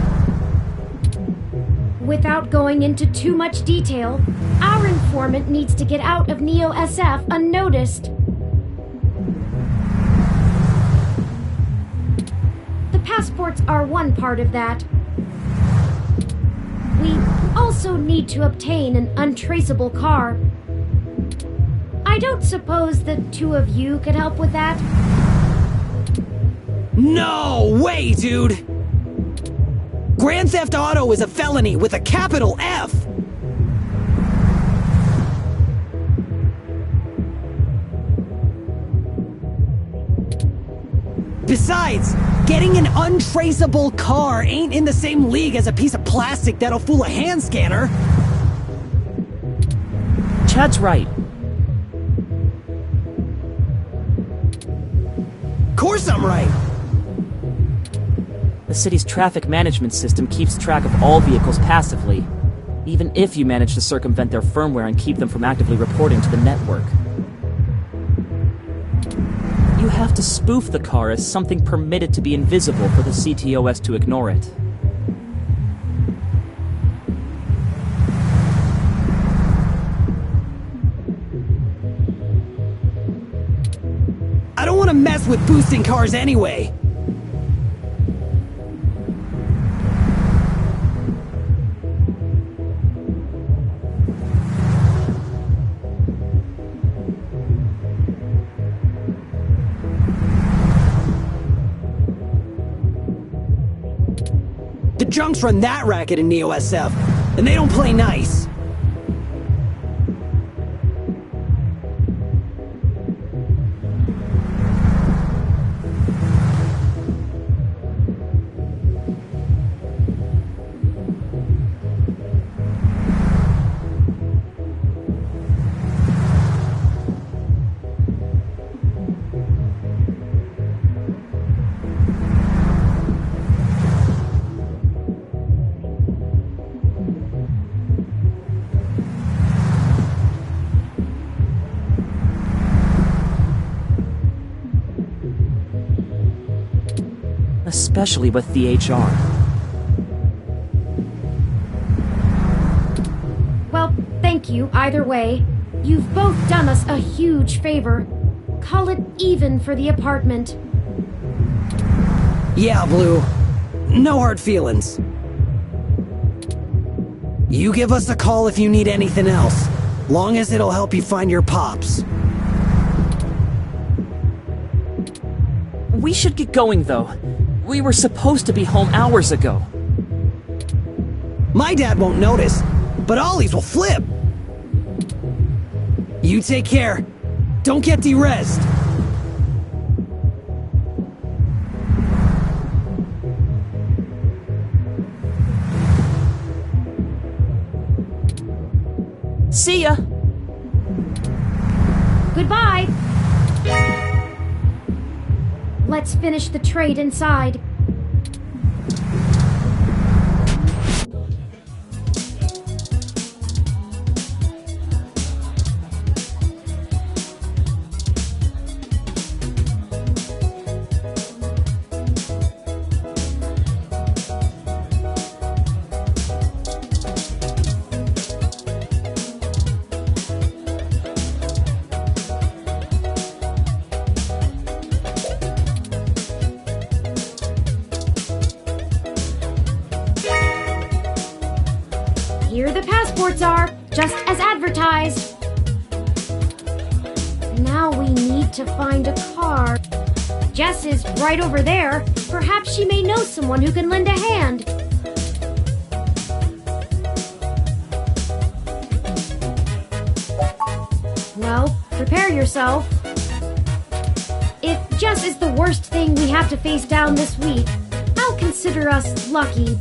Without going into too much detail, our informant needs to get out of Neo SF unnoticed. The passports are one part of that. We also need to obtain an untraceable car. I don't suppose the two of you could help with that? No way, dude! Grand Theft Auto is a felony with a capital F! Besides, getting an untraceable car ain't in the same league as a piece of plastic that'll fool a hand scanner. Chad's right. Of course I'm right. The city's traffic management system keeps track of all vehicles passively, even if you manage to circumvent their firmware and keep them from actively reporting to the network. You have to spoof the car as something permitted to be invisible for the CTOS to ignore it. I don't want to mess with boosting cars anyway. The junks run that racket in Neo SF, and they don't play nice. Especially with the HR. Well, thank you either way. You've both done us a huge favor. Call it even for the apartment. Yeah, Blue. No hard feelings. You give us a call if you need anything else, long as it'll help you find your pops. We should get going, though. We were supposed to be home hours ago. My dad won't notice, but Ollie's will flip. You take care. Don't get de-rezzed. See ya! Goodbye! Let's finish the trade inside. reports are, just as advertised. Now we need to find a car. Jess is right over there. Perhaps she may know someone who can lend a hand. Well, prepare yourself. If Jess is the worst thing we have to face down this week, I'll consider us lucky.